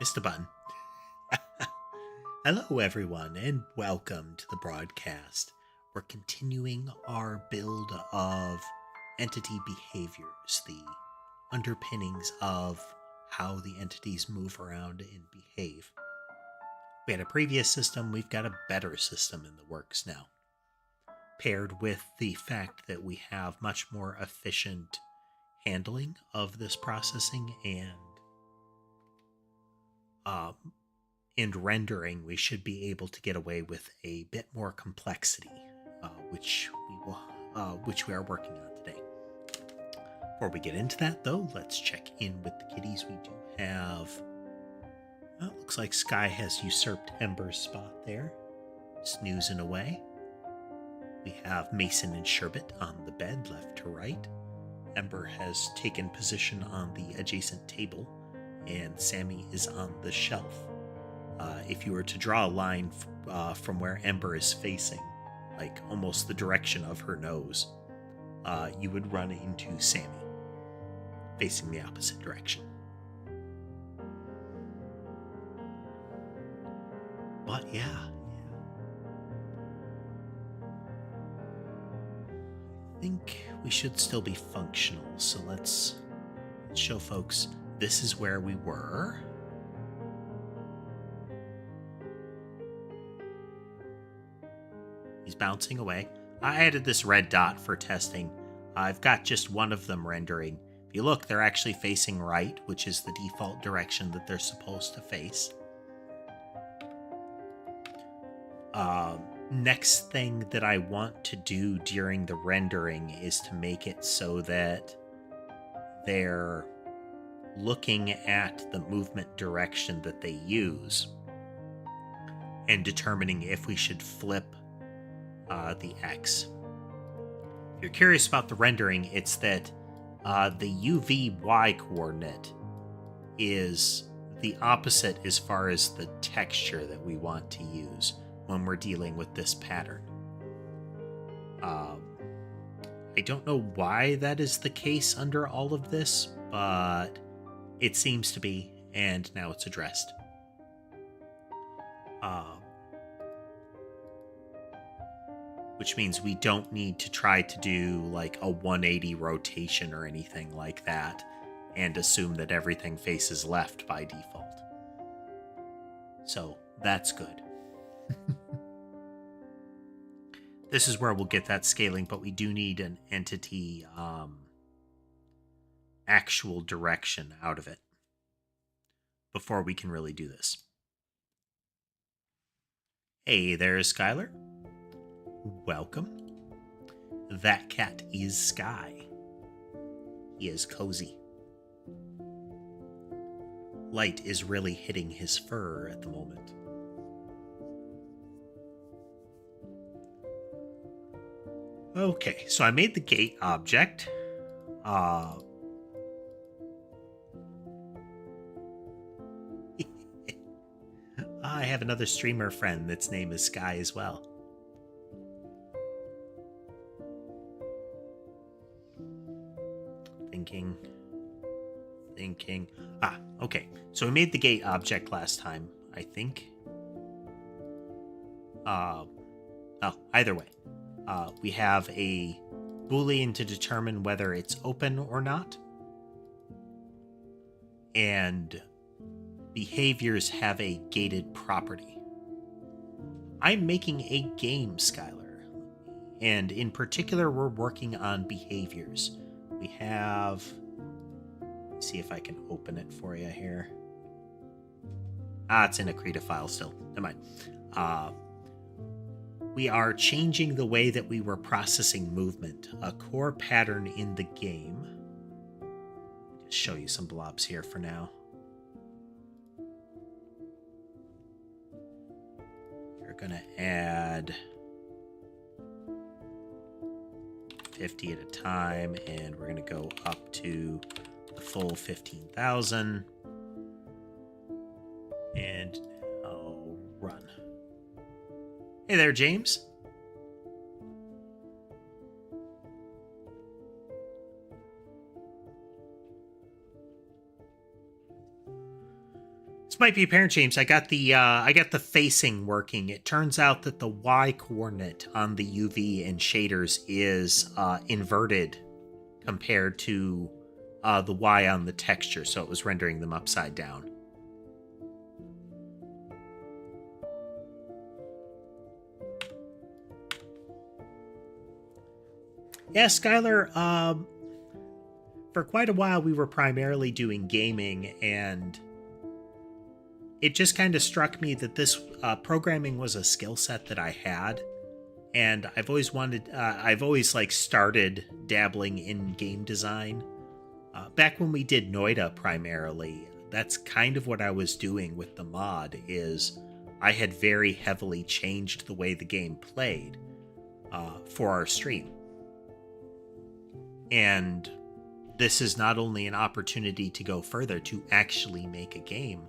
Missed a button. Hello, everyone, and welcome to the broadcast. We're continuing our build of entity behaviors, the underpinnings of how the entities move around and behave. We had a previous system, we've got a better system in the works now, paired with the fact that we have much more efficient handling of this processing and rendering. We should be able to get away with a bit more complexity, which we are working on today. Before we get into that, though, let's check in with the kitties. We do have. Well, it looks like Sky has usurped Ember's spot there, snoozing away. We have Mason and Sherbet on the bed, left to right. Ember has taken position on the adjacent table, and Sammy is on the shelf. If you were to draw a line from where Ember is facing, like almost the direction of her nose, you would run into Sammy, facing the opposite direction. But yeah. I think we should still be functional, so let's show folks this is where we were. He's bouncing away. I added this red dot for testing. I've got just one of them rendering. If you look, they're actually facing right, which is the default direction that they're supposed to face. Next thing that I want to do during the rendering is to make it so that they're looking at the movement direction that they use and determining if we should flip the X. If you're curious about the rendering, it's that the UVY coordinate is the opposite as far as the texture that we want to use when we're dealing with this pattern. I don't know why that is the case under all of this, but it seems to be, and now it's addressed. Which means we don't need to try to do like a 180 rotation or anything like that and assume that everything faces left by default. So that's good. This is where we'll get that scaling, but we do need an entity actual direction out of it before we can really do this. Hey there, Skylar. Welcome. That cat is Sky. He is cozy. Light is really hitting his fur at the moment. Okay, so I made the gate object. I have another streamer friend that's name is Sky as well. Thinking. Okay. So we made the gate object last time, I think. Either way. We have a Boolean to determine whether it's open or not. And behaviors have a gated property. I'm making a game, Skylar. And in particular, we're working on behaviors. We have... Let's see if I can open it for you here. It's in a Krita file still. Never mind. We are changing the way that we were processing movement. A core pattern in the game. Just show you some blobs here for now. You're going to add 50 at a time, and we're going to go up to the full 15,000. And I'll run. Hey there, James. might be apparent, James, I got the facing working. It turns out that the Y coordinate on the UV and shaders is inverted compared to the Y on the texture, so it was rendering them upside down. Yeah, Skylar, for quite a while we were primarily doing gaming, and it just kind of struck me that this programming was a skill set that I had, and I've always like started dabbling in game design. Back when we did Noida primarily, that's kind of what I was doing with the mod, is I had very heavily changed the way the game played for our stream. And this is not only an opportunity to go further to actually make a game,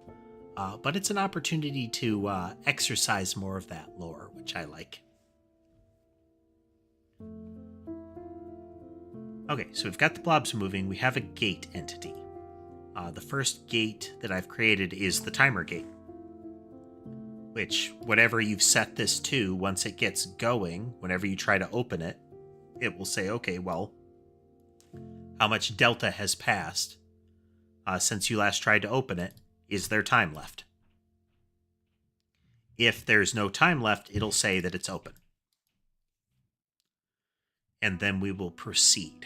but it's an opportunity to exercise more of that lore, which I like. Okay, so we've got the blobs moving. We have a gate entity. The first gate that I've created is the timer gate, which, whatever you've set this to, once it gets going, whenever you try to open it, it will say, okay, well, how much delta has passed since you last tried to open it? Is there time left? If there's no time left, it'll say that it's open. And then we will proceed.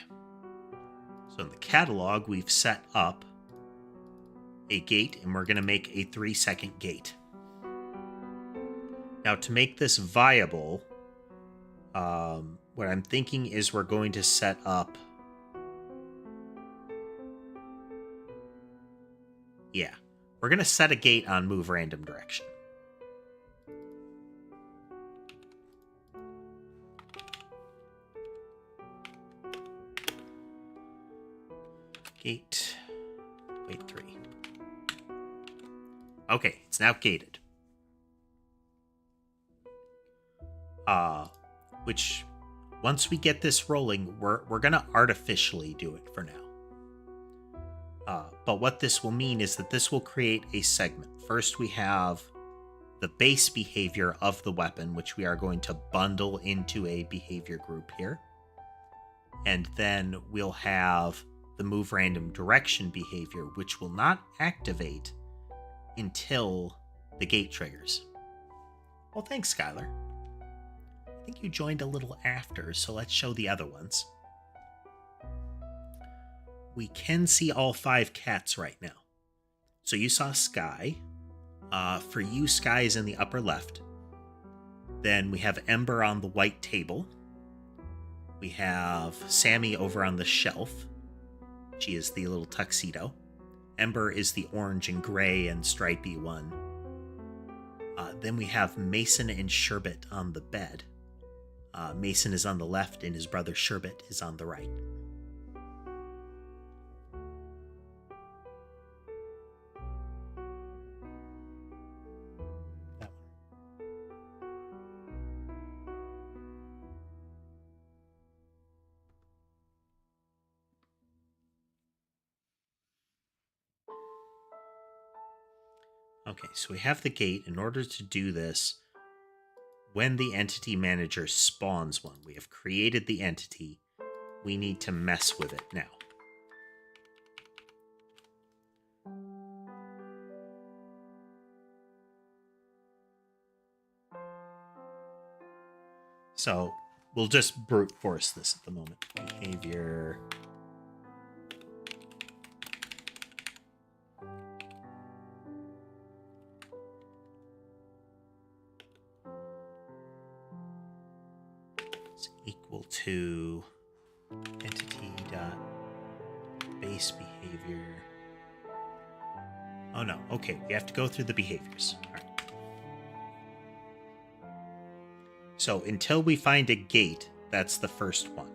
So in the catalog, we've set up a gate, and we're going to make a 3-second gate. Now, to make this viable, what I'm thinking is we're going to set up... Yeah, we're going to set a gate on move random direction. Gate. Wait 3. Okay, it's now gated. Which, once we get this rolling, we're going to artificially do it for now. But what this will mean is that this will create a segment. First, we have the base behavior of the weapon, which we are going to bundle into a behavior group here. And then we'll have the move random direction behavior, which will not activate until the gate triggers. Well, thanks, Skylar. I think you joined a little after, so let's show the other ones. We can see all 5 cats right now. So you saw Sky. For you, Sky is in the upper left. Then we have Ember on the white table. We have Sammy over on the shelf. She is the little tuxedo. Ember is the orange and gray and stripy one. Then we have Mason and Sherbet on the bed. Mason is on the left and his brother Sherbet is on the right. Okay, so we have the gate. In order to do this, when the entity manager spawns one, we have created the entity. We need to mess with it now. So we'll just brute force this at the moment. Behavior... equal to entity dot base behavior. Oh no, okay, we have to go through the behaviors. All right. So until we find a gate, that's the first one.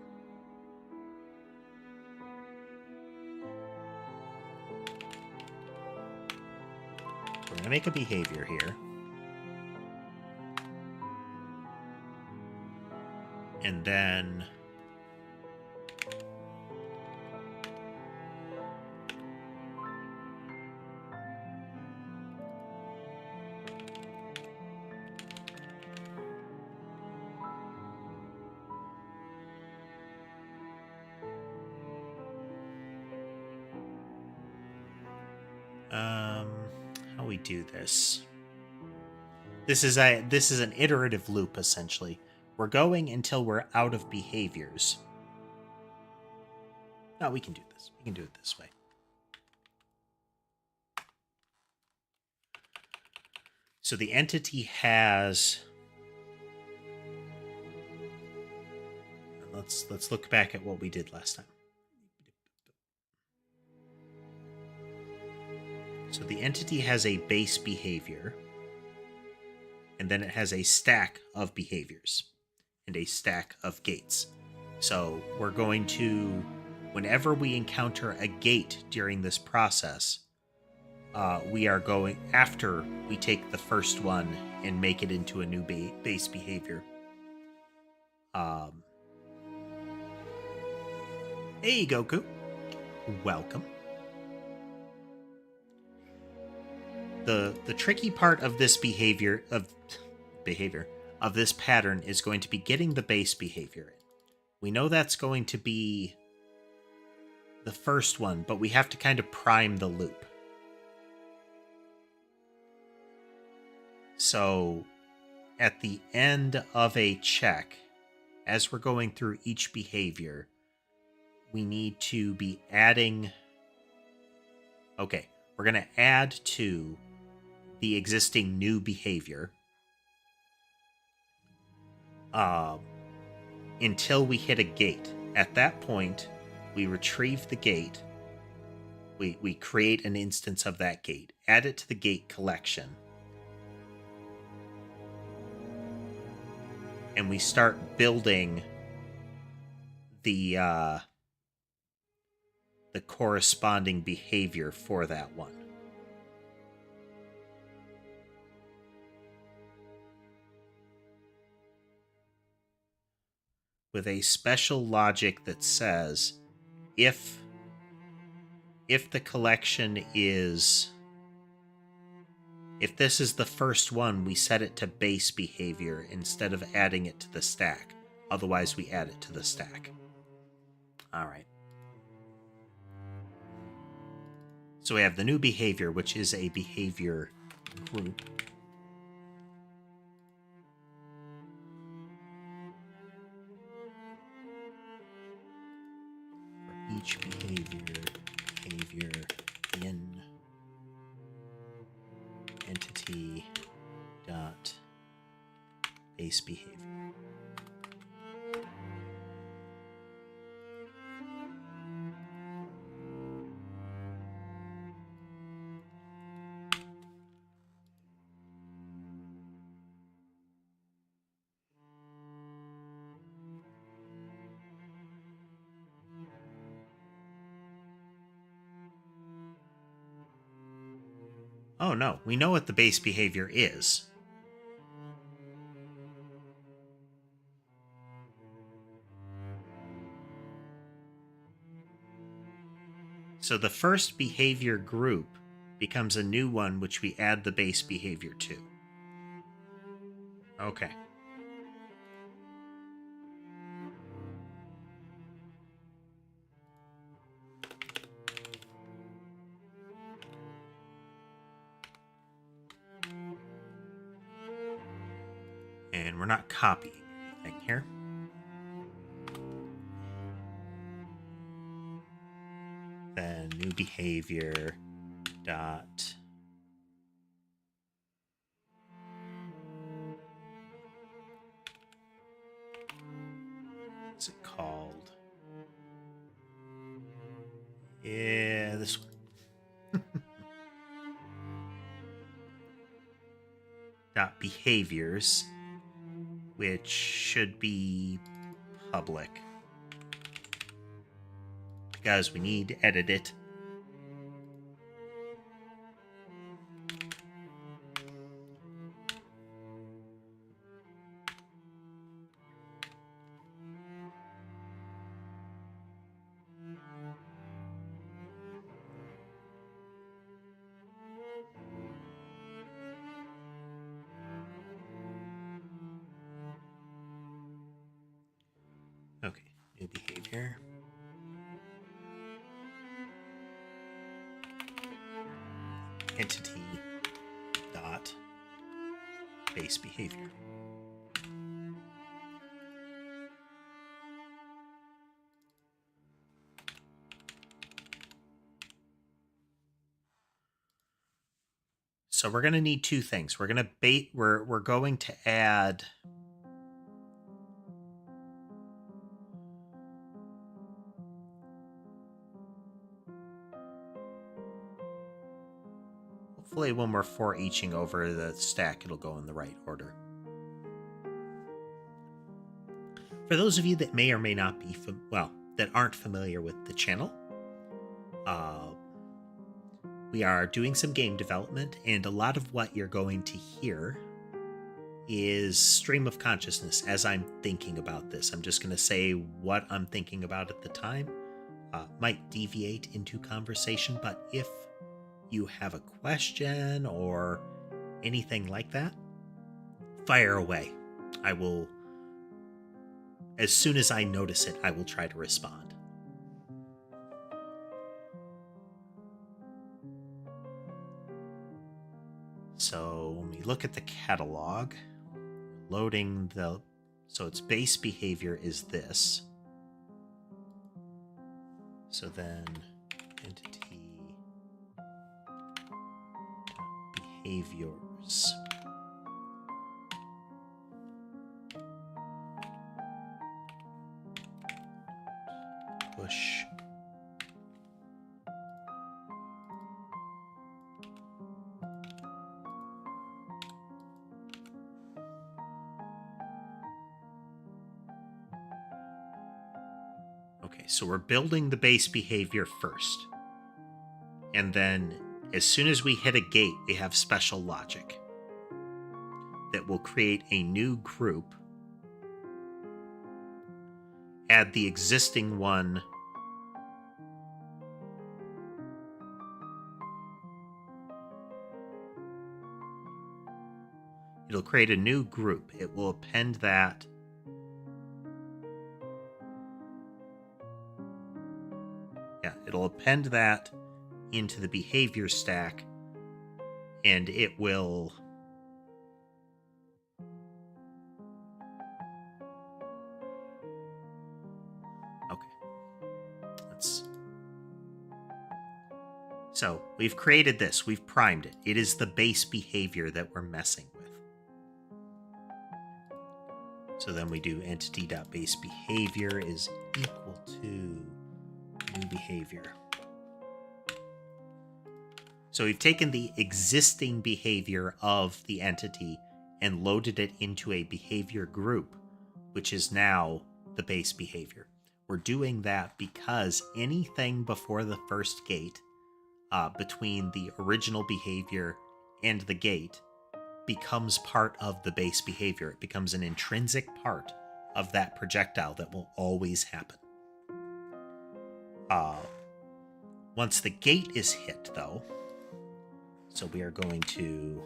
We're gonna make a behavior here. And then How we do this? This is an iterative loop essentially. We're going until we're out of behaviors. No, we can do this. We can do it this way. So the entity has. Let's look back at what we did last time. So the entity has a base behavior, and then it has a stack of behaviors and a stack of gates. So we're going to, whenever we encounter a gate during this process, we are going, after we take the first one and make it into a new base behavior. Hey, Goku. Welcome. The tricky part of this behavior of this pattern is going to be getting the base behavior in. We know that's going to be the first one, but we have to kind of prime the loop. So at the end of a check, as we're going through each behavior, we need to be adding. Okay, we're going to add to the existing new behavior until we hit a gate. At that point, we retrieve the gate. We create an instance of that gate, add it to the gate collection, and we start building the corresponding behavior for that one. With a special logic that says if the collection is, if this is the first one, we set it to base behavior instead of adding it to the stack. Otherwise, we add it to the stack. All right. So we have the new behavior, which is a behavior group. For each behavior in entity dot base behavior. Oh no, we know what the base behavior is. So the first behavior group becomes a new one which we add the base behavior to. Okay. And we're not copying anything here. Then new behavior dot what's it called? Yeah, this one. Dot behaviors, which should be public because we need to edit it. Okay, new behavior. entity dot base behavior. So we're going to need two things. We're going to we're going to add hopefully when we're for eaching over the stack, it'll go in the right order. For those of you that may or may not be that aren't familiar with the channel, we are doing some game development, and a lot of what you're going to hear is stream of consciousness as I'm thinking about this. I'm just going to say what I'm thinking about at the time. Might deviate into conversation, but if you have a question or anything like that, fire away. I will, as soon as I notice it, I will try to respond. So when we look at the catalog, loading so its base behavior is this. So then entity behaviors. Push. Okay, so we're building the base behavior first. And then as soon as we hit a gate, we have special logic that will create a new group, add the existing one it'll create a new group. It will append that it'll append that into the behavior stack, and it will so we've created this, we've primed it. It is the base behavior that we're messing with. So then we do entity.baseBehavior is equal to new behavior. So we've taken the existing behavior of the entity and loaded it into a behavior group, which is now the base behavior. We're doing that because anything before the first gate, between the original behavior and the gate, becomes part of the base behavior. It becomes an intrinsic part of that projectile that will always happen. Once the gate is hit, though, so we are going to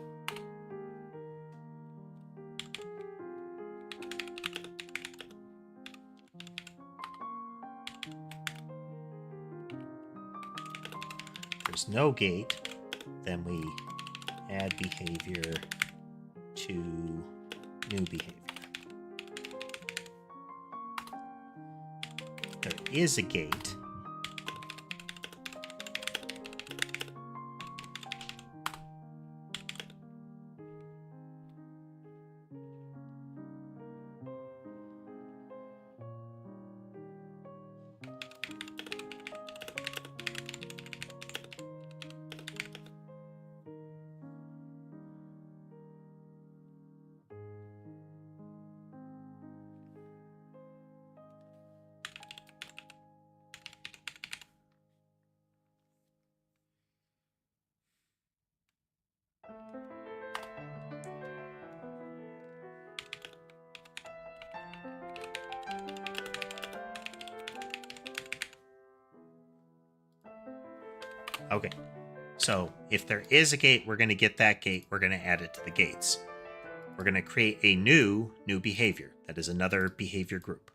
there's no gate, then we add behavior to new behavior. If there is a gate, okay, so if there is a gate, we're going to get that gate. We're going to add it to the gates. We're going to create a new behavior. That is another behavior group.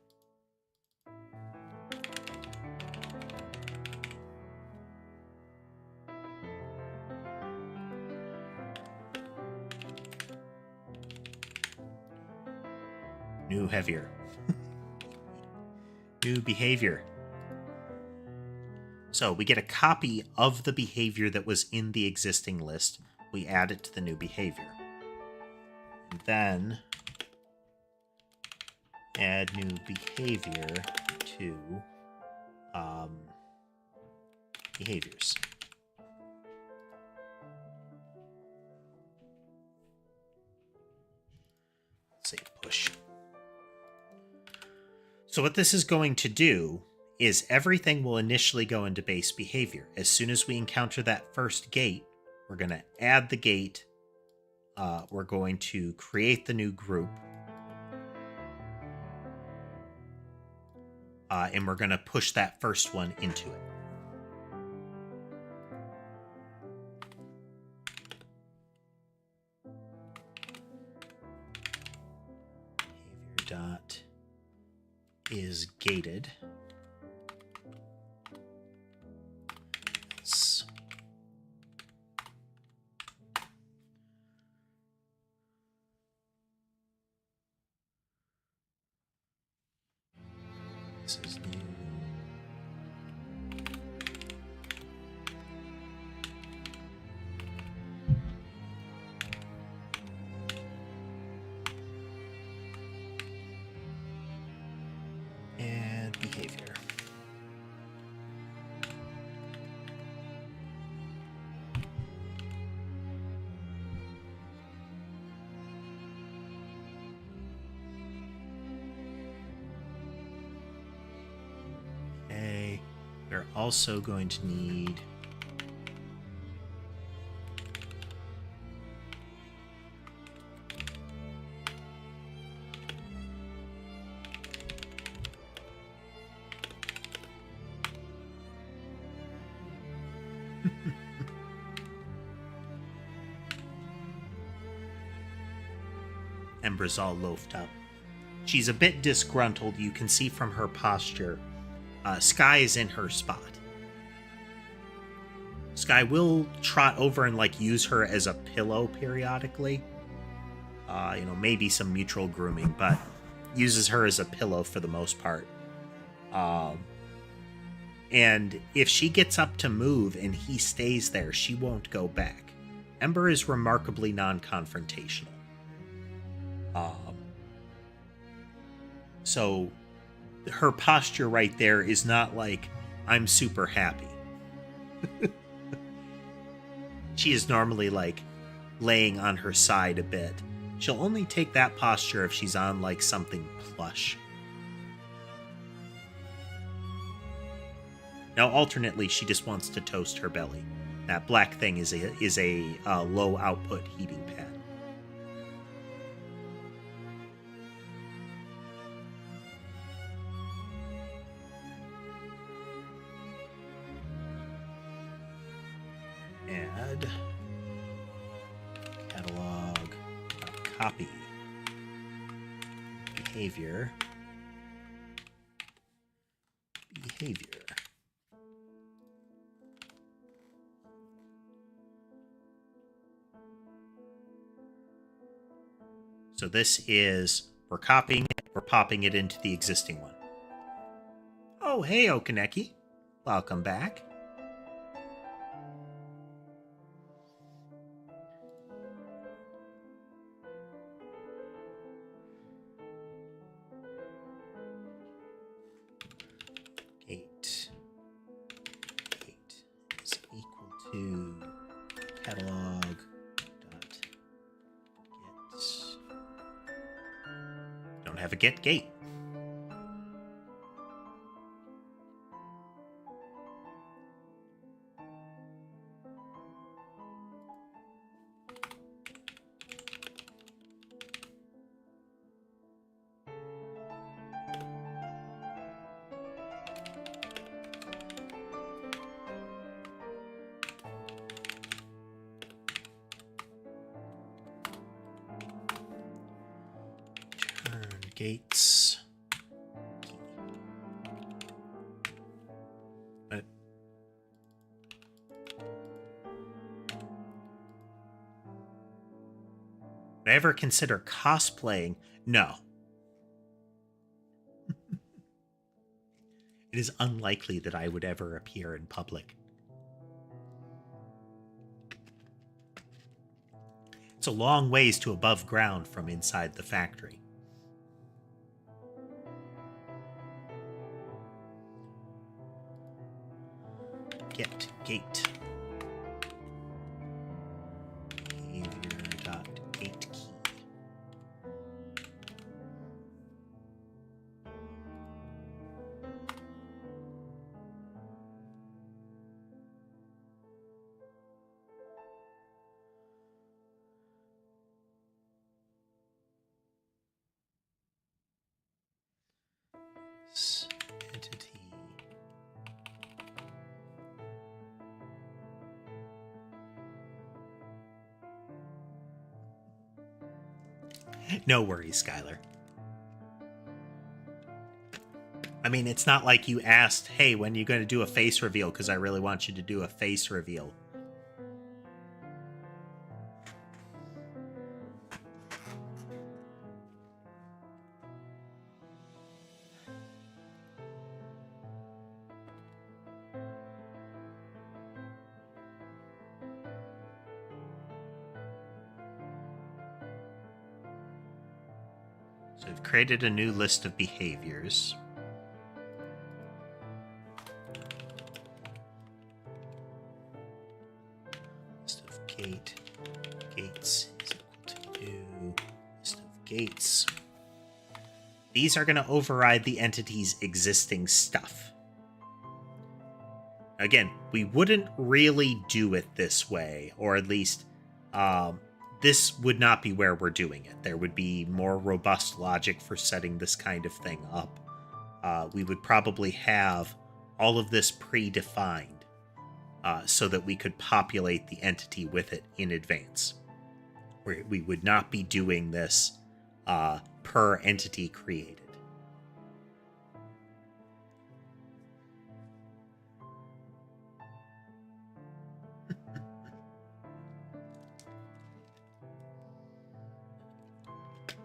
New heavier. New behavior. So we get a copy of the behavior that was in the existing list. We add it to the new behavior. And then add new behavior to behaviors. Say push. So what this is going to do is everything will initially go into base behavior. As soon as we encounter that first gate, we're going to add the gate. We're going to create the new group. And we're going to push that first one into it. Behavior dot is gated. Else. This is new. And behavior. Okay, we're also going to need Ember's all loafed up. She's a bit disgruntled. You can see from her posture. Sky is in her spot. Sky will trot over and use her as a pillow periodically. Maybe some mutual grooming, but uses her as a pillow for the most part. And if she gets up to move and he stays there, she won't go back. Ember is remarkably non-confrontational. So her posture right there is not like, I'm super happy. She is normally laying on her side a bit. She'll only take that posture if she's on something plush. Now alternately she just wants to toast her belly. That black thing is a low output heating pad. Add catalog copy behavior. So this is, we're copying it, we're popping it into the existing one. Oh, hey, Okaneki. Welcome back. Gate is equal to catalog dot get. Don't have a get gate. Gates. But would I ever consider cosplaying? No. It is unlikely that I would ever appear in public. It's a long ways to above ground from inside the factory. Get gate. Behavior.gate key. Entity. No worries, Skylar. I mean, it's not like you asked, hey, when are you going to do a face reveal? Because I really want you to do a face reveal. So I've created a new list of behaviors. List of gates is equal to new list of gates. These are going to override the entity's existing stuff. Again, we wouldn't really do it this way, or at least this would not be where we're doing it. There would be more robust logic for setting this kind of thing up. We would probably have all of this predefined so that we could populate the entity with it in advance. We would not be doing this per entity created.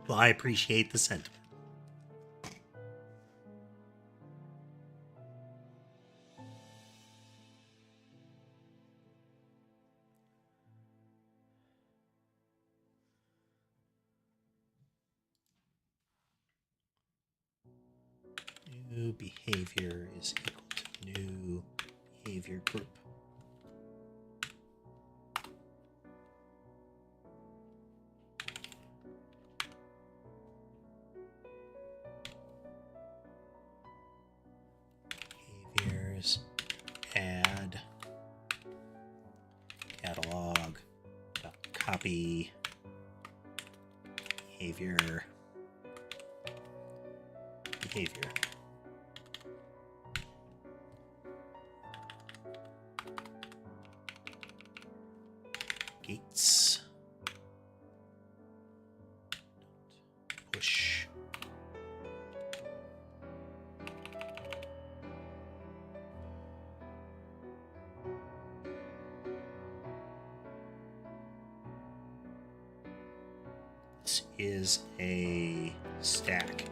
Well, I appreciate the sentiment. New behavior is equal to new behavior group. Behaviors, add, catalog, copy, behavior. Gates. Push. This is a stack.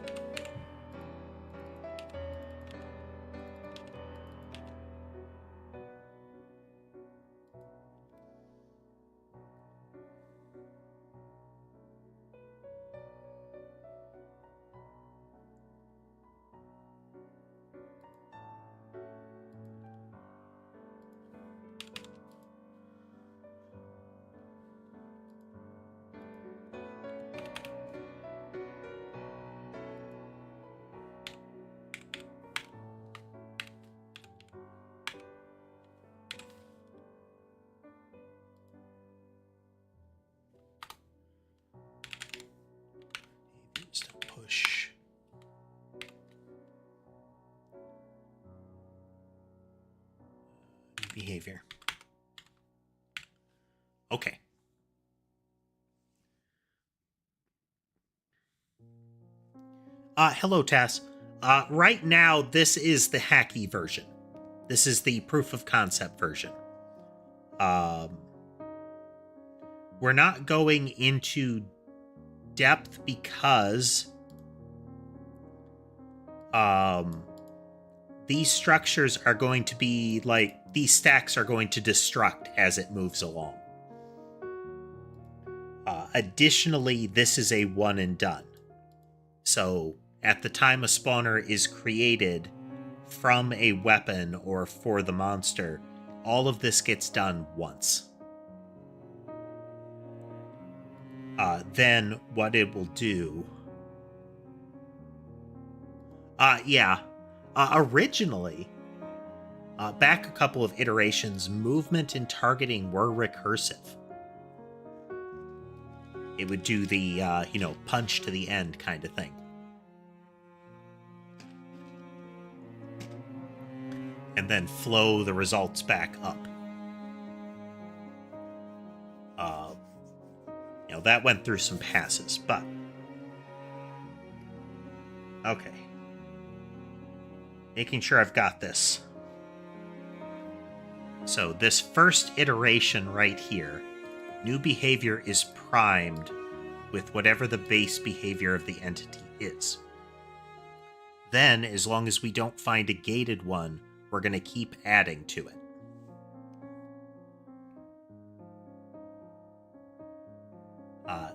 Push. Behavior. Okay. Hello, Tass. Right now, this is the hacky version. This is the proof of concept version. We're not going into depth because these structures are going to be like, these stacks are going to destruct as it moves along. Additionally, this is a one and done. So at the time a spawner is created from a weapon or for the monster, all of this gets done once. Then what it will do... originally, back a couple of iterations, movement and targeting were recursive. It would do the, punch to the end kind of thing. And then flow the results back up. That went through some passes, but... Okay. Making sure I've got this. So this first iteration right here, new behavior is primed with whatever the base behavior of the entity is. Then, as long as we don't find a gated one, we're going to keep adding to it.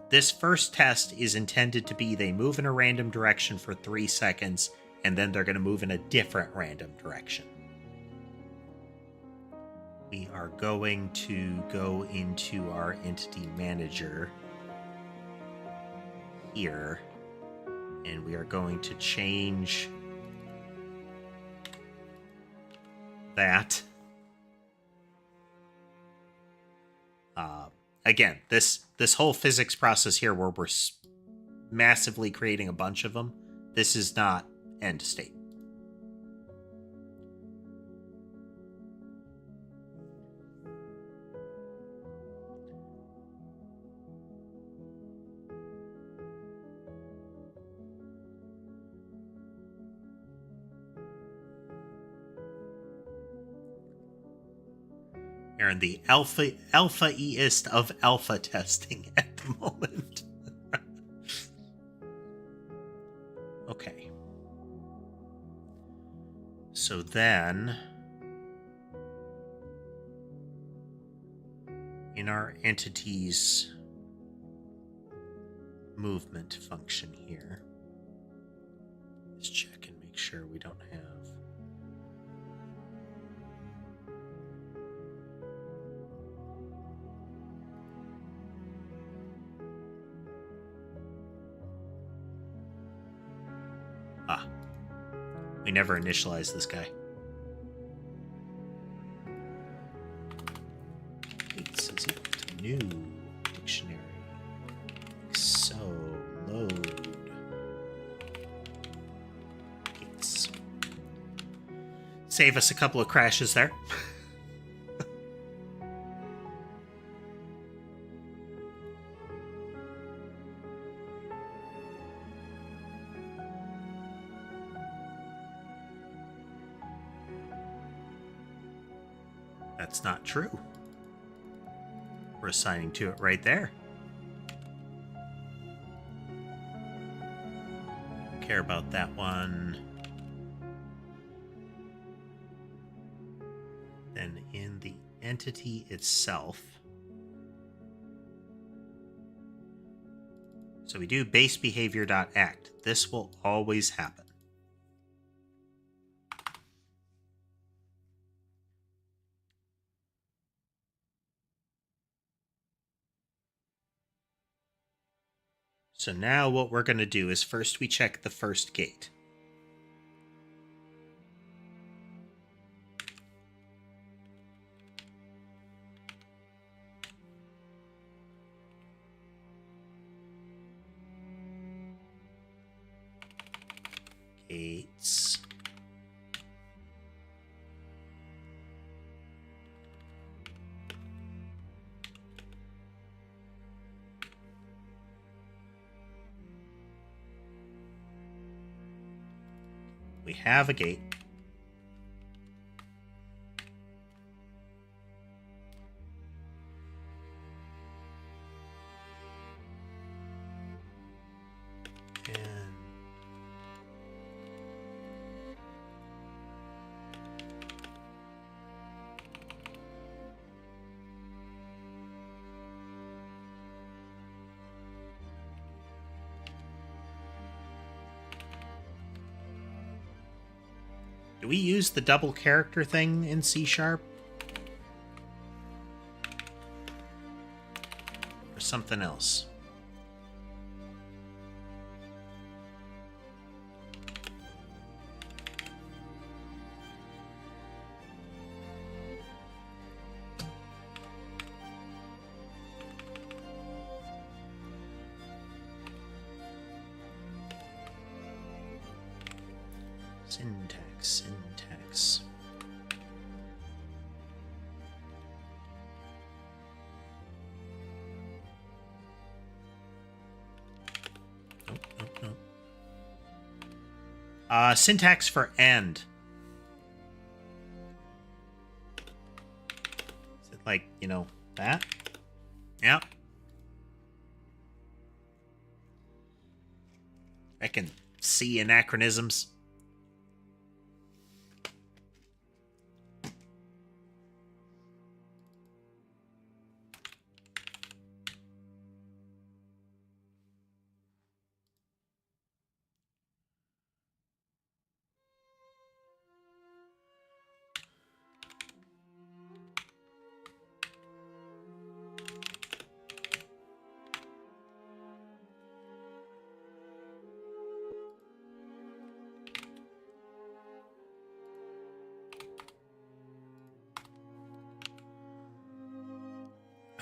This first test is intended to be they move in a random direction for 3 seconds, and then they're going to move in a different random direction. We are going to go into our entity manager here, and we are going to change that. Again, this whole physics process here where we're massively creating a bunch of them, this is not end state. You're in the alpha-eest of alpha testing at the moment. Okay. So then, in our entity's movement function here, let's check and make sure we don't have... We never initialized this guy. Gates is equal to new dictionary. So load gates. Save us a couple of crashes there. That's not true. We're assigning to it right there. Don't care about that one. Then in the entity itself, so we do base behavior.act. This will always happen. So now what we're going to do is first we check the first gate. Gates. We have a gate. And Do we use the double character thing in C#? Or something else? Syntax. Nope. Syntax for and. Is it like, that? Yeah. I can see anachronisms.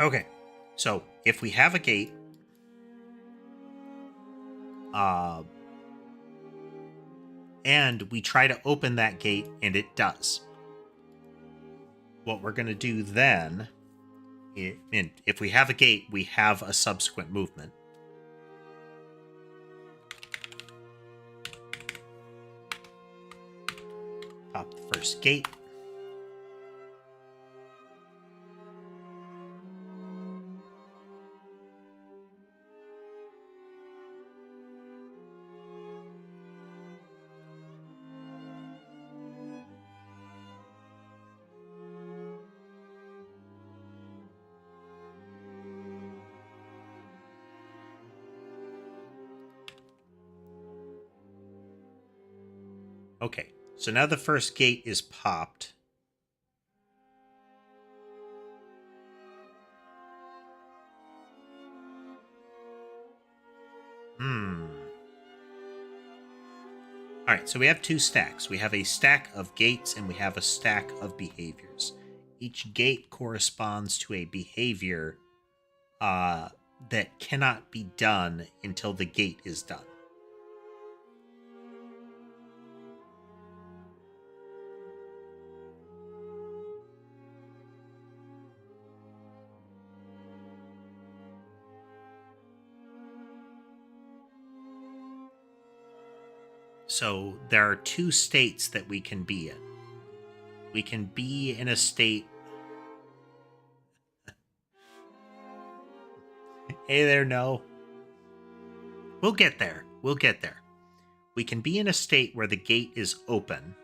Okay, so if we have a gate, and we try to open that gate and it does, what we're going to do then, and if we have a gate, we have a subsequent movement. Pop the first gate. Okay, so now the first gate is popped. Alright, so we have two stacks. We have a stack of gates and we have a stack of behaviors. Each gate corresponds to a behavior that cannot be done until the gate is done. So there are two states that we can be in. We can be in a state... Hey there, no. We'll get there. We can be in a state where the gate is open,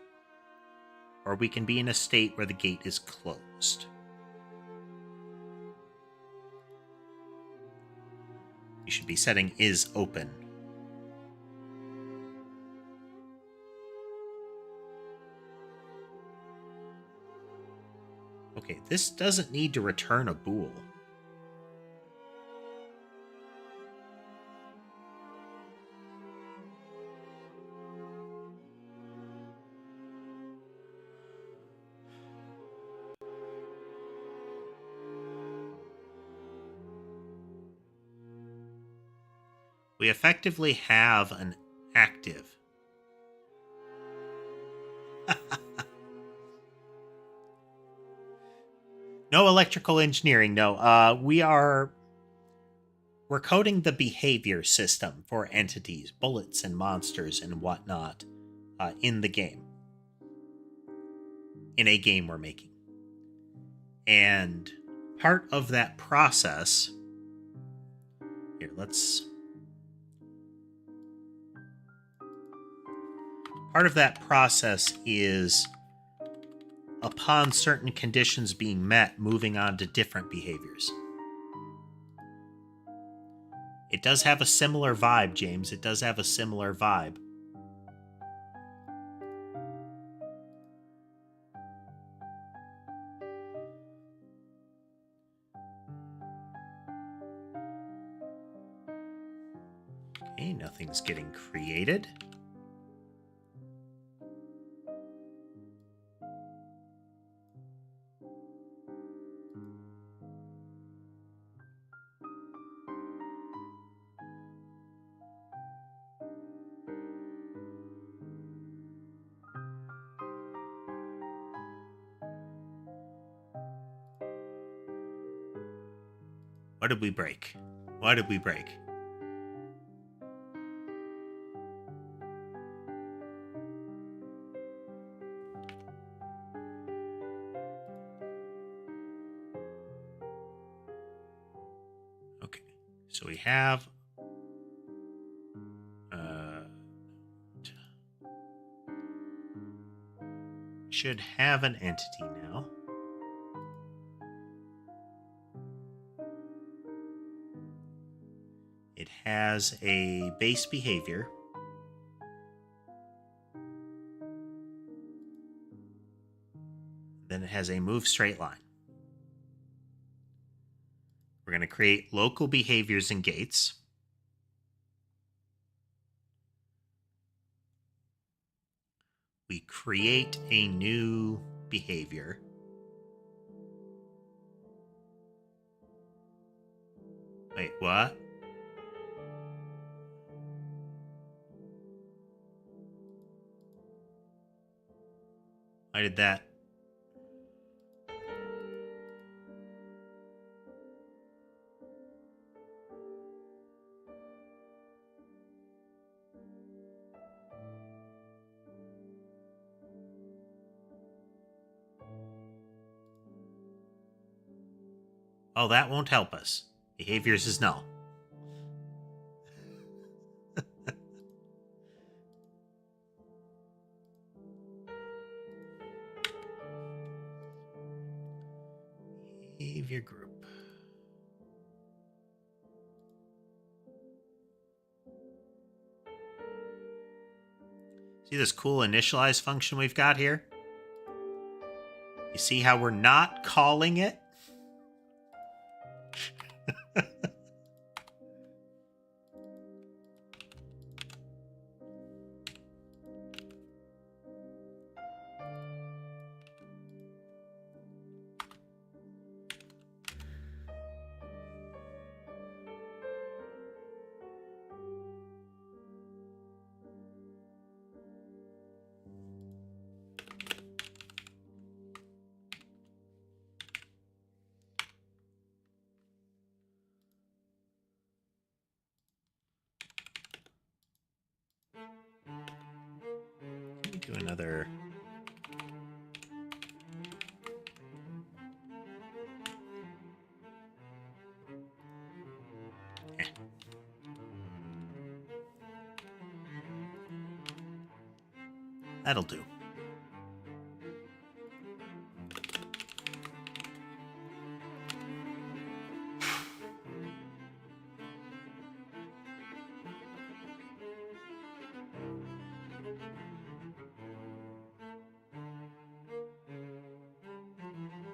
or we can be in a state where the gate is closed. You should be setting is open. Okay, this doesn't need to return a bool. We effectively have an active. No electrical engineering, no. We're coding the behavior system for entities, bullets and monsters and whatnot in the game. In a game we're making. And part of that process... Here, part of that process is, upon certain conditions being met, moving on to different behaviors. It does have a similar vibe, James. It does have a similar vibe. Okay, nothing's getting created. What did we break? What did we break? Okay, so we have should have an entity now. It has a base behavior. Then it has a move straight line. We're going to create local behaviors and gates. We create a new behavior. Wait, what? Why did that? Oh, that won't help us. Behaviors is null. Behavior group. See this cool initialize function we've got here? You see how we're not calling it? Do another. That'll do.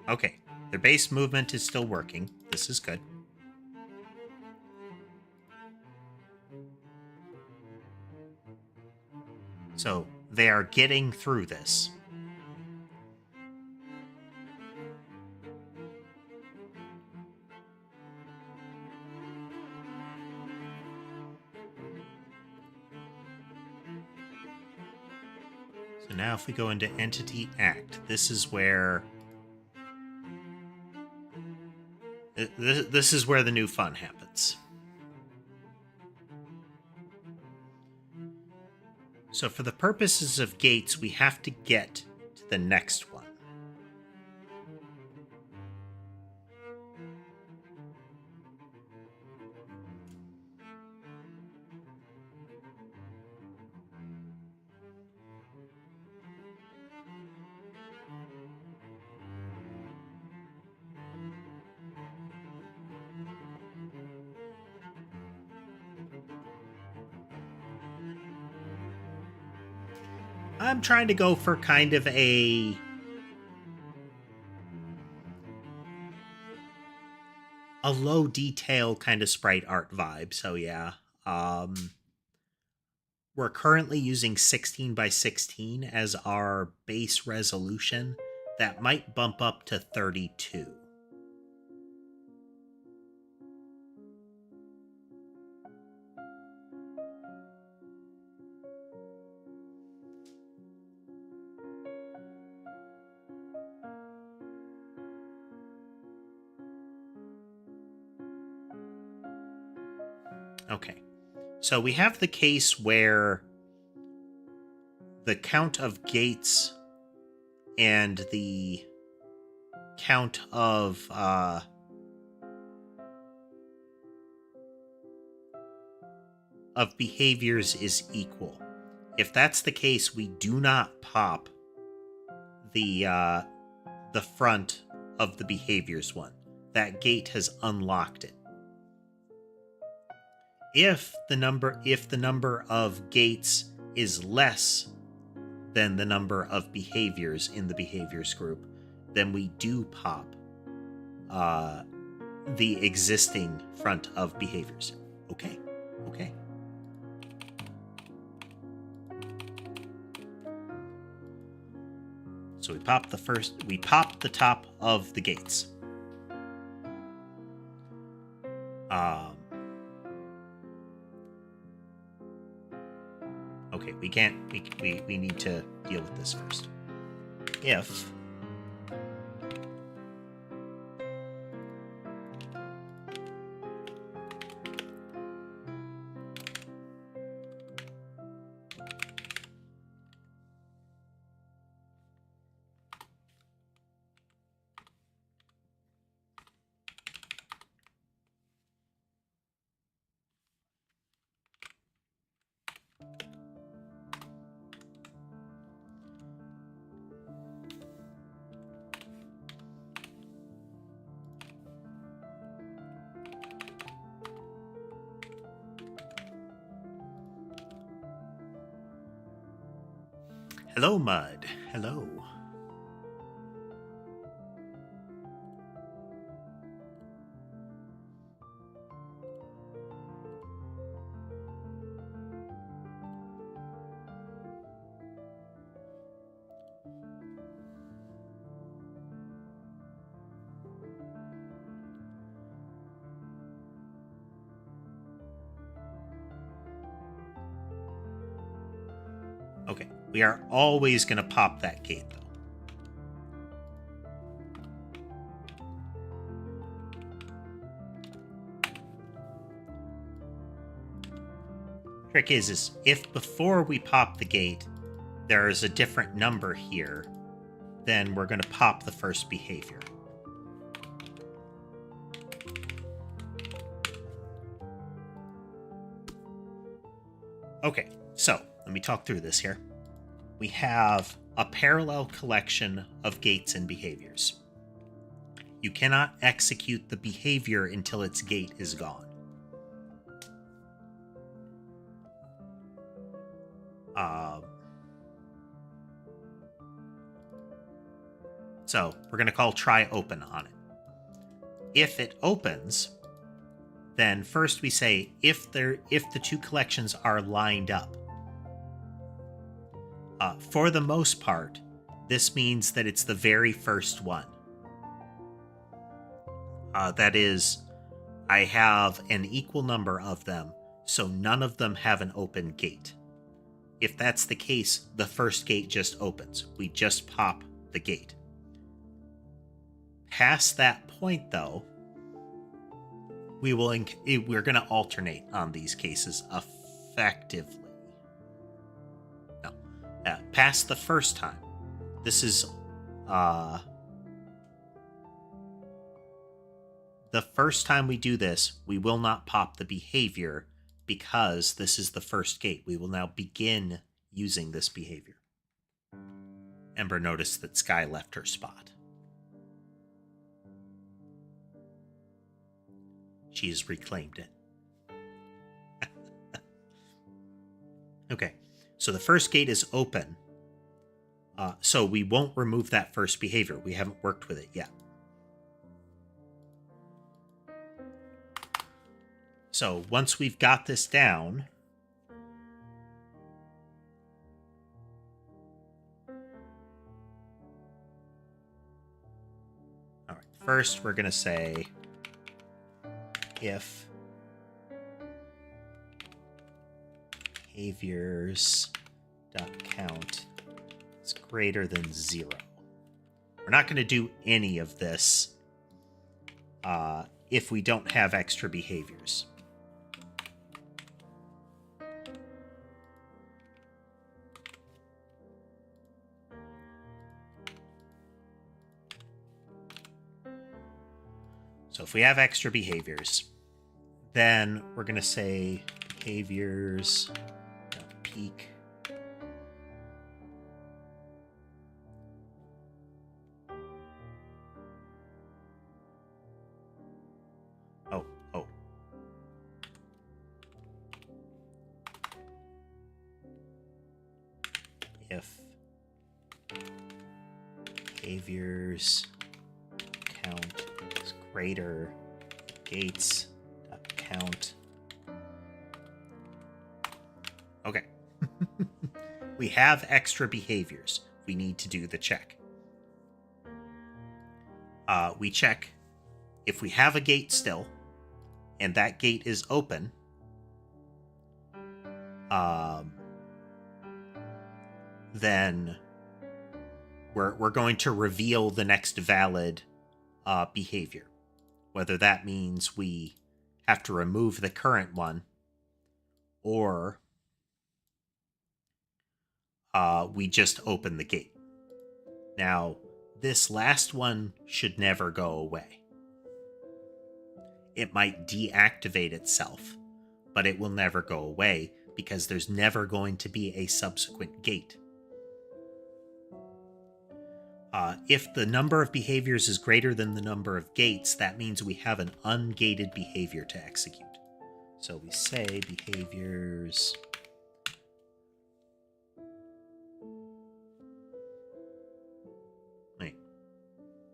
Okay, their base movement is still working. This is good. So they are getting through this. So now if we go into entity act, this is where this is where the new fun happens. So for the purposes of gates, we have to get to the next one. I'm trying to go for kind of a low detail kind of sprite art vibe. So yeah, we're currently using 16 by 16 as our base resolution. That might bump up to 32. Okay, so we have the case where the count of gates and the count of behaviors is equal. If that's the case, we do not pop the front of the behaviors one. That gate has unlocked it. If the number of gates is less than the number of behaviors in the behaviors group, then we do pop the existing front of behaviors. Okay. So we pop the top of the gates. Okay, we can't, we need to deal with this first. If hello, Mud. Hello. Okay, we are always going to pop that gate, though. Trick is if before we pop the gate, there is a different number here, then we're going to pop the first behavior. Okay, so let me talk through this here. We have a parallel collection of gates and behaviors. You cannot execute the behavior until its gate is gone. So we're going to call try open on it. If it opens, then first we say if the two collections are lined up. For the most part, this means that it's the very first one. That is, I have an equal number of them, so none of them have an open gate. If that's the case, the first gate just opens. We just pop the gate. Past that point, though, we're going to alternate on these cases effectively. No, past the first time. This is the first time we do this, we will not pop the behavior because this is the first gate. We will now begin using this behavior. Ember noticed that Sky left her spot. She has reclaimed it. Okay, so the first gate is open. So we won't remove that first behavior. We haven't worked with it yet. So once we've got this down, All right, first we're going to say if behaviors.count is greater than 0. We're not going to do any of this if we don't have extra behaviors. So if we have extra behaviors, then we're going to say behaviors.peak if behaviors count is greater gates count. Okay. We have extra behaviors. We need to do the check. We check if we have a gate still and that gate is open. Then we're going to reveal the next valid behavior. Whether that means we have to remove the current one or we just open the gate. Now, this last one should never go away. It might deactivate itself, but it will never go away because there's never going to be a subsequent gate. If the number of behaviors is greater than the number of gates, that means we have an ungated behavior to execute. So we say behaviors. Wait,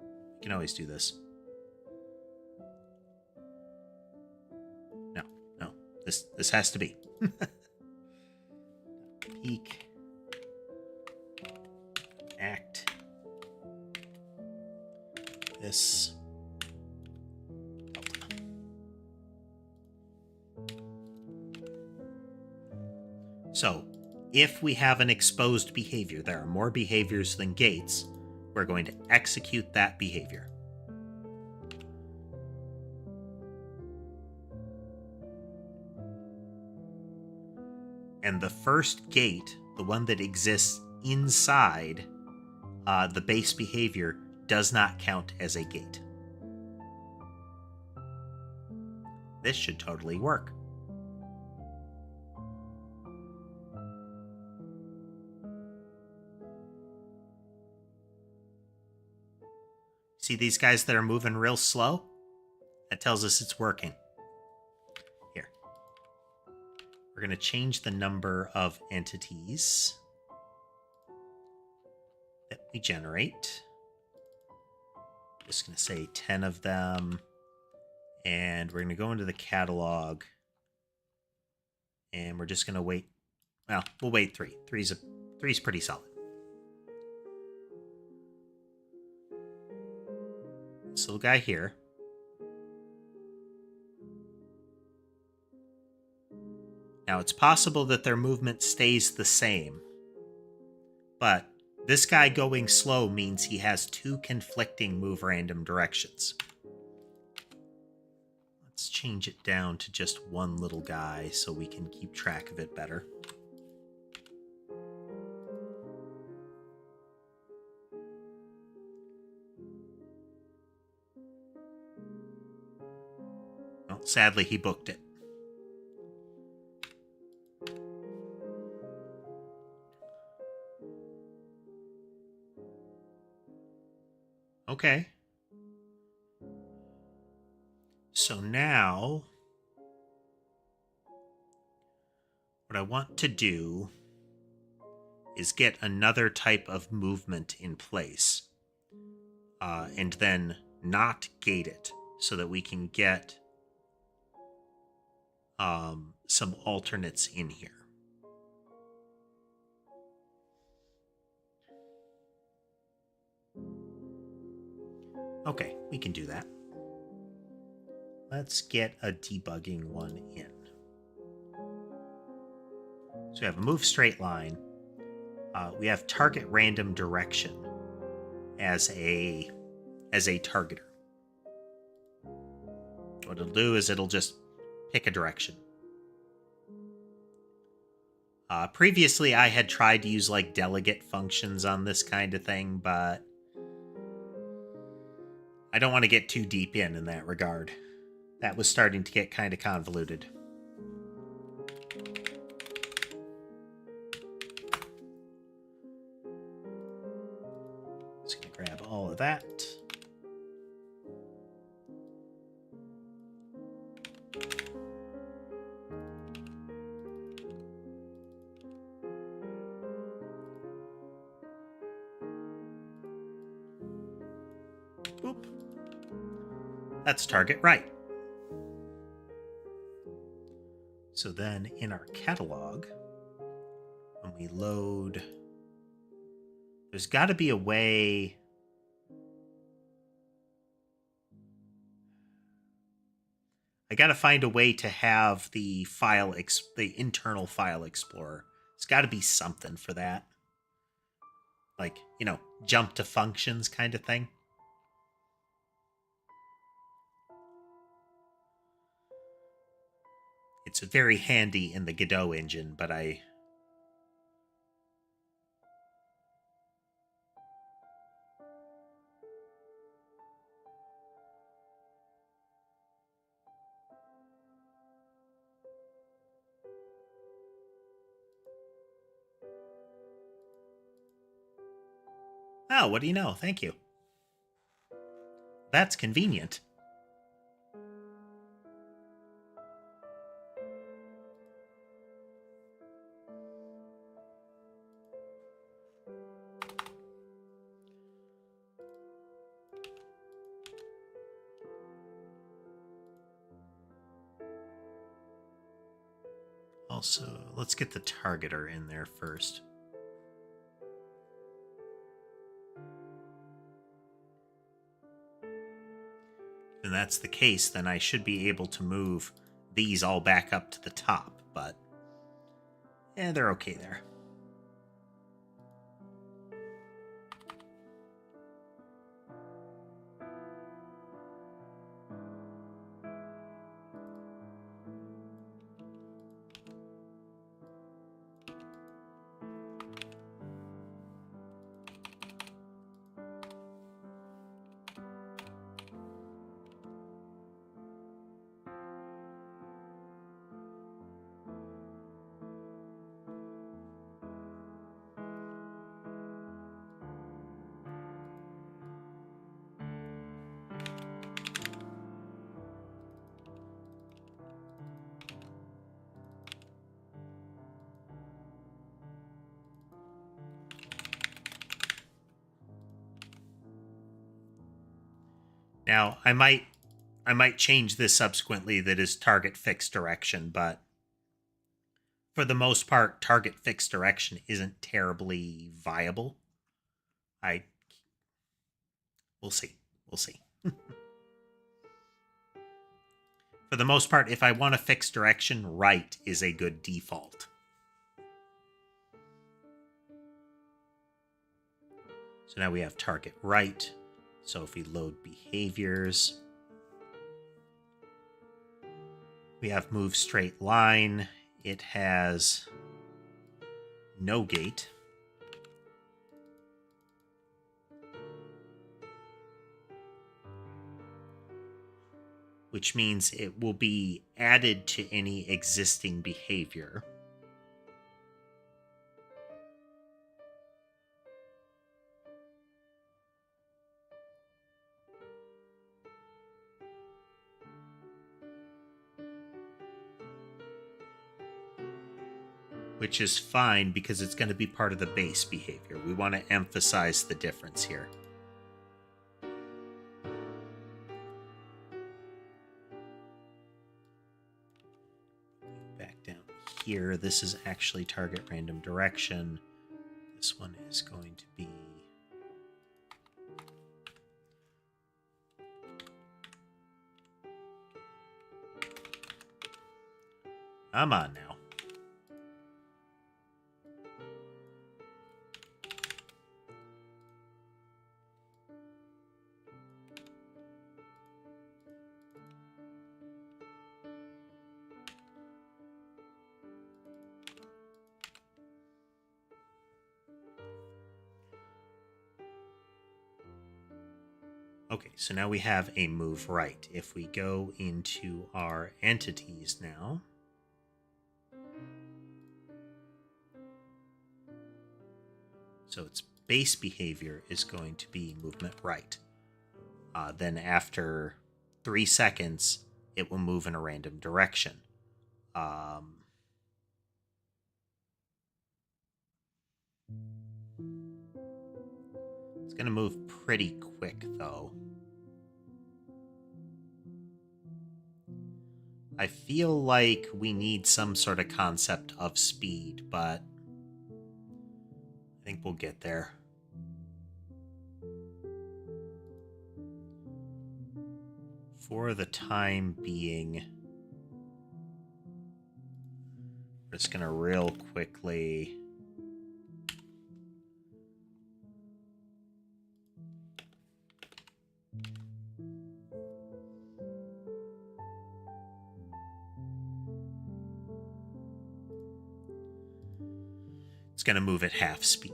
you can always do this. No, this has to be. Peak act this delta. So if we have an exposed behavior, there are more behaviors than gates, we're going to execute that behavior. And the first gate, the one that exists inside the base behavior, does not count as a gate. This should totally work. See these guys that are moving real slow? That tells us it's working. Here. We're going to change the number of entities that we generate. Just going to say 10 of them, and we're going to go into the catalog, and we're just going to wait. Well, we'll wait 3. Three's pretty solid. This little guy here. Now, it's possible that their movement stays the same, but this guy going slow means he has 2 conflicting move random directions. Let's change it down to just one little guy so we can keep track of it better. Well, sadly, he booked it. Okay. So now, what I want to do is get another type of movement in place, and then not gate it so that we can get some alternates in here. Okay, we can do that. Let's get a debugging one in. So we have a move straight line. We have target random direction as a targeter. What it'll do is it'll just pick a direction. Previously, I had tried to use like delegate functions on this kind of thing, but I don't want to get too deep in that regard. That was starting to get kind of convoluted. Just going to grab all of that. Oop. That's target right. So then in our catalog, when we load, there's got to be a way. I got to find a way to have the internal file explorer. It's got to be something for that. Like, jump to functions kind of thing. It's very handy in the Godot engine, but Oh, what do you know? Thank you. That's convenient. Also, let's get the targeter in there first. If that's the case, then I should be able to move these all back up to the top, but they're okay there. Now, I might change this subsequently that is target fixed direction, but for the most part, target fixed direction isn't terribly viable. We'll see. We'll see. For the most part, if I want a fixed direction, right is a good default. So now we have target right. So if we load behaviors, we have move straight line. It has no gate. Which means it will be added to any existing behavior. Which is fine because it's going to be part of the base behavior. We want to emphasize the difference here. Back down here, this is actually target random direction. This one is going to be Come on now. Okay, so now we have a move right. If we go into our entities now, so its base behavior is going to be movement right. Then after 3 seconds, it will move in a random direction. It's going to move pretty quick, though. I feel like we need some sort of concept of speed, but I think we'll get there. For the time being, we're just going to real quickly... It's going to move at half speed.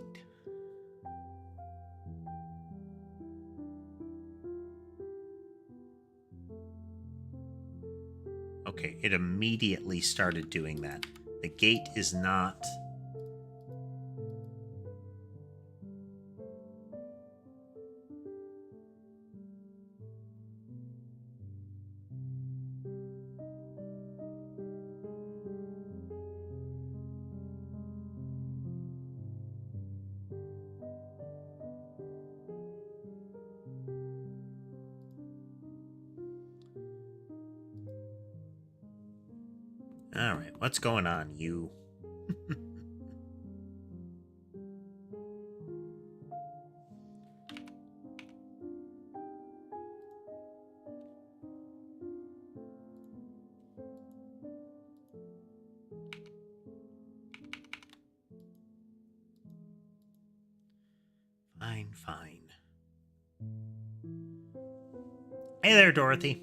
Okay, it immediately started doing that. The gate is not... All right, what's going on, you? Fine. Hey there, Dorothy.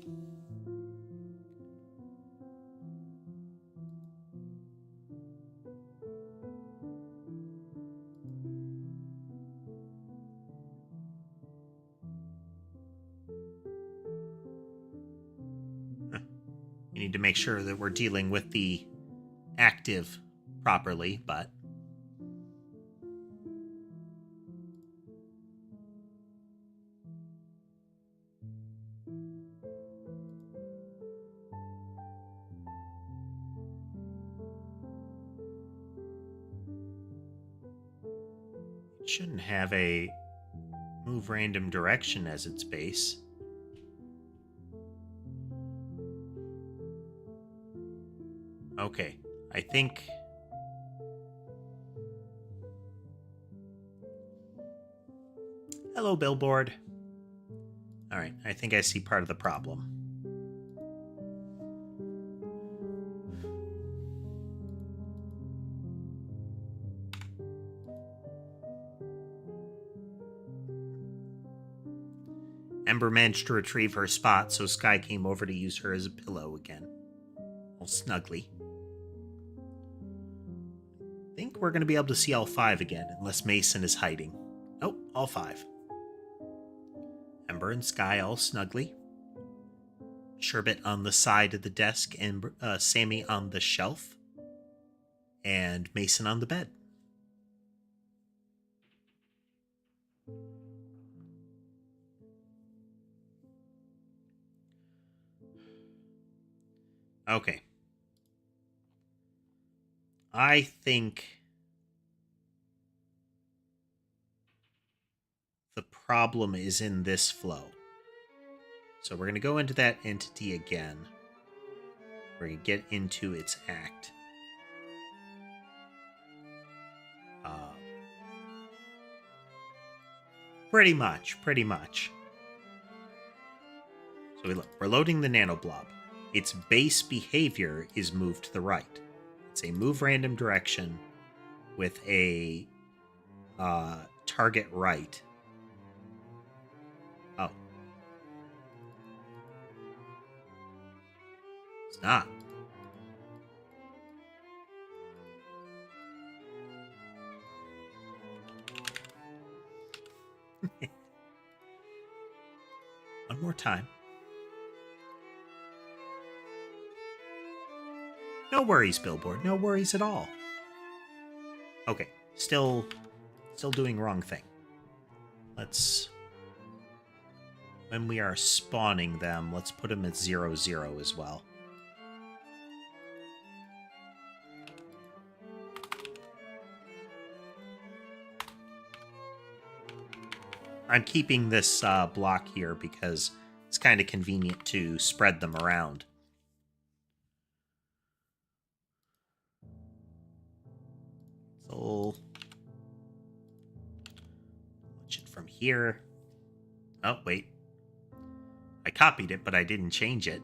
You need to make sure that we're dealing with the active properly, but... It shouldn't have a move random direction as its base. Okay, I think... Hello, billboard. Alright, I think I see part of the problem. Ember managed to retrieve her spot, so Sky came over to use her as a pillow again. All snugly. I think we're going to be able to see all 5 again, unless Mason is hiding. Oh, all 5. Ember and Sky all snugly. Sherbet on the side of the desk, and Sammy on the shelf. And Mason on the bed. Okay. I think the problem is in this flow. So we're going to go into that entity again. We're going to get into its act. Pretty much. So we're loading the nanoblob. Its base behavior is moved to the right. It's a move random direction with a target right. Oh. It's not. One more time. No worries, Billboard. No worries at all. Okay. Still doing wrong thing. Let's... When we are spawning them, let's put them at 0, 0 as well. I'm keeping this block here because it's kind of convenient to spread them around. So, launch it from here. Oh, wait. I copied it, but I didn't change it.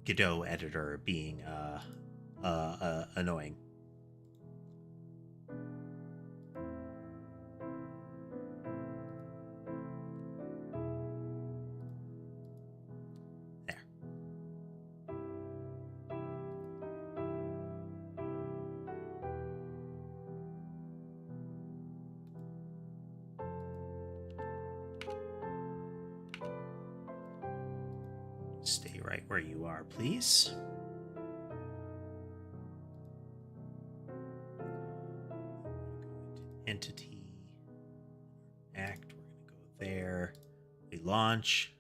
Godot editor being annoying. There. Stay right where you are, please. Entity, act, we're going to go there. We launch.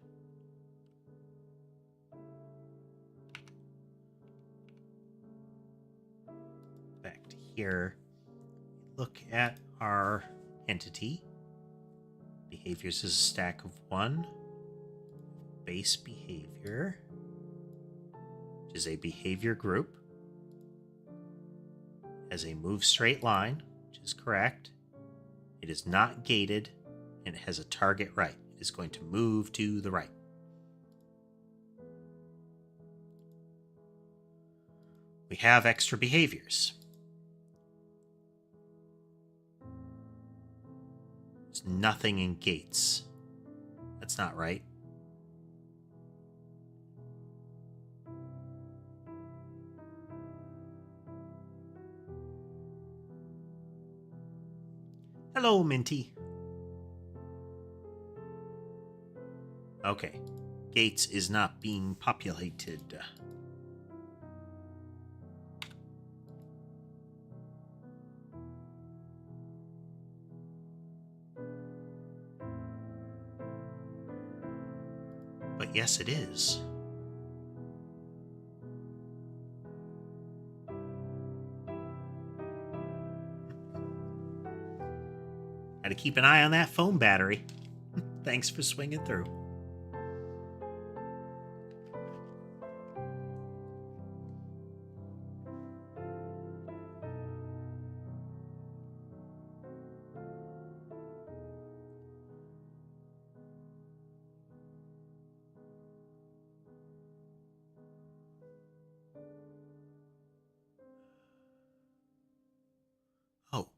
Back to here. Look at our entity. Behaviors is a stack of 1. Base behavior, which is a behavior group, has a move straight line, which is correct. It is not gated, and it has a target right. It is going to move to the right. We have extra behaviors. There's nothing in gates. That's not right. Hello, Minty. Okay. Gates is not being populated. But yes, it is. Got to keep an eye on that phone battery. Thanks for swinging through. Oh.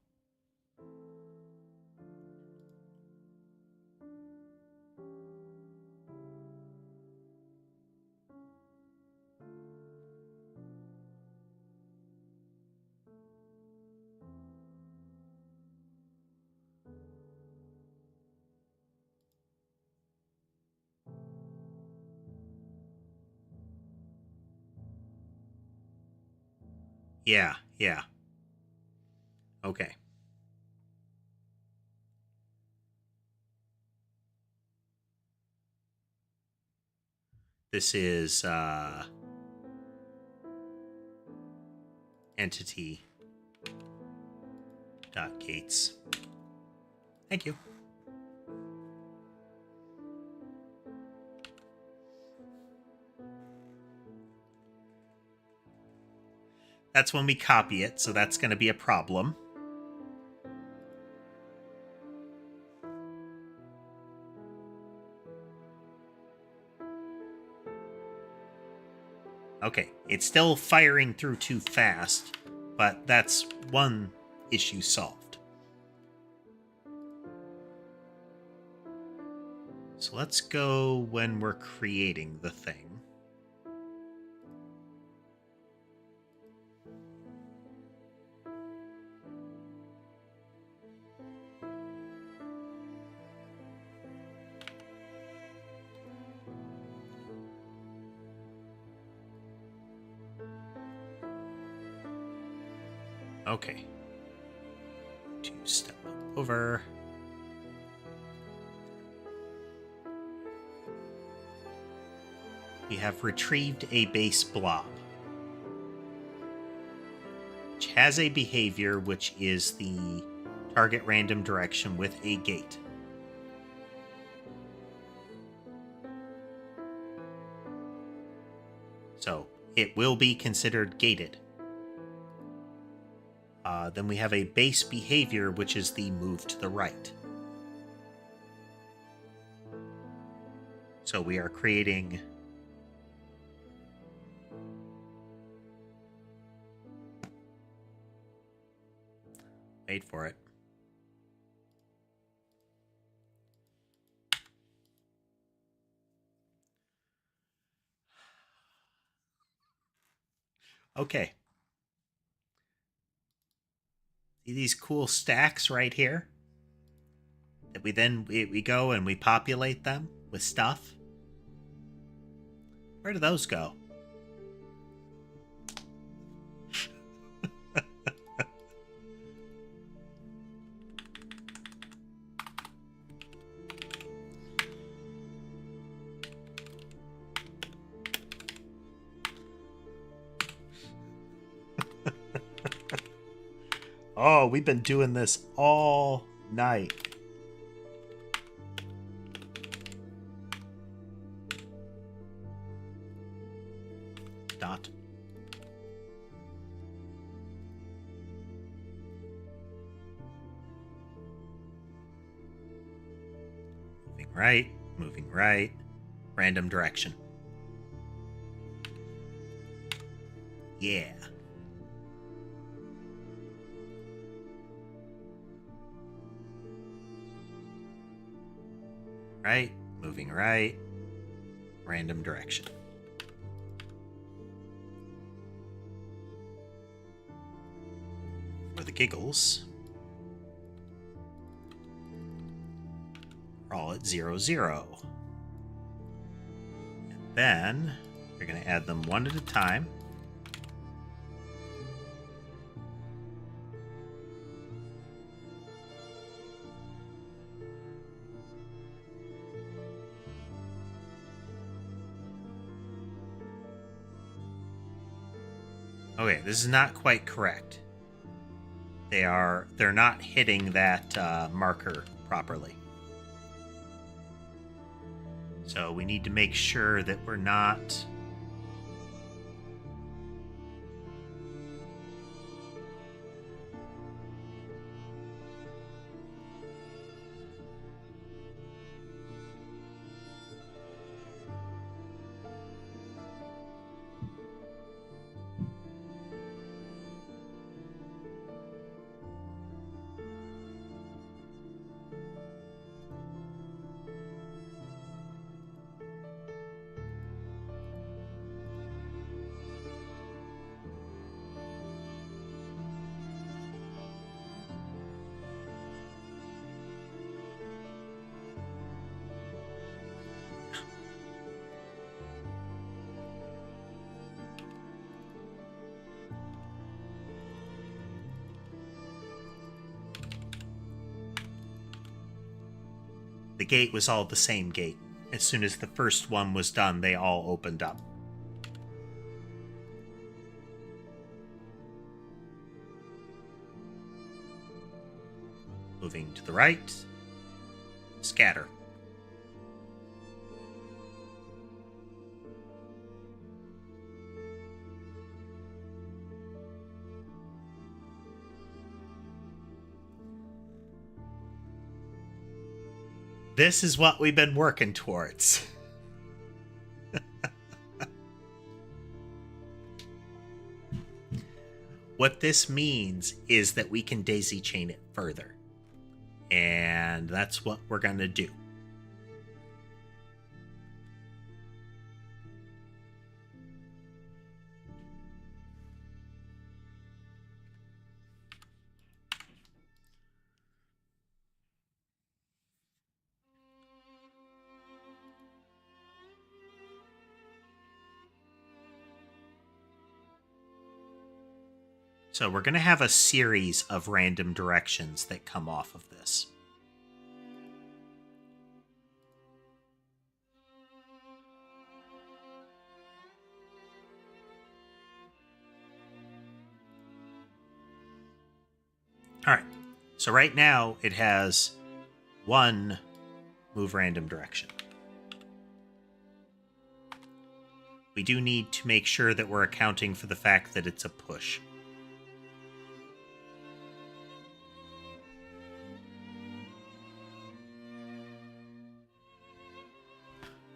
Yeah, yeah. Okay. This is entity dot gates. Thank you. That's when we copy it, so that's going to be a problem. Okay, it's still firing through too fast, but that's one issue solved. So let's go when we're creating the thing. Okay. 2-step over. We have retrieved a base blob, which has a behavior which is the target random direction with a gate. So it will be considered gated. Then we have a base behavior, which is the move to the right. So we are creating wait for it. Okay. See these cool stacks right here? That we go and we populate them with stuff. Where do those go? Oh, we've been doing this all night. Dot. Moving right, random direction. Yeah. Right, moving right, random direction. For the giggles, we're all at 0, 0. And then you're going to add them one at a time. Okay, this is not quite correct. They're not hitting that marker properly. So we need to make sure that we're not the gate was all the same gate. As soon as the first one was done, they all opened up. Moving to the right, scatter. This is what we've been working towards. What this means is that we can daisy chain it further. And that's what we're going to do. So we're going to have a series of random directions that come off of this. All right. So right now it has one move random direction. We do need to make sure that we're accounting for the fact that it's a push.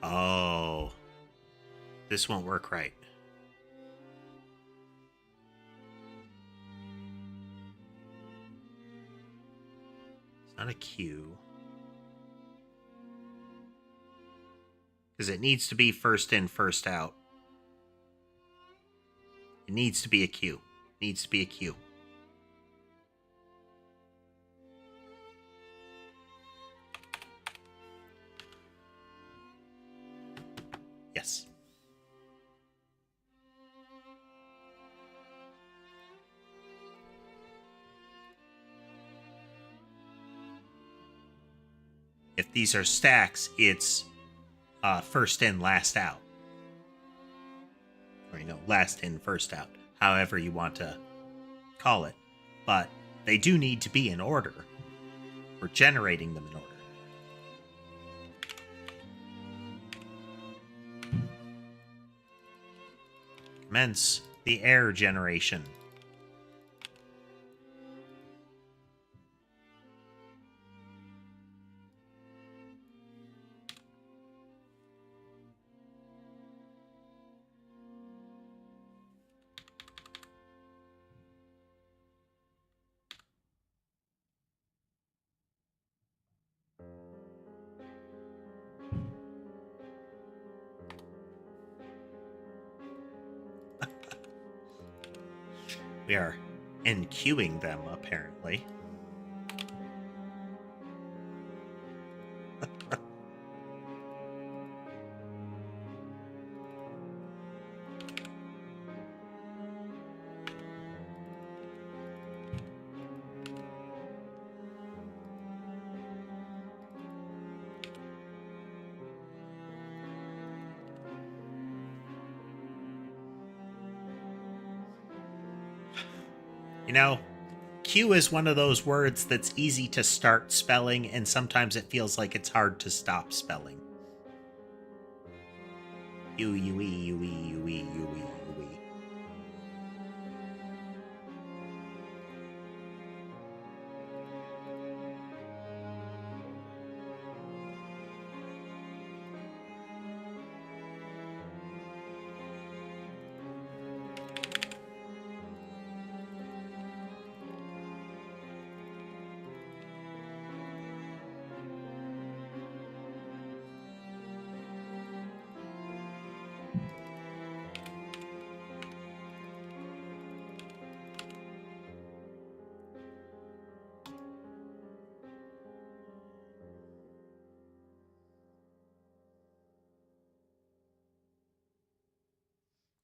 Oh, this won't work right. It's not a queue. Because it needs to be first in, first out. It needs to be a queue. It needs to be a queue. Yes. If these are stacks, it's first in, last out. Or, last in, first out. However you want to call it. But they do need to be in order. We're generating them in order. Commence the air generation. We are enqueuing them, apparently. Q is one of those words that's easy to start spelling, and sometimes it feels like it's hard to stop spelling. U, U, E, U, E, U, E, U, E, U, E.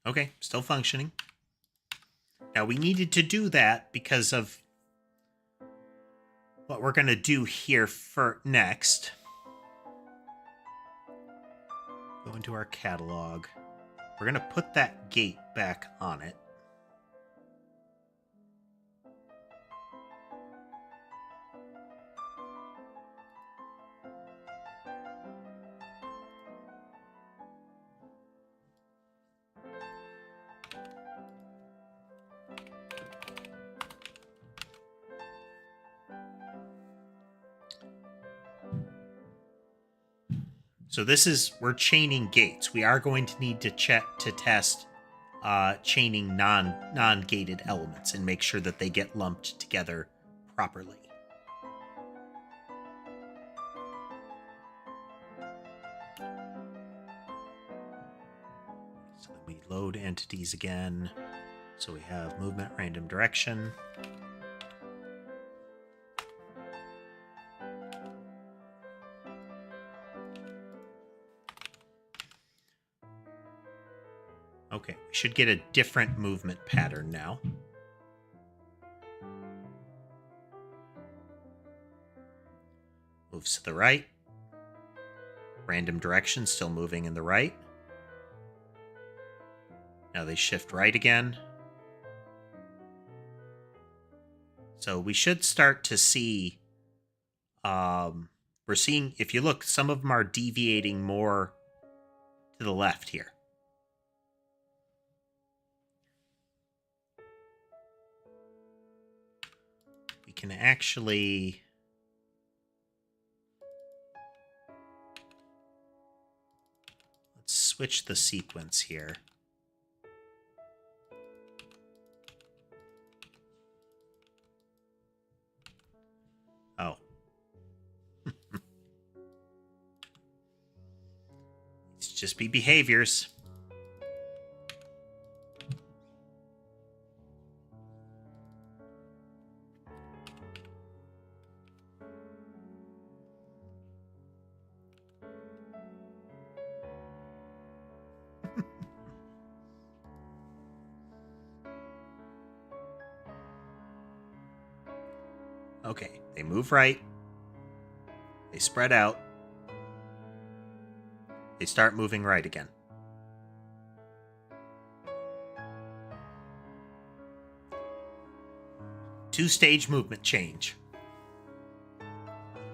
Okay, still functioning. Now we needed to do that because of what we're going to do here for next. Go into our catalog. We're going to put that gate back on it. So we're chaining gates. We are going to need to test chaining non-gated elements and make sure that they get lumped together properly. So then we load entities again. So we have movement, random direction. Okay, we should get a different movement pattern now. Moves to the right. Random direction, still moving in the right. Now they shift right again. So we should start to see, we're seeing, if you look, some of them are deviating more to the left here. We can actually... Let's switch the sequence here. Oh. These just be behaviors. Okay, they move right. They spread out. They start moving right again. Two-stage movement change.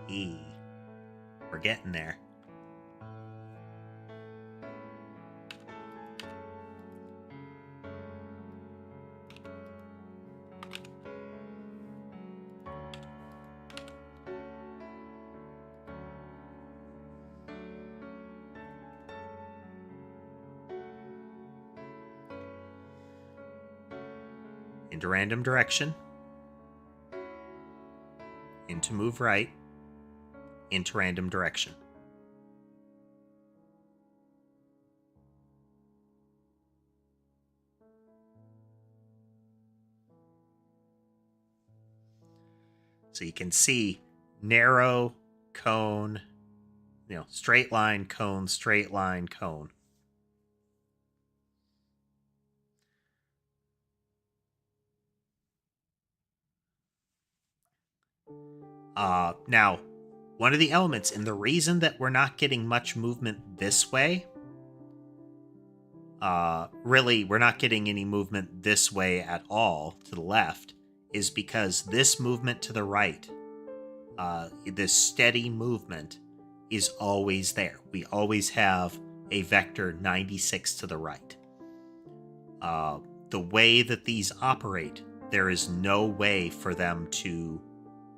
We're getting there. Into random direction. Into move right. Into random direction. So you can see narrow, cone, straight line, cone, straight line, cone. Now, one of the elements, and the reason that we're not getting much movement this way, really, we're not getting any movement this way at all to the left, is because this movement to the right, this steady movement, is always there. We always have a vector 96 to the right. The way that these operate, there is no way for them to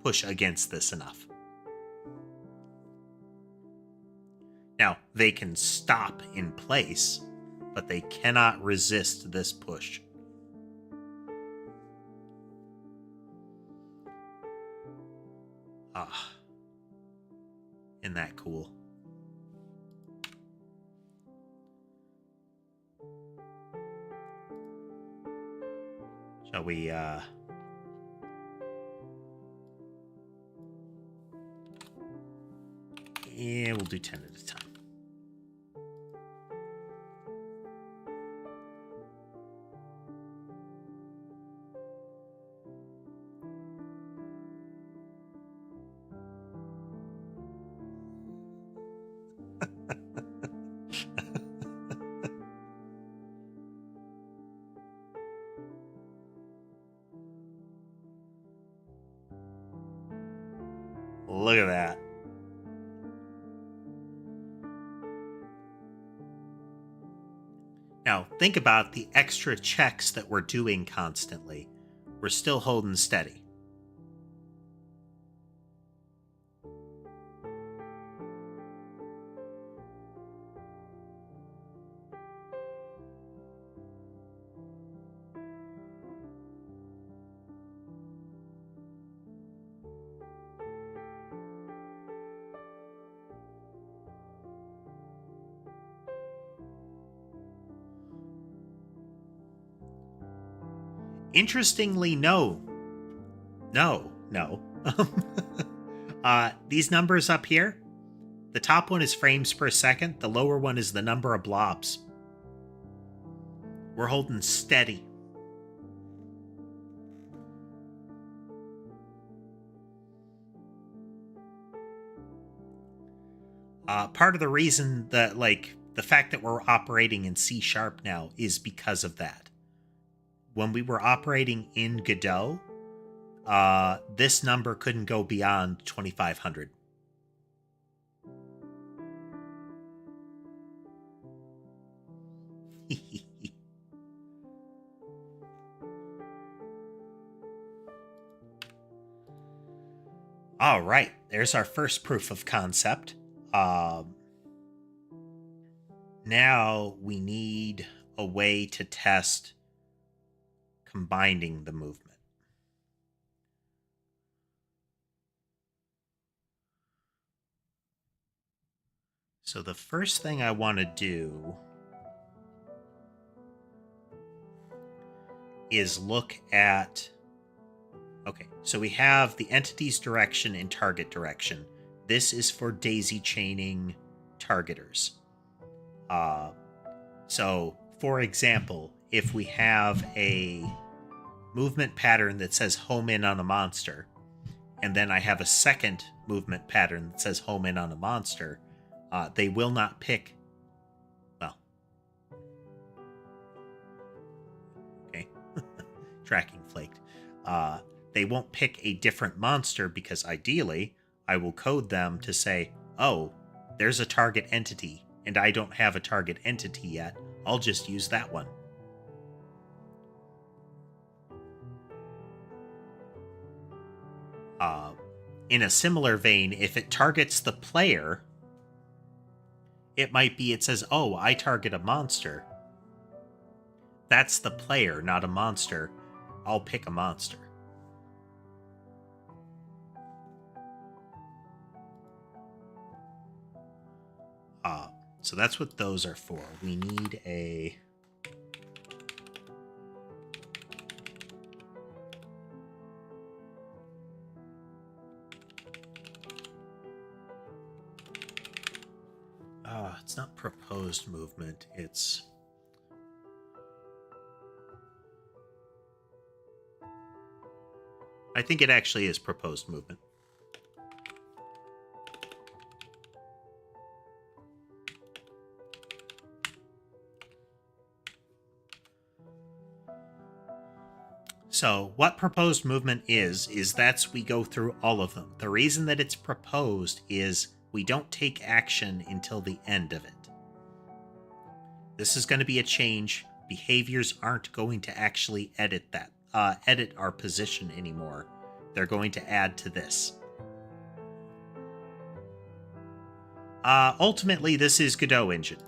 push against this enough. Now, they can stop in place, but they cannot resist this push. Isn't that cool? Shall we, yeah, we'll do 10 at a time. Look at that. Now, think about the extra checks that we're doing constantly. We're still holding steady. Interestingly, no. These numbers up here, the top one is frames per second. The lower one is the number of blobs. We're holding steady. Part of the reason that, like, the fact that we're operating in C# now is because of that. When we were operating in Godot, this number couldn't go beyond 2500. All right, there's our first proof of concept. Now we need a way to test combining the movement. So the first thing I want to do is look at... Okay, so we have the entity's direction and target direction. This is for daisy chaining targeters. So, for example, if we have a movement pattern that says home in on a monster, and then I have a second movement pattern that says home in on a monster, they will not pick... Well. Okay. Tracking flaked. They won't pick a different monster because ideally I will code them to say, oh, there's a target entity and I don't have a target entity yet. I'll just use that one. In a similar vein, if it targets the player, it might be, it says, oh, I target a monster. That's the player, not a monster. I'll pick a monster. So that's what those are for. We need a... it's not proposed movement, it's... I think it actually is proposed movement. So what proposed movement is that's we go through all of them. The reason that it's proposed is we don't take action until the end of it. This is going to be a change. Behaviors aren't going to actually edit that, edit our position anymore. They're going to add to this. Ultimately, this is Godot engine.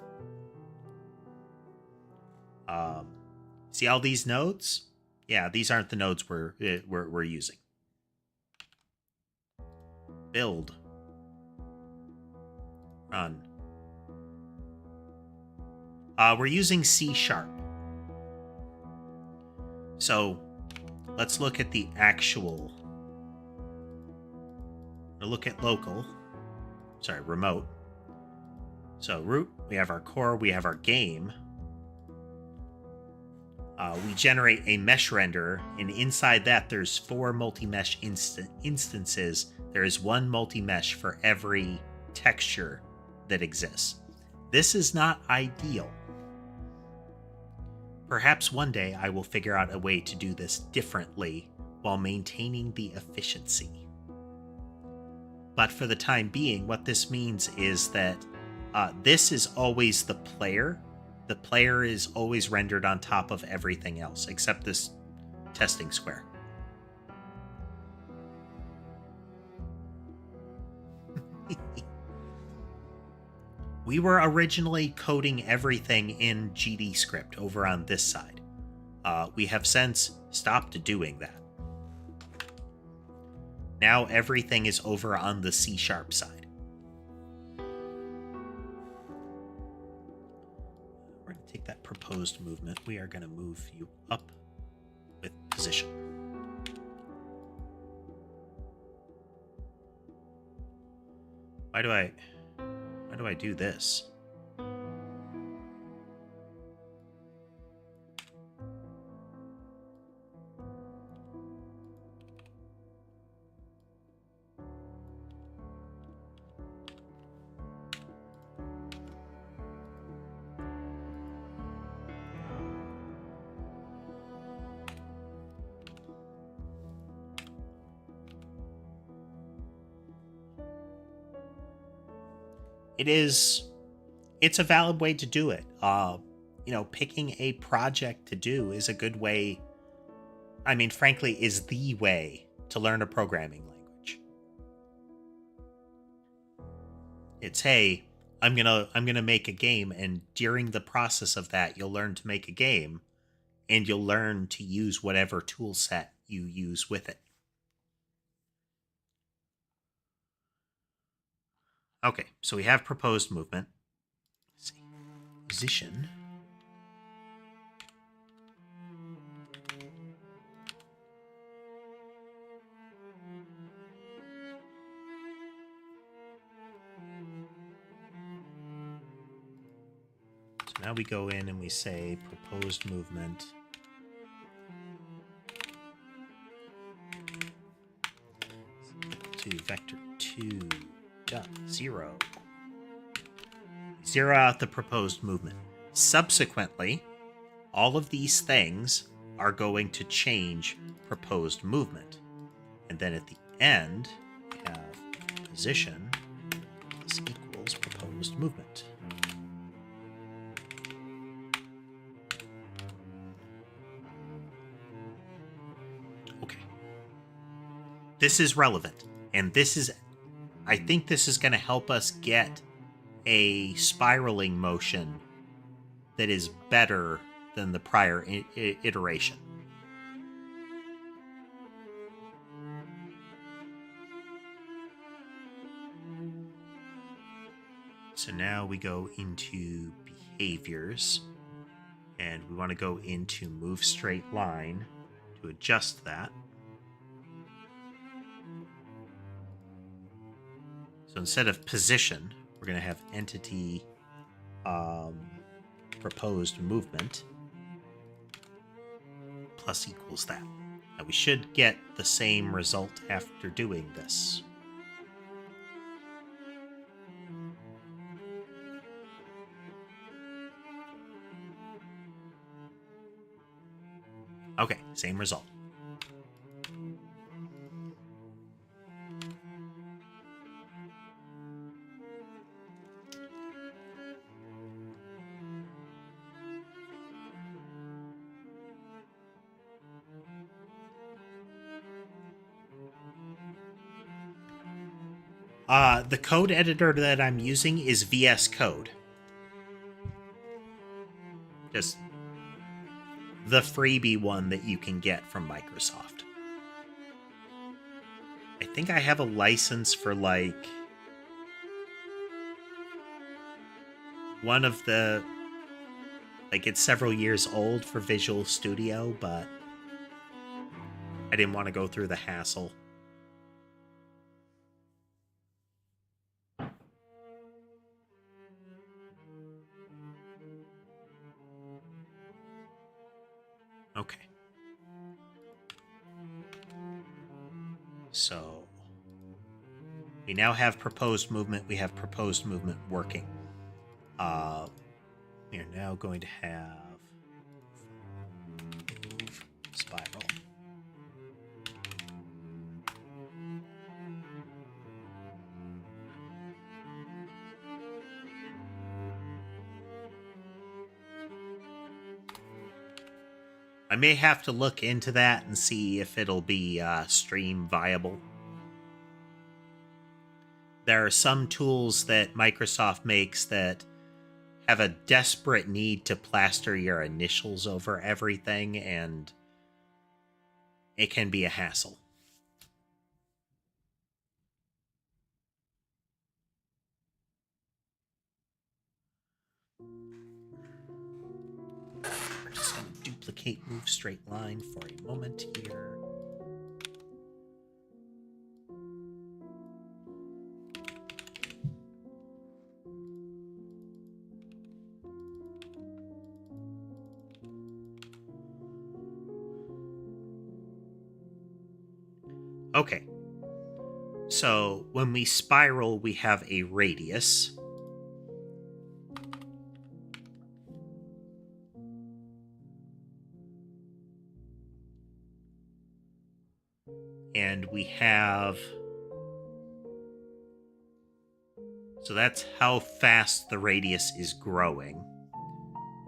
See all these nodes? Yeah, these aren't the nodes we're using. Build. Run. We're using C#. So let's look at the actual. We'll look at local. Sorry, remote. So root, we have our core, we have our game. We generate a mesh renderer, and inside that there's 4 multi-mesh instances. There is 1 multi-mesh for every texture that exists. This is not ideal. Perhaps one day I will figure out a way to do this differently while maintaining the efficiency. But for the time being, what this means is that this is always the player. The player is always rendered on top of everything else, except this testing square. We were originally coding everything in GD script over on this side. We have since stopped doing that. Now everything is over on the C# side. We're going to take that proposed movement. We are going to move you up with Why do I do this? It's a valid way to do it. Picking a project to do is a good way. I mean, frankly, is the way to learn a programming language. It's, hey, I'm gonna make a game, and during the process of that, you'll learn to make a game, and you'll learn to use whatever tool set you use with it. Okay, so we have proposed movement. Let's see. Position. So now we go in and we say proposed movement. To vector 2.0. Zero out the proposed movement. Subsequently, all of these things are going to change proposed movement. And then at the end, we have position plus equals proposed movement. Okay. This is relevant. And I think this is going to help us get a spiraling motion that is better than the prior iteration. So now we go into behaviors, and we want to go into move straight line to adjust that. So instead of position, we're going to have entity proposed movement plus equals that. Now we should get the same result after doing this. Okay, same result. The code editor that I'm using is VS Code. Just the freebie one that you can get from Microsoft. I think I have a license for one of the it's several years old for Visual Studio, but I didn't want to go through the hassle. Okay. So we now have proposed movement. We have proposed movement working. We are now going to have move spiral. I may have to look into that and see if it'll be stream viable. There are some tools that Microsoft makes that have a desperate need to plaster your initials over everything, and it can be a hassle. We're just going to duplicate move straight line for a moment here. Okay. So when we spiral, we have a radius. And we have... So that's how fast the radius is growing.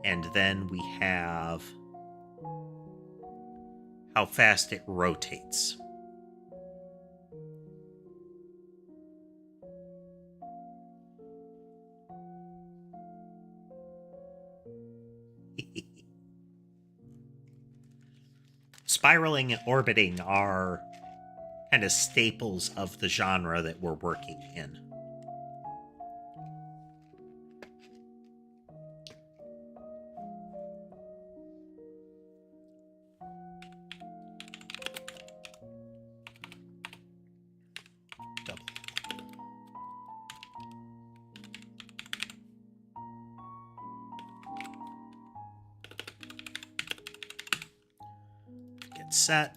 And then we have how fast it rotates. Spiraling and orbiting are kind of staples of the genre that we're working in. Get set.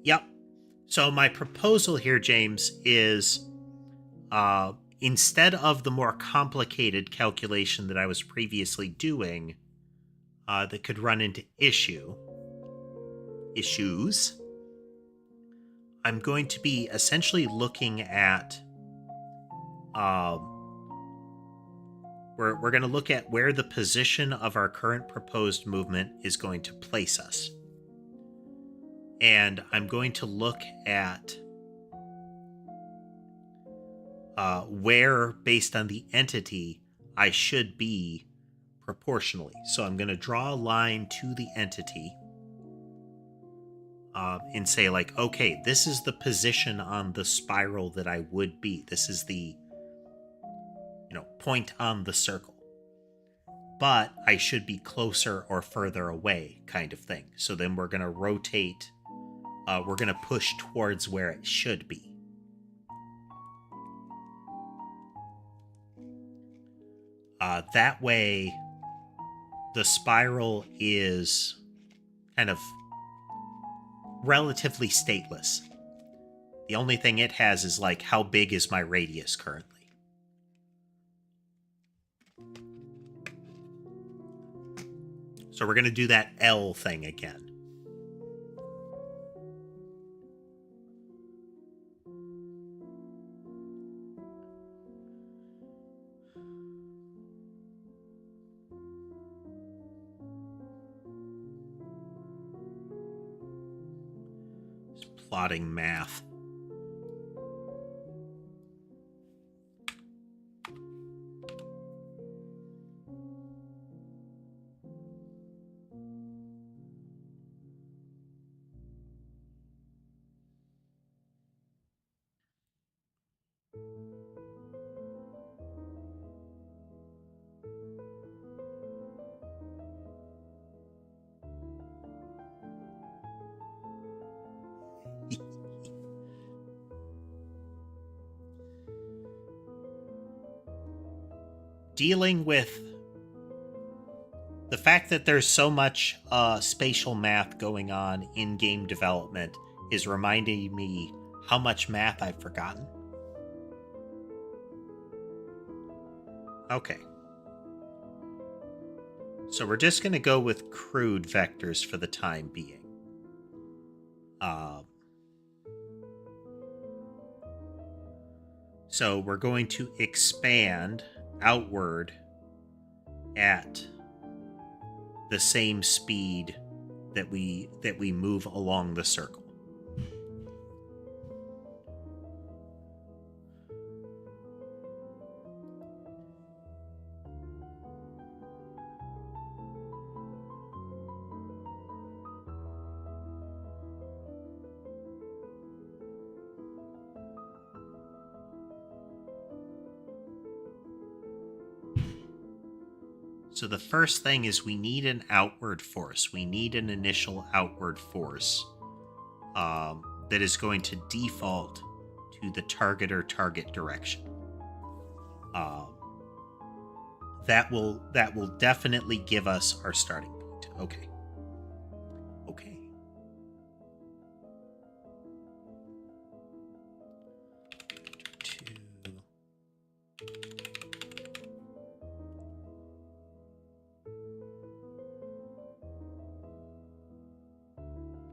Yep. So my proposal here, James, is instead of the more complicated calculation that I was previously doing that could run into issues, I'm going to be essentially looking at we're going to look at where the position of our current proposed movement is going to place us. And I'm going to look at where, based on the entity, I should be proportionally. So I'm going to draw a line to the entity and say, like, okay, this is the position on the spiral that I would be. This is the, point on the circle. But I should be closer or further away, kind of thing. So then we're going to rotate. We're going to push towards where it should be. That way, the spiral is kind of relatively stateless. The only thing it has is, like, how big is my radius currently? So we're going to do that L thing again. Plotting math. Dealing with the fact that there's so much spatial math going on in game development is reminding me how much math I've forgotten. Okay. So we're just going to go with crude vectors for the time being. So we're going to expand outward at the same speed that we move along the circle. So the first thing is we need an outward force. We need an initial outward force that is going to default to the target or target direction. That will definitely give us our starting point. Okay. Okay.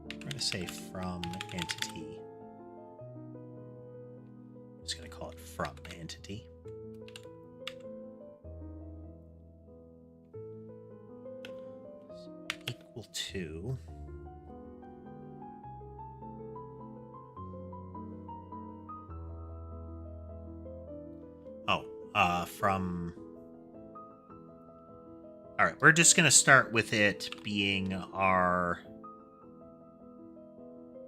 We're going to say from entity. I'm just going to call it from entity. Equal to from. All right, we're just going to start with it being our.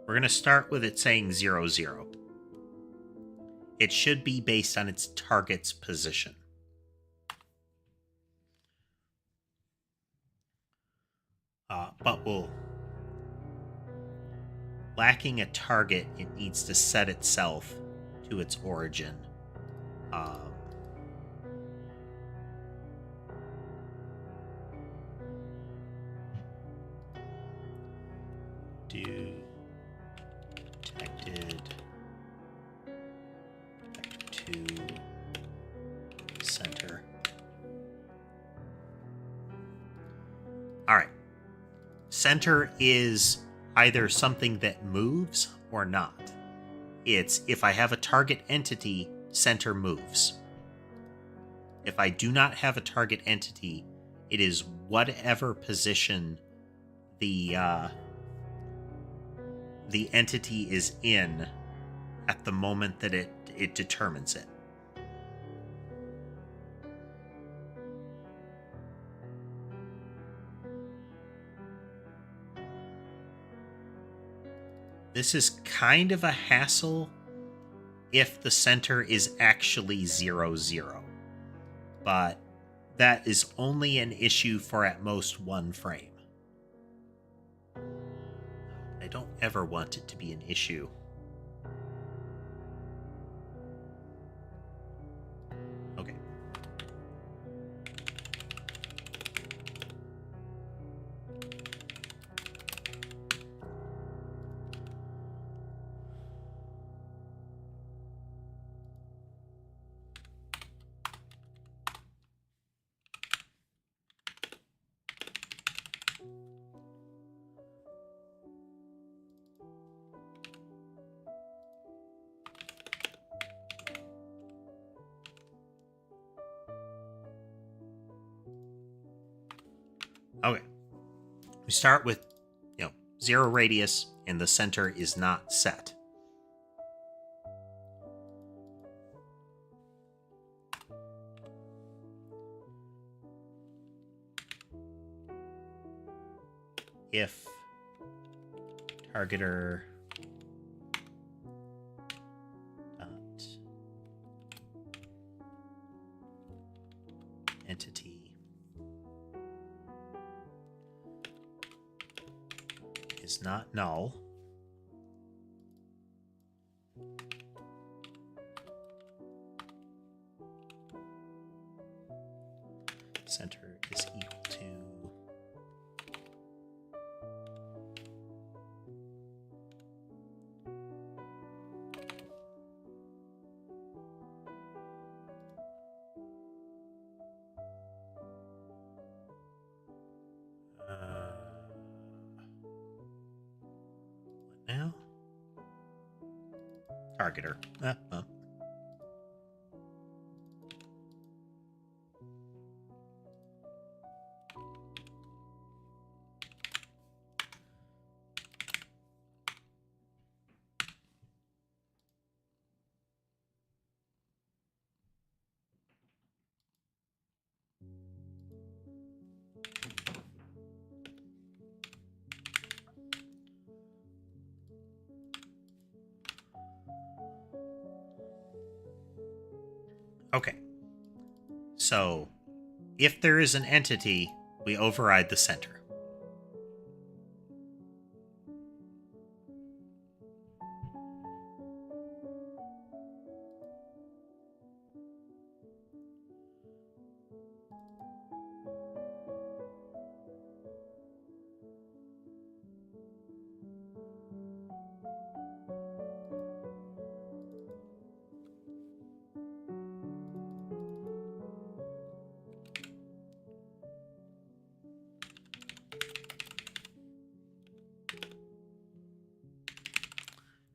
We're going to start with it saying 0, 0. It should be based on its target's position. But lacking a target, it needs to set itself to its origin. Do detected to center. All right. Center is either something that moves or not. It's if I have a target entity, center moves. If I do not have a target entity, it is whatever position the entity is in at the moment that it determines it. This is kind of a hassle if the center is actually 0, 0. But that is only an issue for at most one frame. I don't ever want it to be an issue. Okay. Okay. We start with, 0 radius, and the center is not set. If targeter dot entity is not null, center is equal to what now? Targeter. Okay. So If there is an entity, we override the center.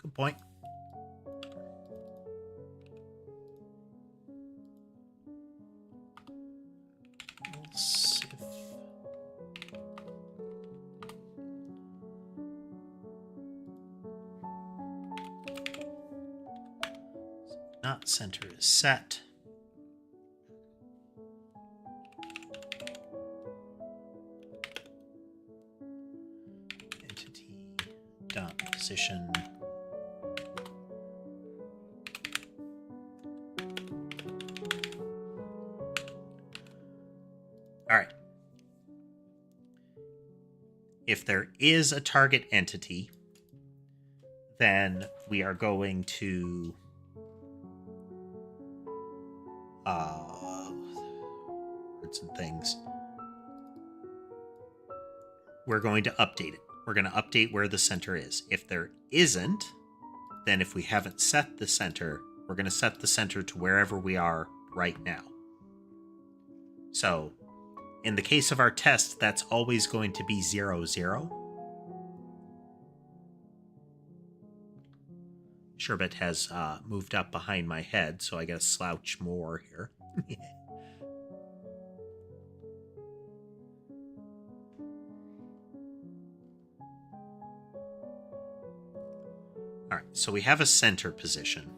Good point. Not center is set. Entity dot position. All right. If there is a target entity, then we are going to words and things. We're going to update it. We're going to update where the center is. If there isn't, then if we haven't set the center, we're going to set the center to wherever we are right now. So in the case of our test, that's always going to be 0, 0. Sherbet has moved up behind my head, so I gotta slouch more here. Alright, so we have a center position.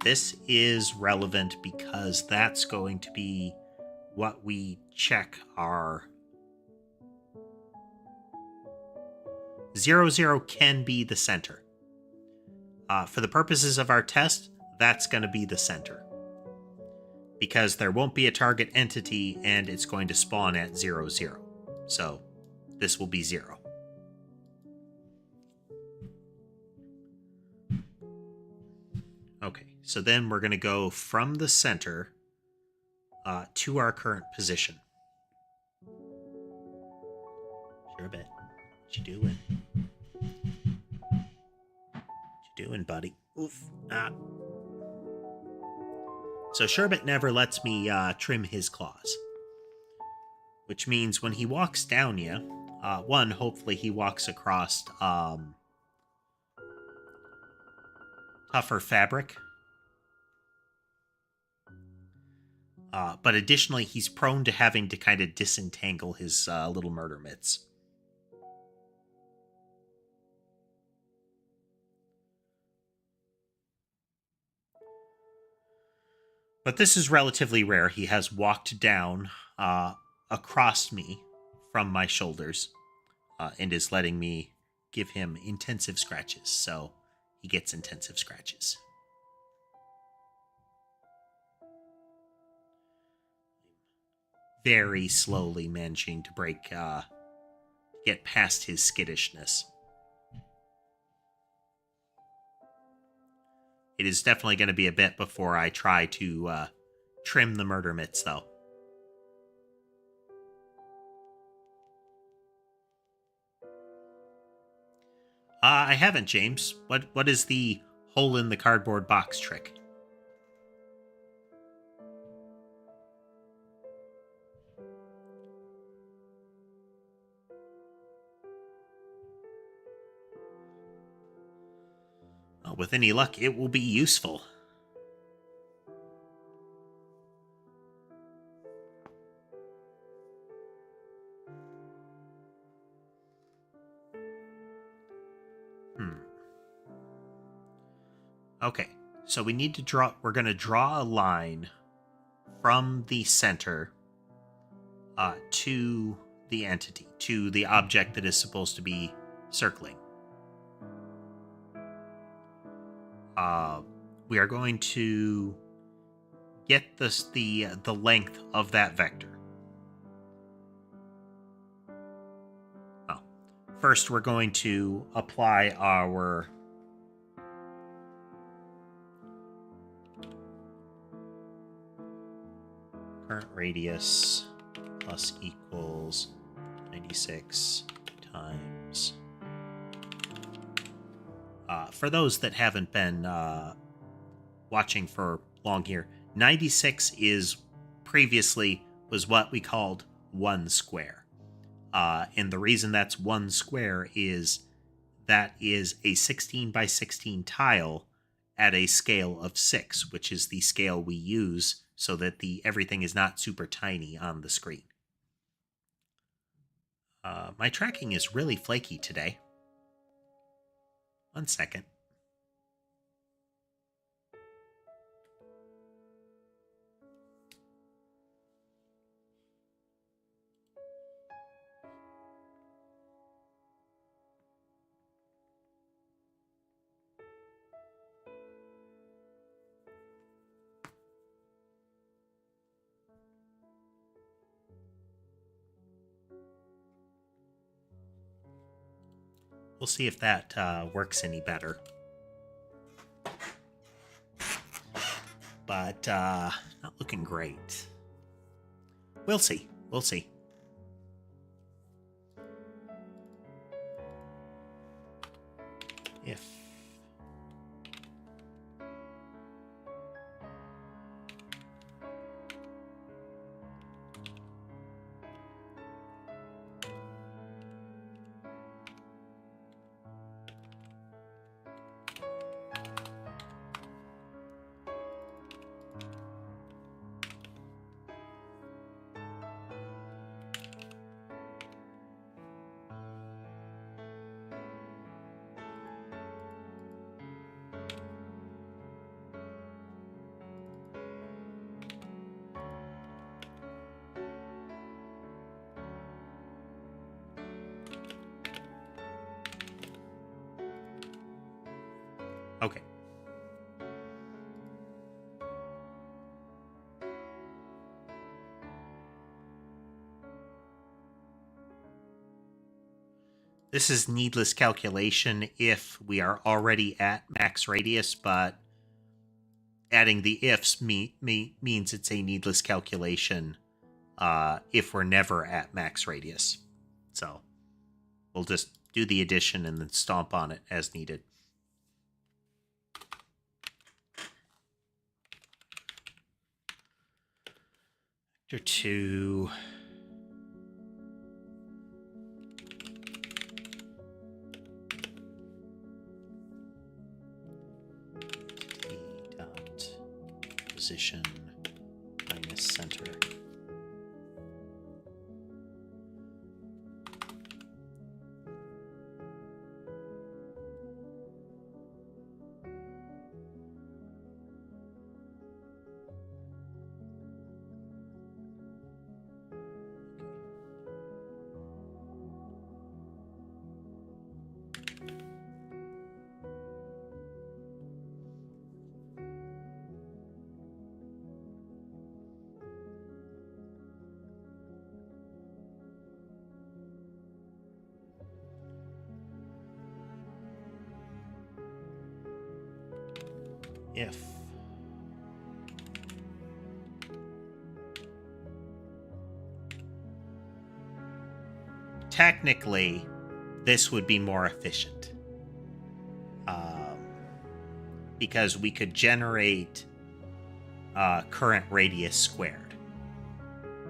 This is relevant because that's going to be what we check our 0, 0 can be the center. For the purposes of our test, that's going to be the center. Because there won't be a target entity and it's going to spawn at 0, 0. So this will be 0. Okay, so then we're going to go from the center to our current position. Sure, bet. What you doing? Doing, buddy? Oof. So Sherbet never lets me trim his claws. Which means when he walks down you, one, hopefully he walks across tougher fabric. But additionally, he's prone to having to kind of disentangle his little murder mitts. But this is relatively rare. He has walked down across me from my shoulders and is letting me give him intensive scratches. So he gets intensive scratches. Very slowly managing to get past his skittishness. It is definitely going to be a bit before I try to trim the murder mitts, though. I haven't, James. What is the hole in the cardboard box trick? With any luck, it will be useful. Okay, so we need to draw... We're going to draw a line from the center to the entity, to the object that is supposed to be circling. We are going to get the length of that vector. first we're going to apply our current radius plus equals 96 times. For those that haven't been watching for long here, 96 is previously was what we called 1 square. And the reason that's 1 square is that is a 16 by 16 tile at a scale of 6, which is the scale we use so that everything is not super tiny on the screen. My tracking is really flaky today. 1 second. We'll see if that works any better. But not looking great. We'll see. We'll see. If okay. This is needless calculation if we are already at max radius, but adding the ifs means it's a needless calculation if we're never at max radius. So we'll just do the addition and then stomp on it as needed. Vector 2. Position minus center. If technically this would be more efficient because we could generate current radius squared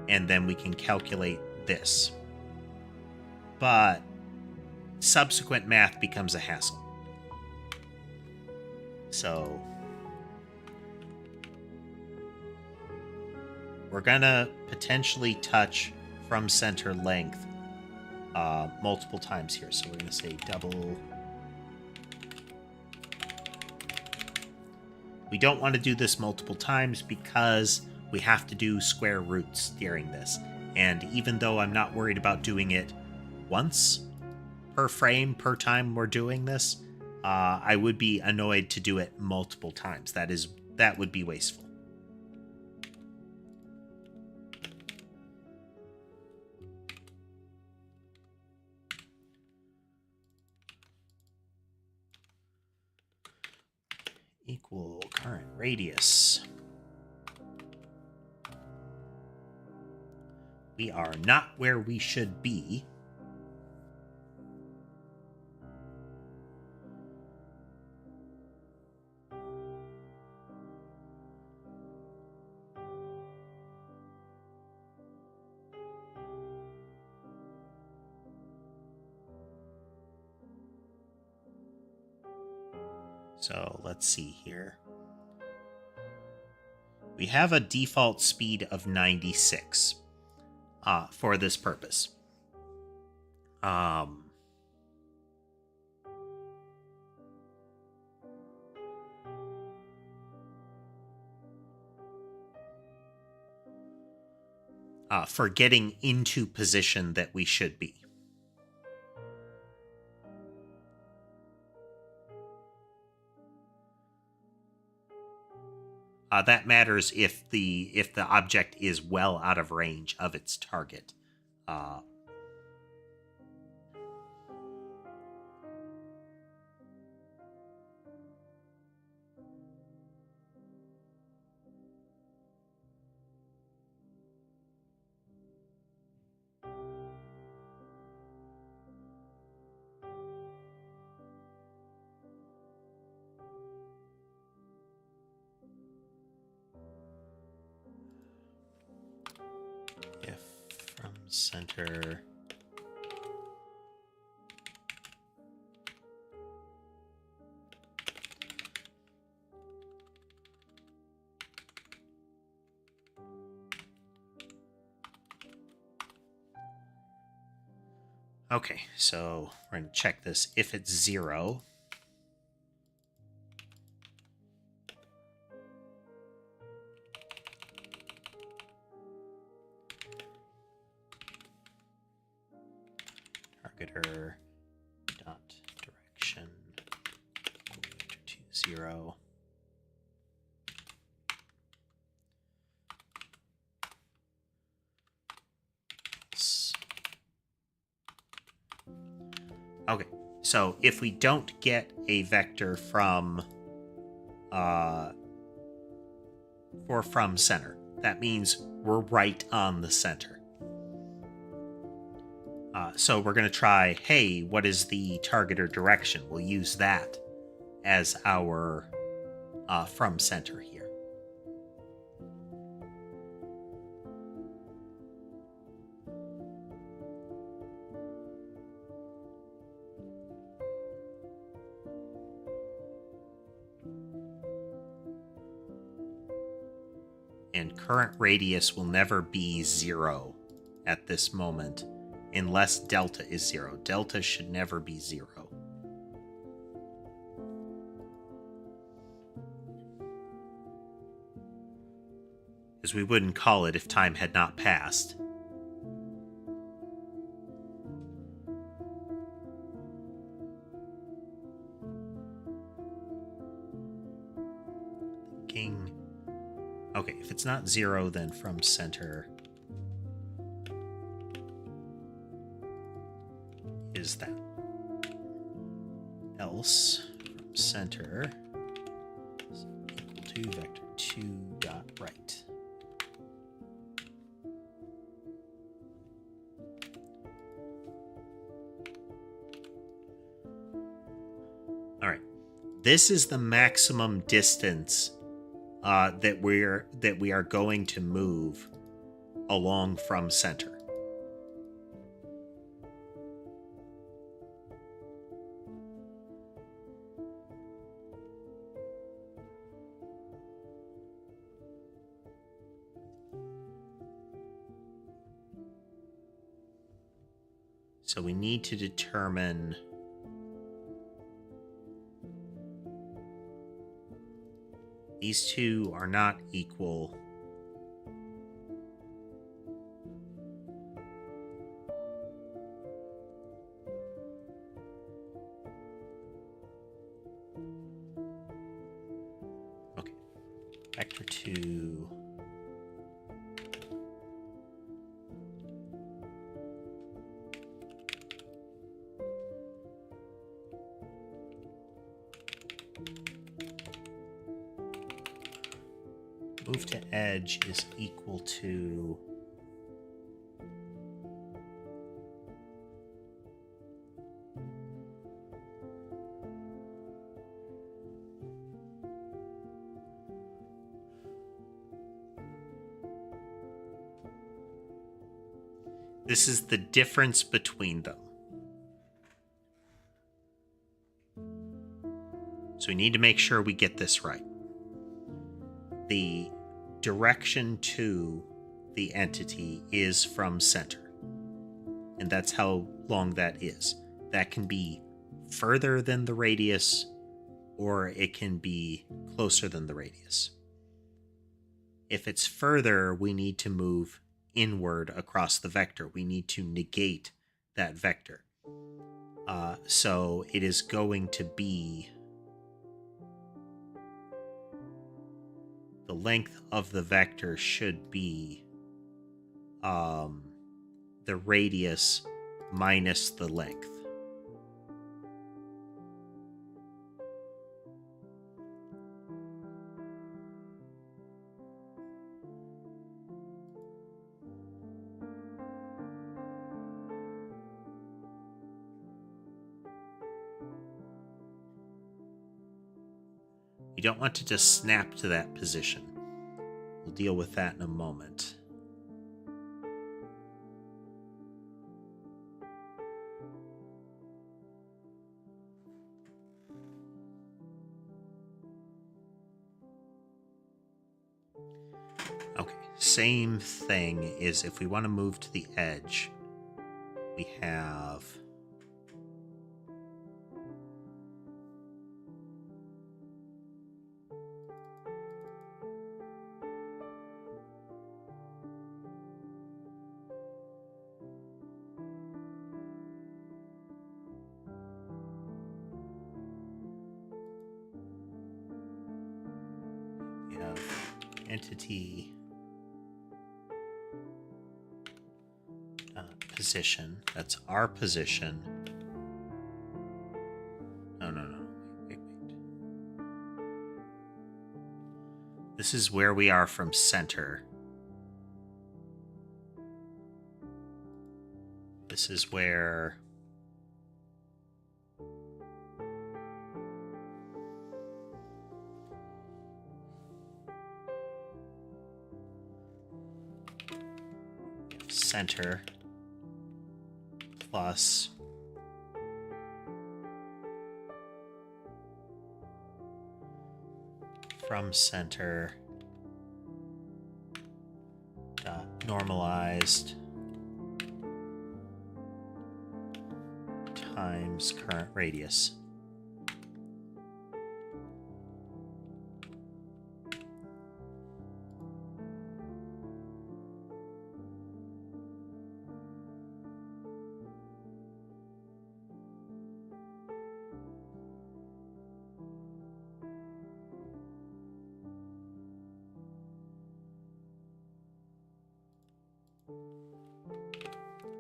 and then we can calculate this, but subsequent math becomes a hassle. So we're gonna potentially touch from center length multiple times here. So we're gonna say double. We don't want to do this multiple times because we have to do square roots during this. And even though I'm not worried about doing it once per frame per time we're doing this, I would be annoyed to do it multiple times. That would be wasteful. equal current radius. We are not where we should be. So let's see here. We have a default speed of 96 for this purpose. For getting into position that we should be. That matters if the object is well out of range of its target. If from center. Okay, so we're going to check this. If it's 0, targeter dot direction to 0. Okay, so if we don't get a vector from center, that means we're right on the center. So we're going to try, hey, what is the targeter direction? We'll use that as our from center here. And current radius will never be 0 at this moment unless delta is 0. Delta should never be 0. Because we wouldn't call it if time had not passed. Thinking. Okay, if it's not 0, then from center is that. Else from center is equal to vector 2 dot right. All right, this is the maximum distance that we are going to move along from center. So we need to determine these two are not equal. Okay, vector 2. move to edge is equal to this is the difference between them. So we need to make sure we get this right. The direction to the entity is from center. And that's how long that is. That can be further than the radius, or it can be closer than the radius. If it's further, we need to move inward across the vector. We need to negate that vector. So it is going to be the length of the vector should be the radius minus the length. You don't want to just snap to that position. We'll deal with that in a moment. Okay, same thing is if we want to move to the edge, we have entity position. That's our position. No. Wait. This is where we are from center. This is where center plus from center dot normalized times current radius.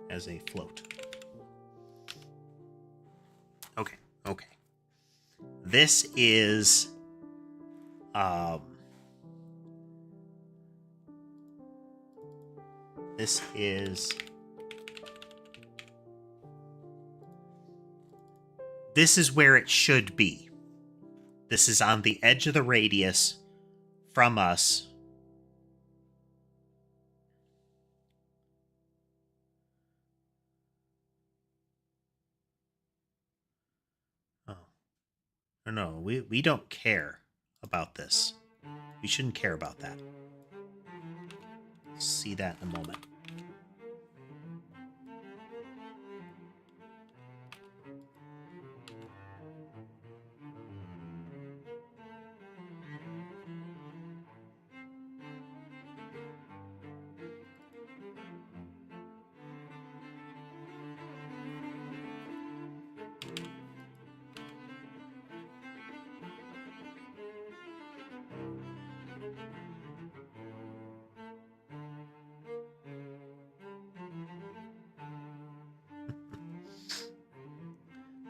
As a float. Okay. This is this is where it should be. This is on the edge of the radius from us. No, we don't care about this. We shouldn't care about that. See that in a moment.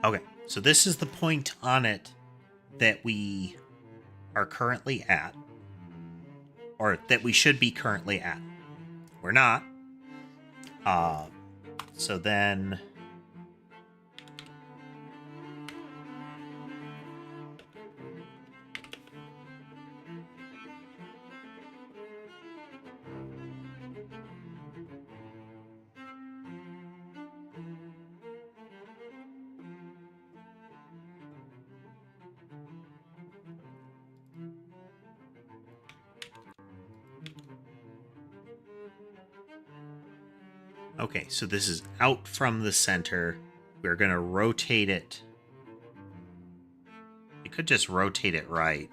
Okay, so this is the point on it that we are currently at. or that we should be currently at. We're not. So then... Okay, so this is out from the center. We're going to rotate it. You could just rotate it right.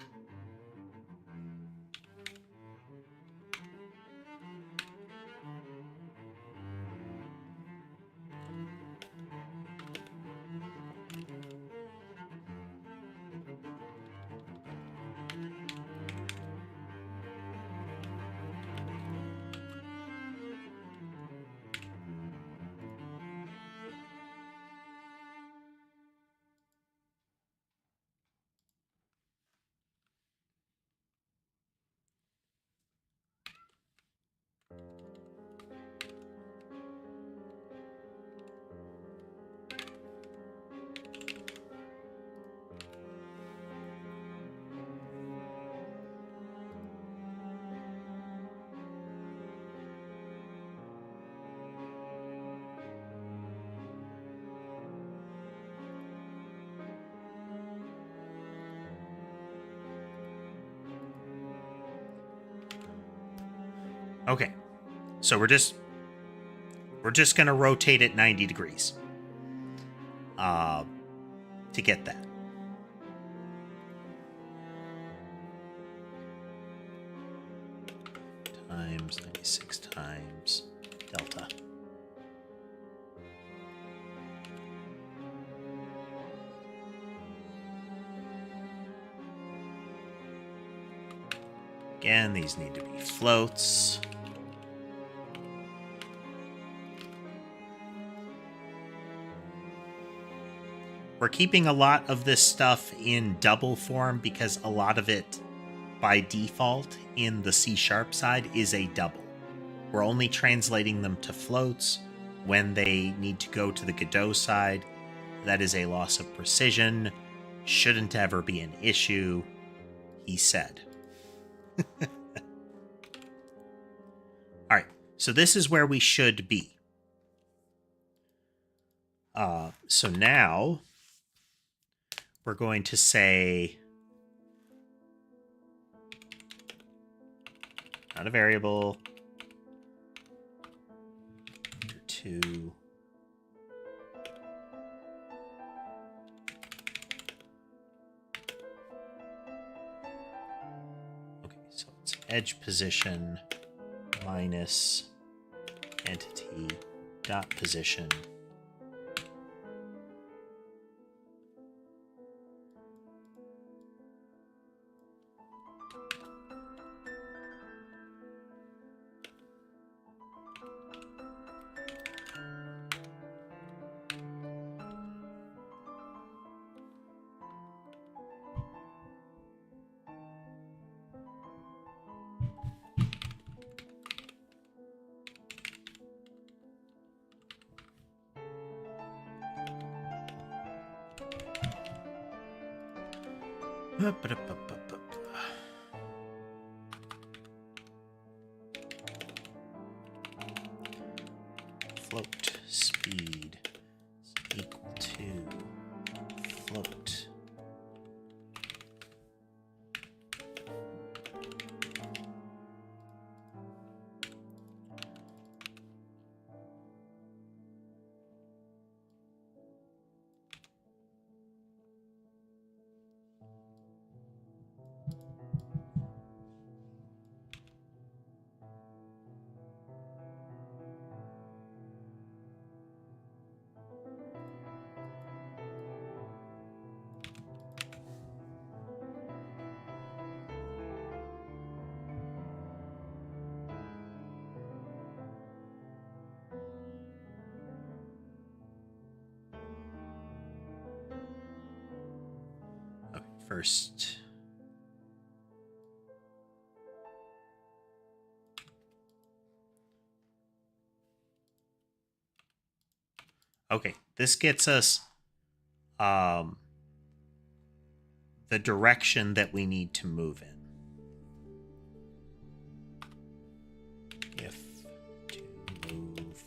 Okay, so we're just going to rotate it 90 degrees to get that. Times 96 times delta. Again, these need to be floats. We're keeping a lot of this stuff in double form because a lot of it, by default, in the C# side is a double. We're only translating them to floats when they need to go to the Godot side. That is a loss of precision. Shouldn't ever be an issue, he said. All right, so this is where we should be. So now we're going to say, not a variable, 2. Okay, so it's edge position minus entity dot position. Float speed is equal to float. Okay, first. Okay, this gets us um, the direction that we need to move in. If to move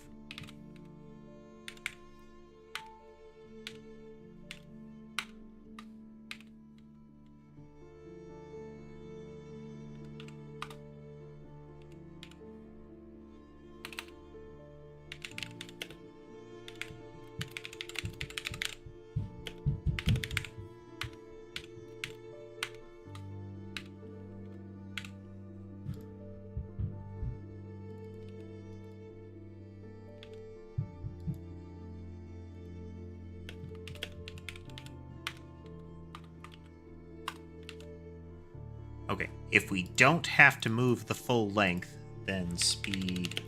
Okay, if we don't have to move the full length, then speed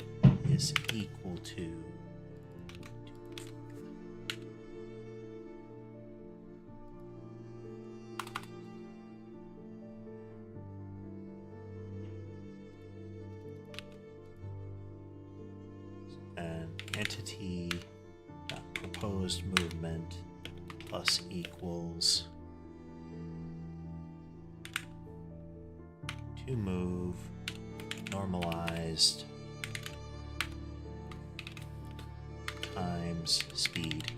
is equal to... and entity proposed movement plus equals to move normalized times speed.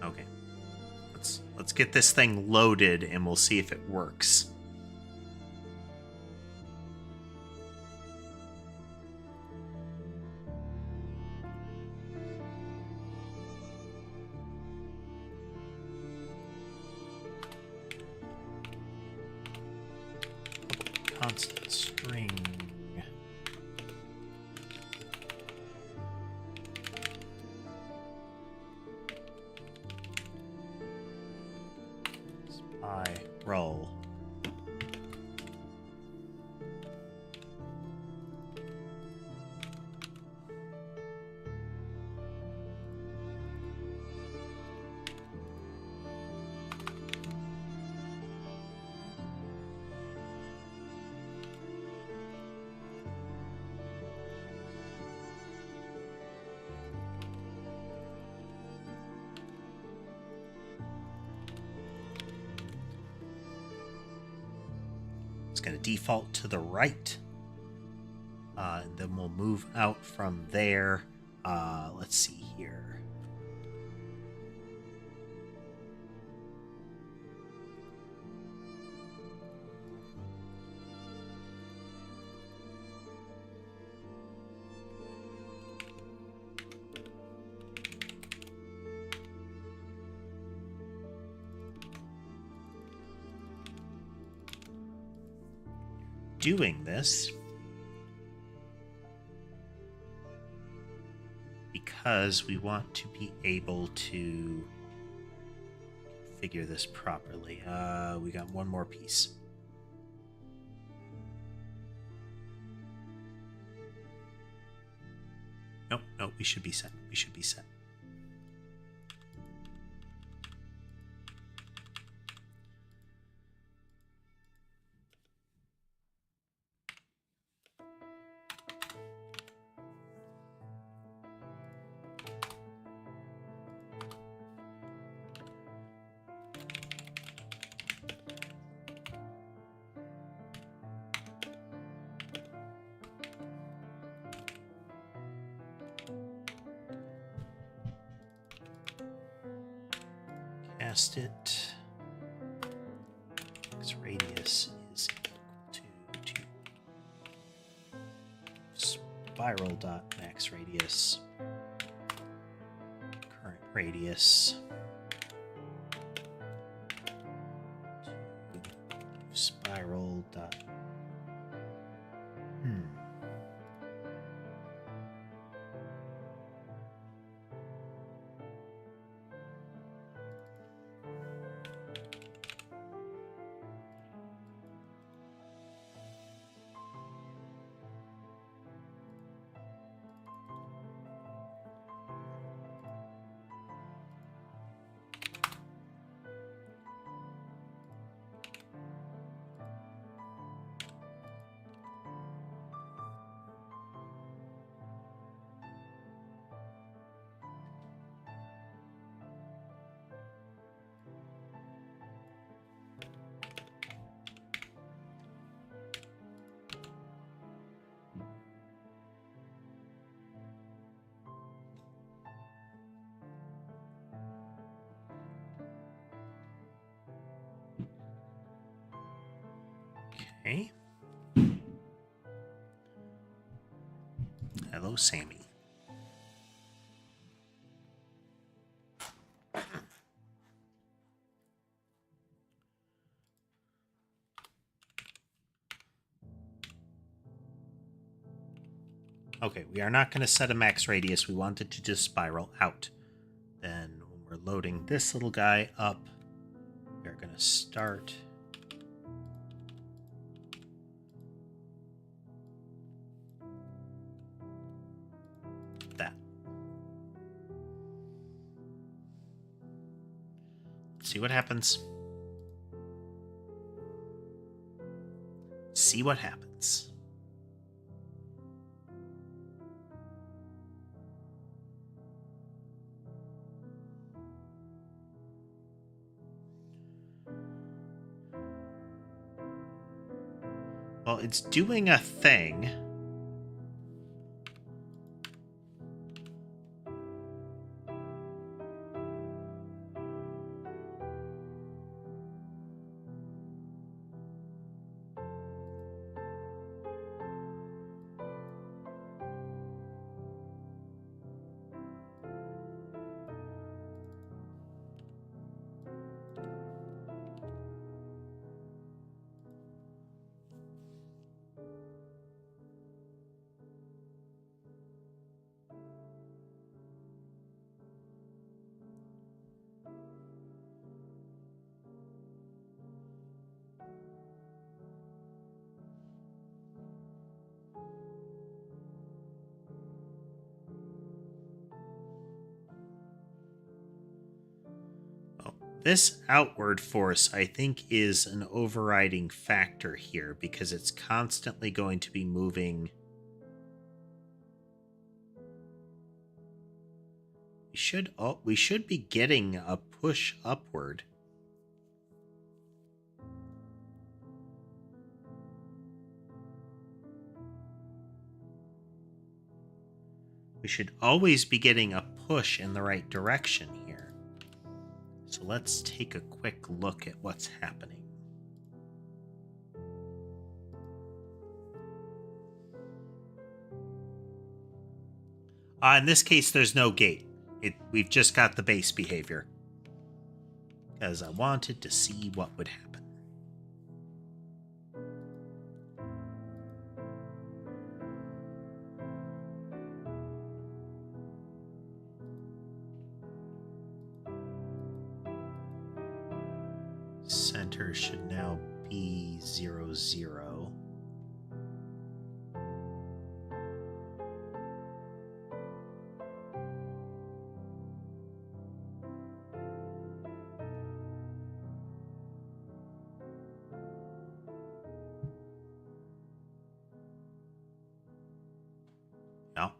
Okay. Let's get this thing loaded and we'll see if it works. Constant string. Roll. It's going to default to the right. And then we'll move out from there. Let's see here. Doing this because we want to be able to figure this properly. We got one more piece. Nope, we should be set. We should be set. Cast it. Its radius is equal to spiral dot max radius. Current radius. Spiral dot. Okay. Hello, Sammy. Okay, we are not going to set a max radius. We want it to just spiral out. Then when we're loading this little guy up, we're going to start that. See what happens. See what happens. Well, it's doing a thing. This outward force, I think, is an overriding factor here because it's constantly going to be moving. We should be getting a push upward. We should always be getting a push in the right direction here. So let's take a quick look at what's happening. In this case, there's no gate. We've just got the base behavior. Because I wanted to see what would happen. Center should now be 0, 0. Yeah.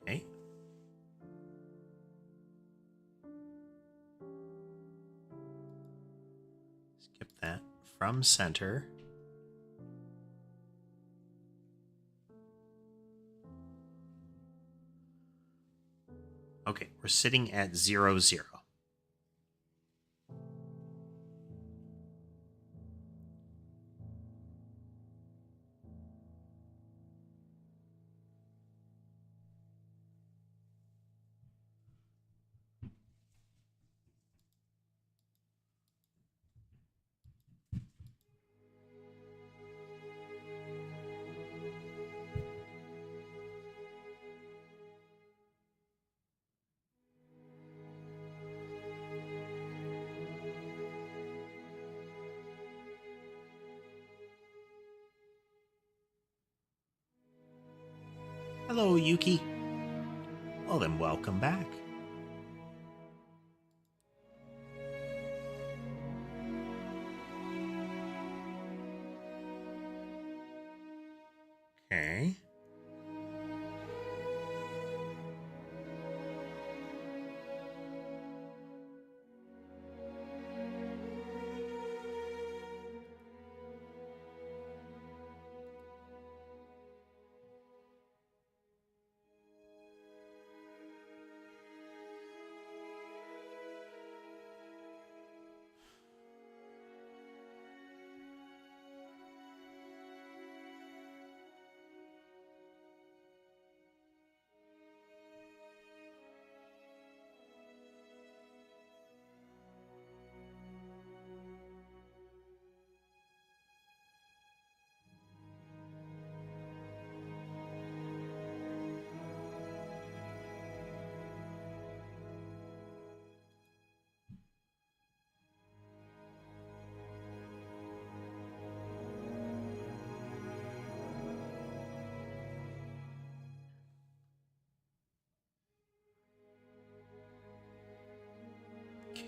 Okay. Skip that. From center. Okay, we're sitting at 0, 0. Hello, Yuki. Well, then welcome back. Okay.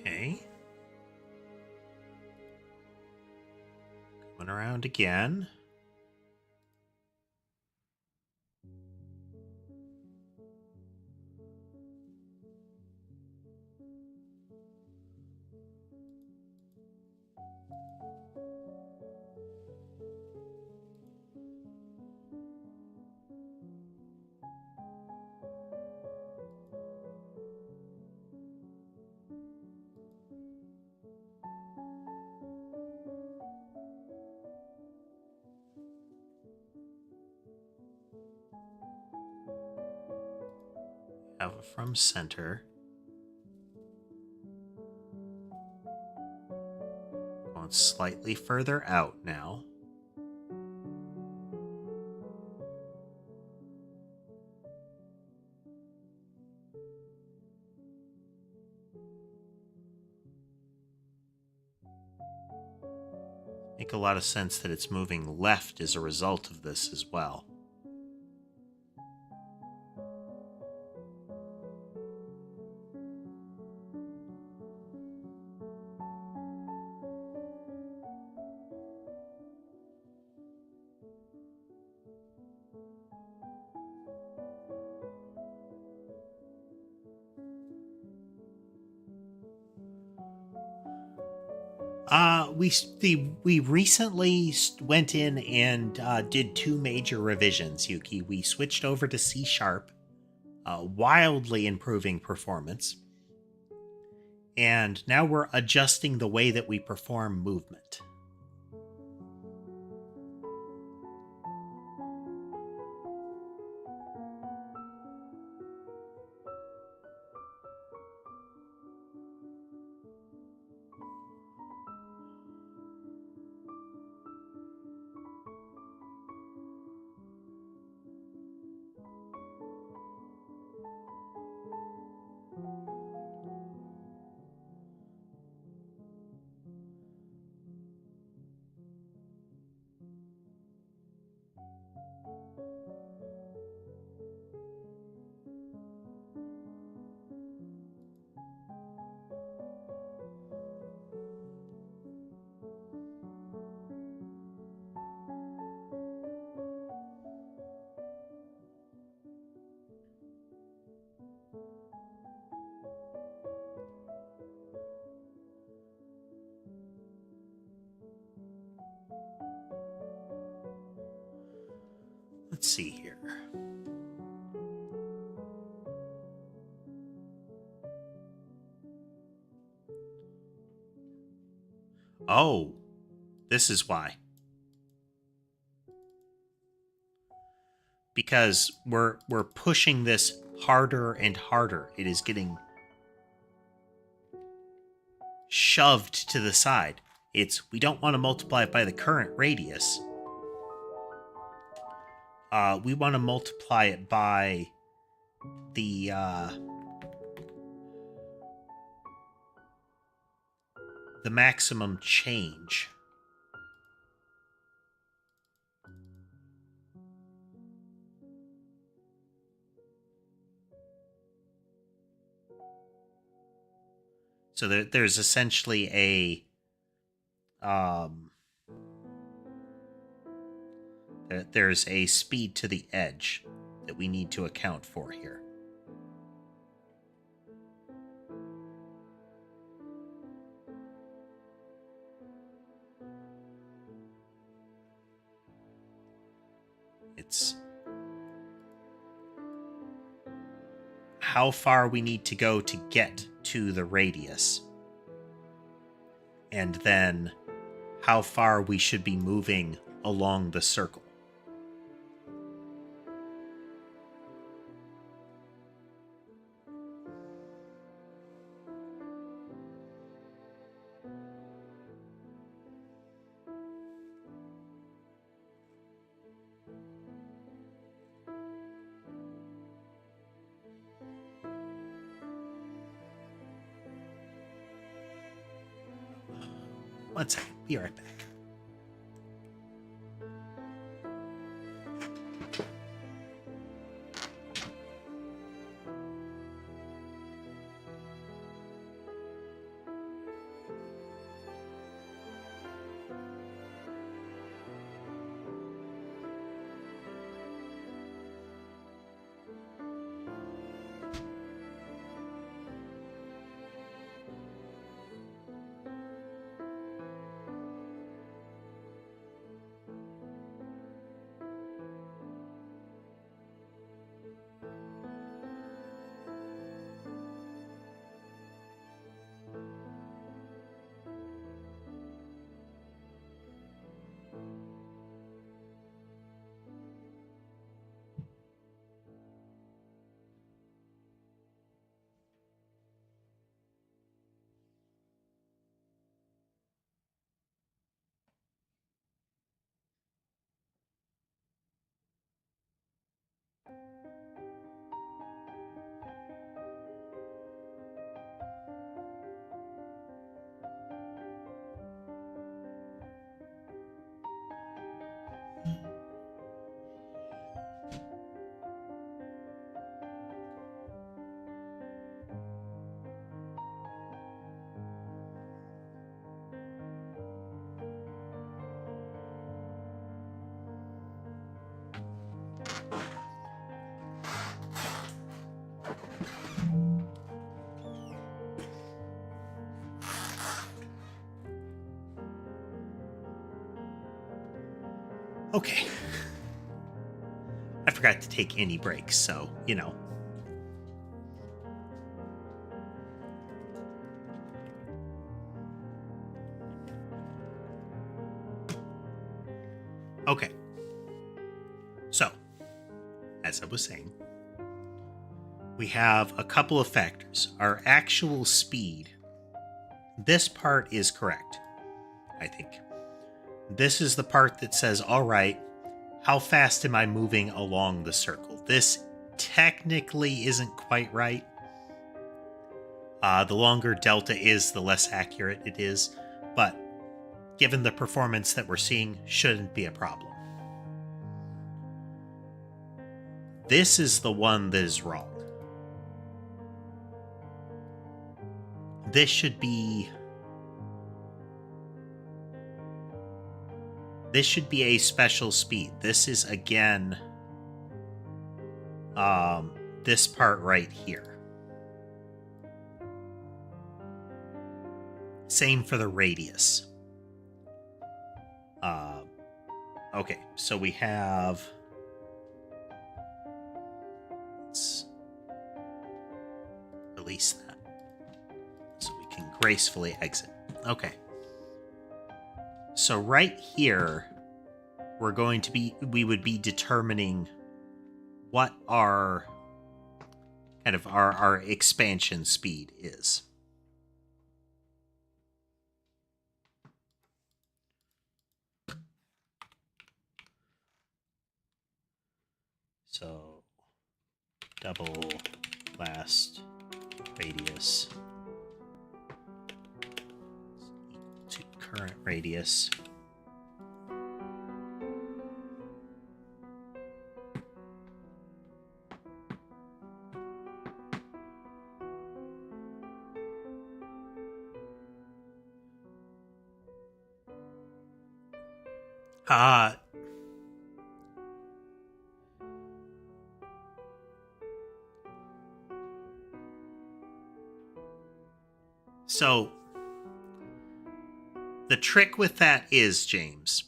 Okay. Coming around again. Have a from center. Going slightly further out now. Make a lot of sense that it's moving left as a result of this as well. We recently went in and did 2 major revisions, Yuki. We switched over to C#, wildly improving performance, and now we're adjusting the way that we perform movement. Let's see here. Oh, this is why. Because we're pushing this harder and harder. It is getting shoved to the side. We don't want to multiply it by the current radius. We want to multiply it by the maximum change. So there's essentially there's a speed to the edge that we need to account for here. It's how far we need to go to get to the radius, and then how far we should be moving along the circle. One second, be right back. Okay. I forgot to take any breaks, so, you know. Okay. So, as I was saying, we have a couple of factors. Our actual speed. This part is correct, I think. This is the part that says, all right, how fast am I moving along the circle? This technically isn't quite right. The longer delta is, the less accurate it is. But given the performance that we're seeing, shouldn't be a problem. This is the one that is wrong. This should be a special speed. This is, again, this part right here. Same for the radius. Okay, so we have... Let's release that so we can gracefully exit. Okay. So right here, we would be determining what our kind of our expansion speed is. So double last radius to current radius. So the trick with that is, James,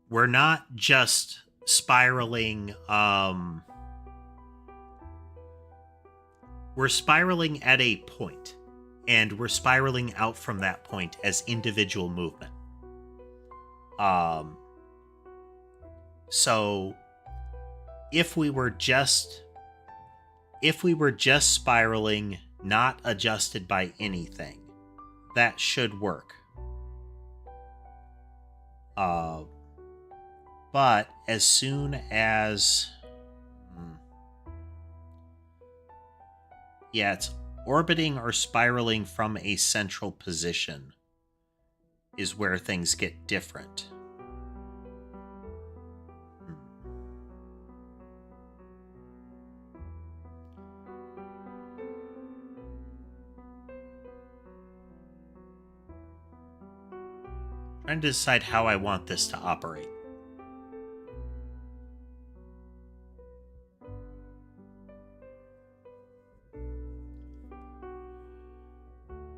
we're not just spiraling, we're spiraling at a point, and we're spiraling out from that point as individual movement. So if we were just spiraling, not adjusted by anything, that should work. But as soon as... Yeah, it's orbiting or spiraling from a central position is where things get different. Trying to decide how I want this to operate.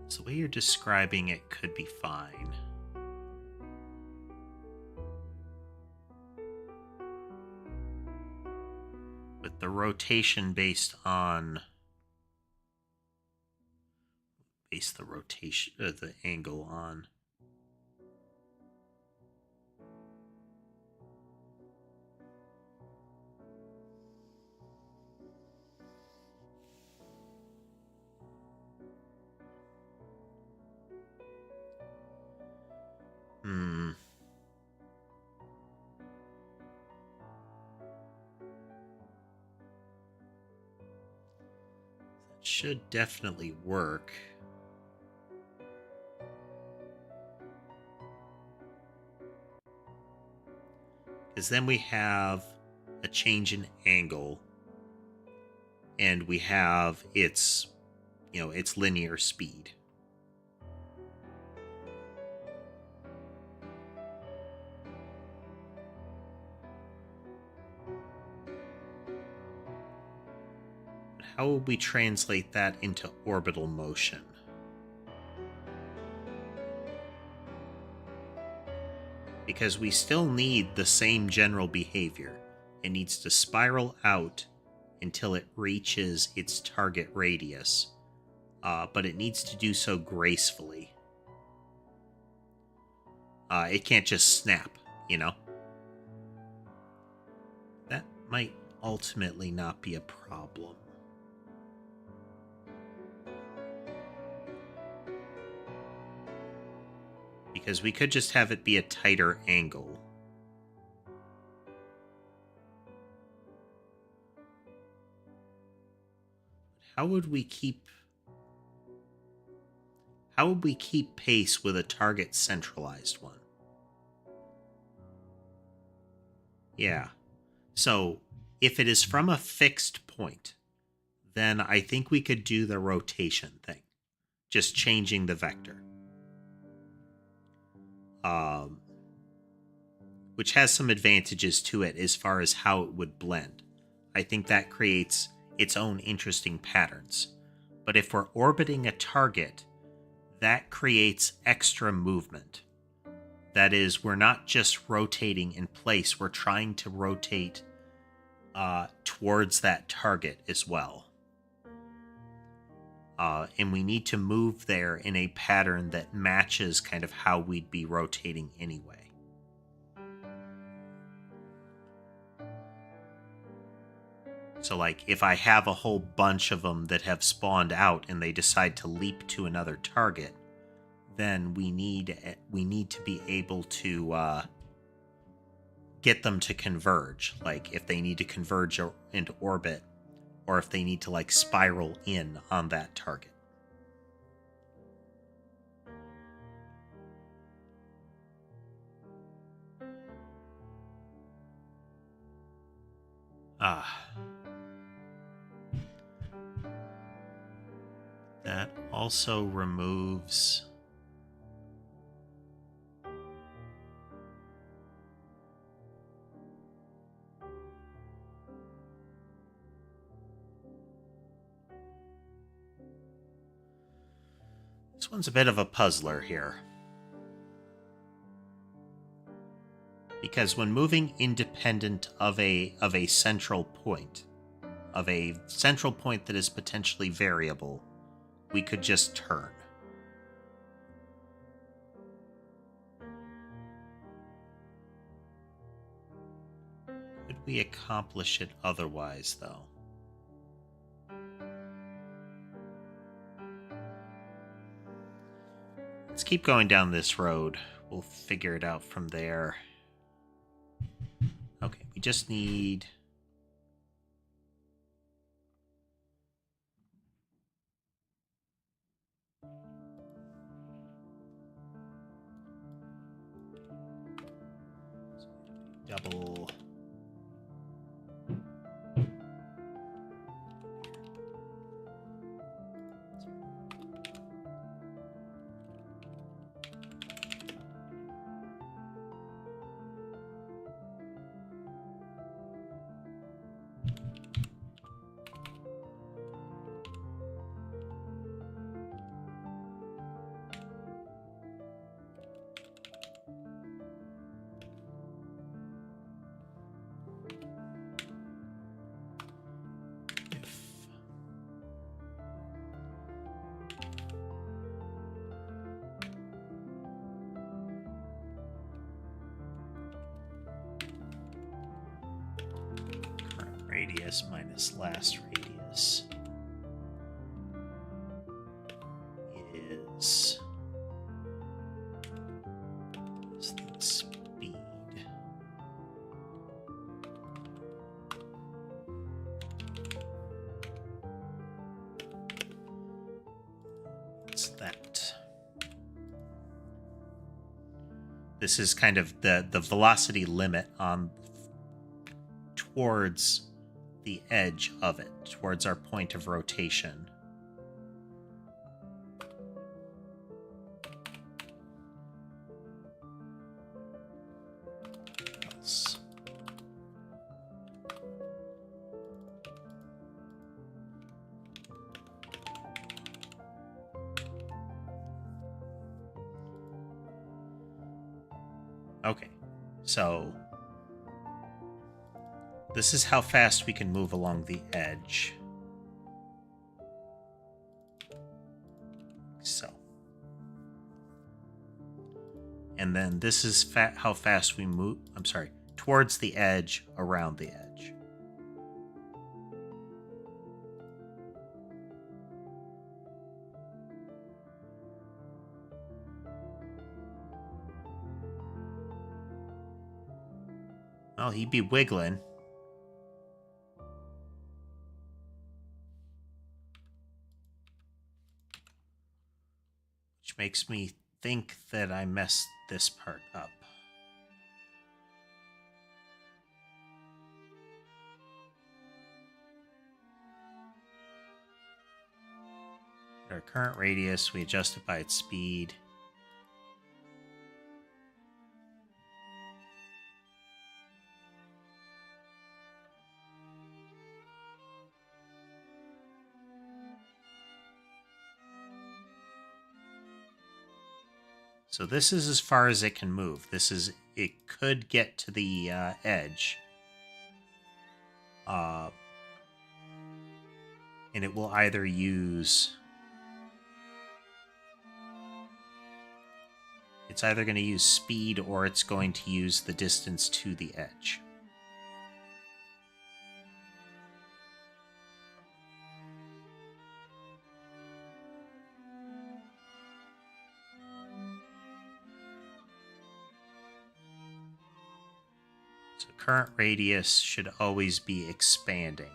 So the way you're describing it could be fine. With the rotation based on... Base the rotation, the angle on... That should definitely work. Because then we have a change in angle, and we have its linear speed. How would we translate that into orbital motion? because we still need the same general behavior. It needs to spiral out until it reaches its target radius, but it needs to do so gracefully. It can't just snap, you know? That might ultimately not be a problem. Because we could just have it be a tighter angle. How would we keep pace with a target centralized one? Yeah. So if it is from a fixed point, then I think we could do the rotation thing. Just changing the vector. Which has some advantages to it as far as how it would blend. I think that creates its own interesting patterns. But if we're orbiting a target, that creates extra movement. That is, we're not just rotating in place, we're trying to rotate towards that target as well. And we need to move there in a pattern that matches kind of how we'd be rotating anyway. So, like, if I have a whole bunch of them that have spawned out and they decide to leap to another target, then we need to be able to get them to converge. Like, if they need to converge into orbit, or if they need to, like, spiral in on that target. That also removes... This one's a bit of a puzzler here. Because when moving independent of a central point, that is potentially variable, we could just turn. Could we accomplish it otherwise, though? Let's keep going down this road. We'll figure it out from there. Okay, we just need... double... radius minus last radius is the speed. What's that? This is kind of the velocity limit on towards the edge of it, towards our point of rotation. Else. Okay, So this is how fast we can move along the edge. So. And then this is how fast we move, I'm sorry, towards the edge, around the edge. Well, he'd be wiggling. Which makes me think that I messed this part up. Our current radius, we adjust it by its speed. So this is as far as it can move. It could get to the edge. And it will either use... It's either going to use speed or it's going to use the distance to the edge. So current radius should always be expanding.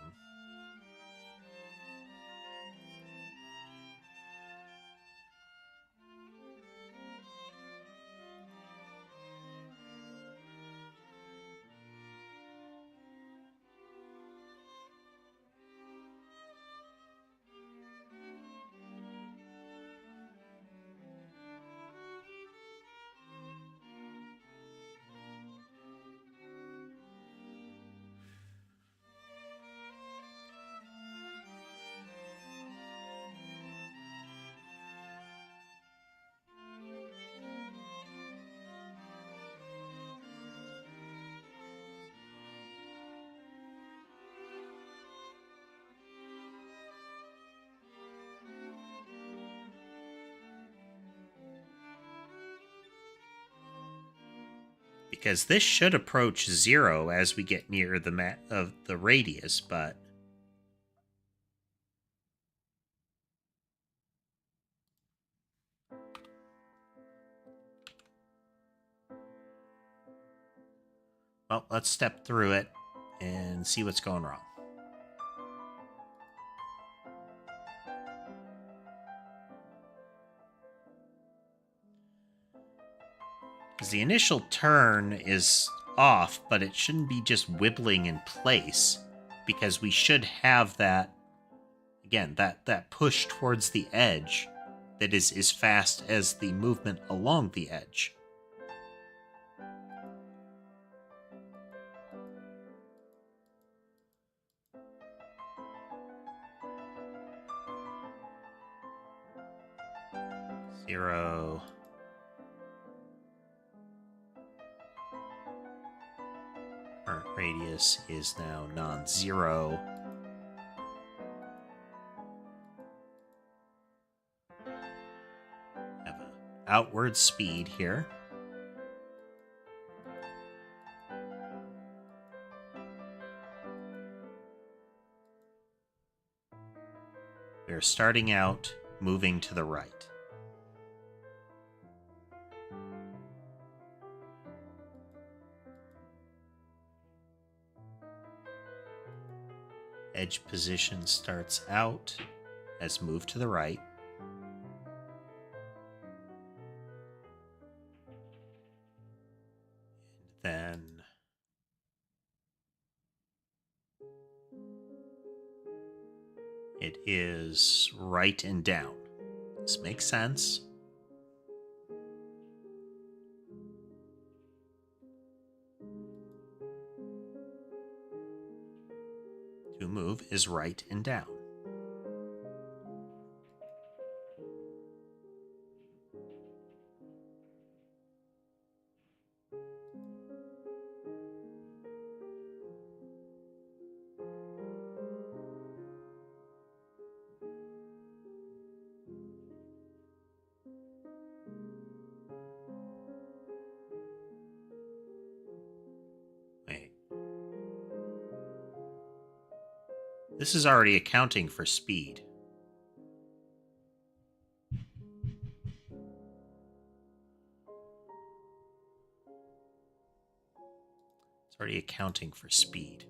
Because this should approach 0 as we get near the radius, but well, let's step through it and see what's going wrong. Because the initial turn is off, but it shouldn't be just wibbling in place, because we should have that, again, that push towards the edge that is as fast as the movement along the edge. Zero. Current radius is now non-zero. Have an outward speed here. We're starting out moving to the right. Edge position starts out as move to the right. And then it is right and down. This makes sense. To move is right and down. This is already accounting for speed. It's already accounting for speed.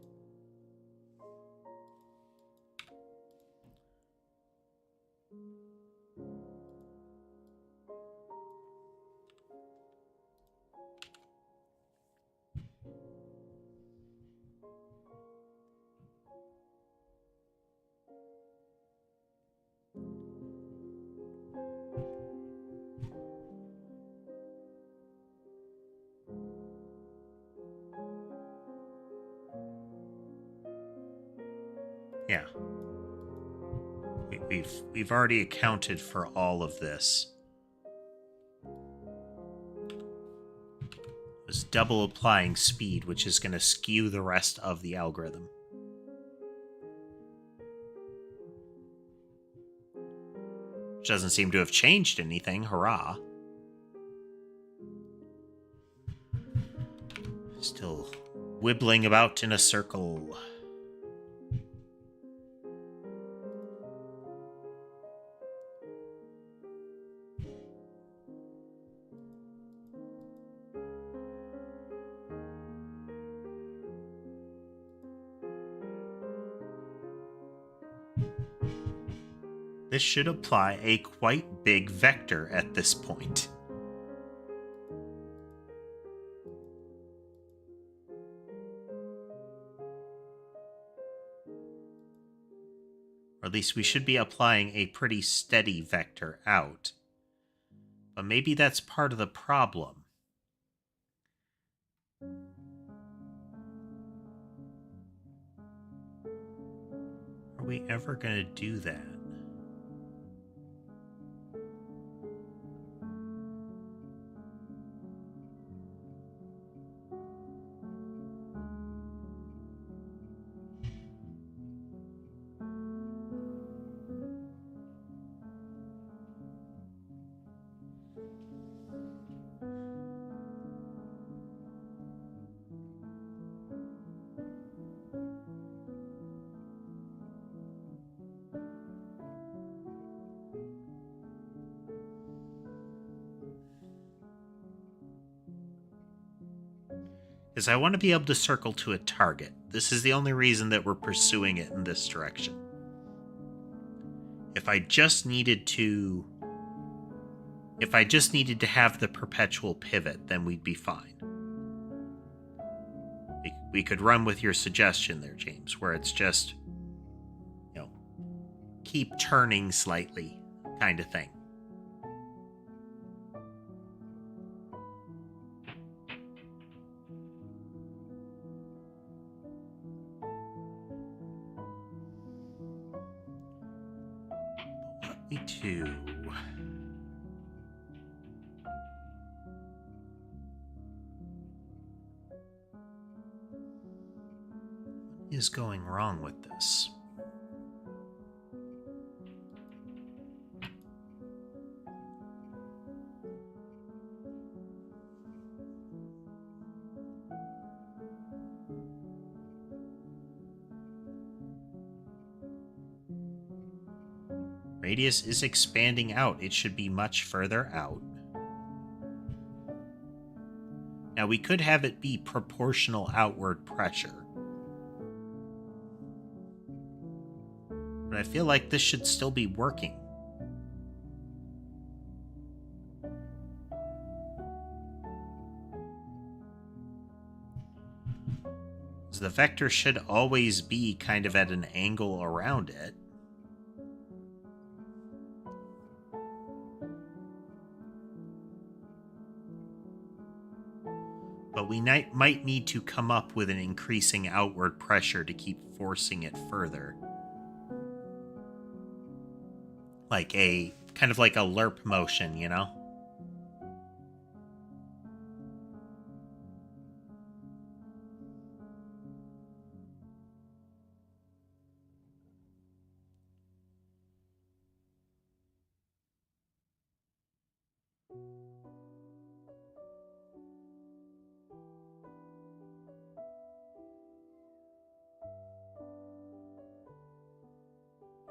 Yeah. We've already accounted for all of this. It's double applying speed, which is going to skew the rest of the algorithm. Which doesn't seem to have changed anything. Hurrah. Still wibbling about in a circle. This should apply a quite big vector at this point. Or at least we should be applying a pretty steady vector out. But maybe that's part of the problem. Are we ever going to do that? Is I want to be able to circle to a target. This is the only reason that we're pursuing it in this direction. If I just needed to have the perpetual pivot, then we'd be fine. We could run with your suggestion there, James, where it's just, keep turning slightly kind of thing. Me too. What is going wrong with this? Radius is expanding out. It should be much further out. Now we could have it be proportional outward pressure. But I feel like this should still be working. So the vector should always be kind of at an angle around it. But we might need to come up with an increasing outward pressure to keep forcing it further. Like a, kind of like a lerp motion, you know?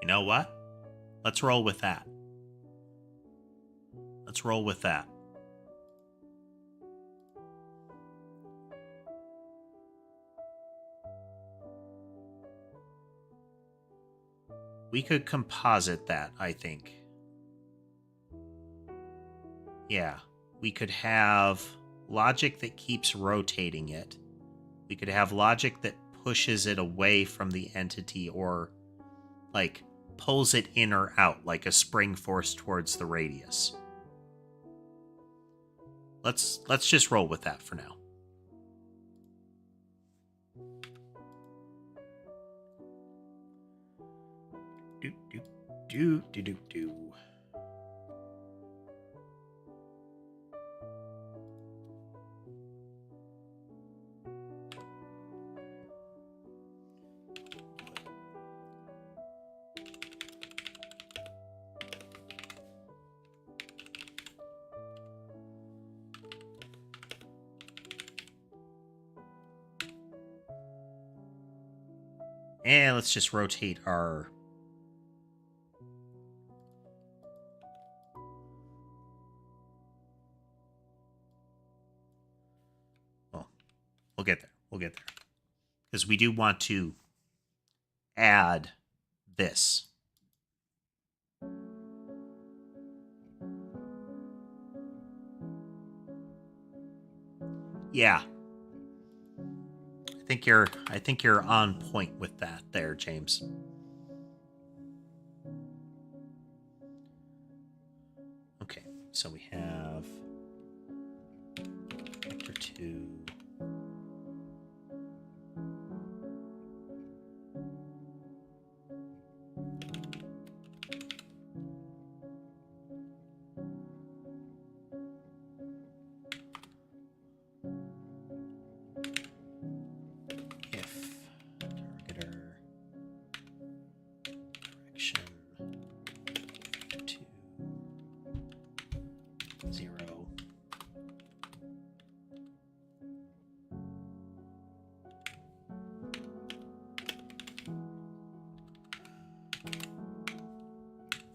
You know what? Let's roll with that. Let's roll with that. We could composite that, I think. Yeah, we could have logic that keeps rotating it. We could have logic that pushes it away from the entity or, like, pulls it in or out like a spring force towards the radius. Let's just roll with that for now. Do. And let's just rotate our... Well, we'll get there. We'll get there. Because we do want to add this. Yeah. I think you're on point with that there, James. Okay, so we have vector 2.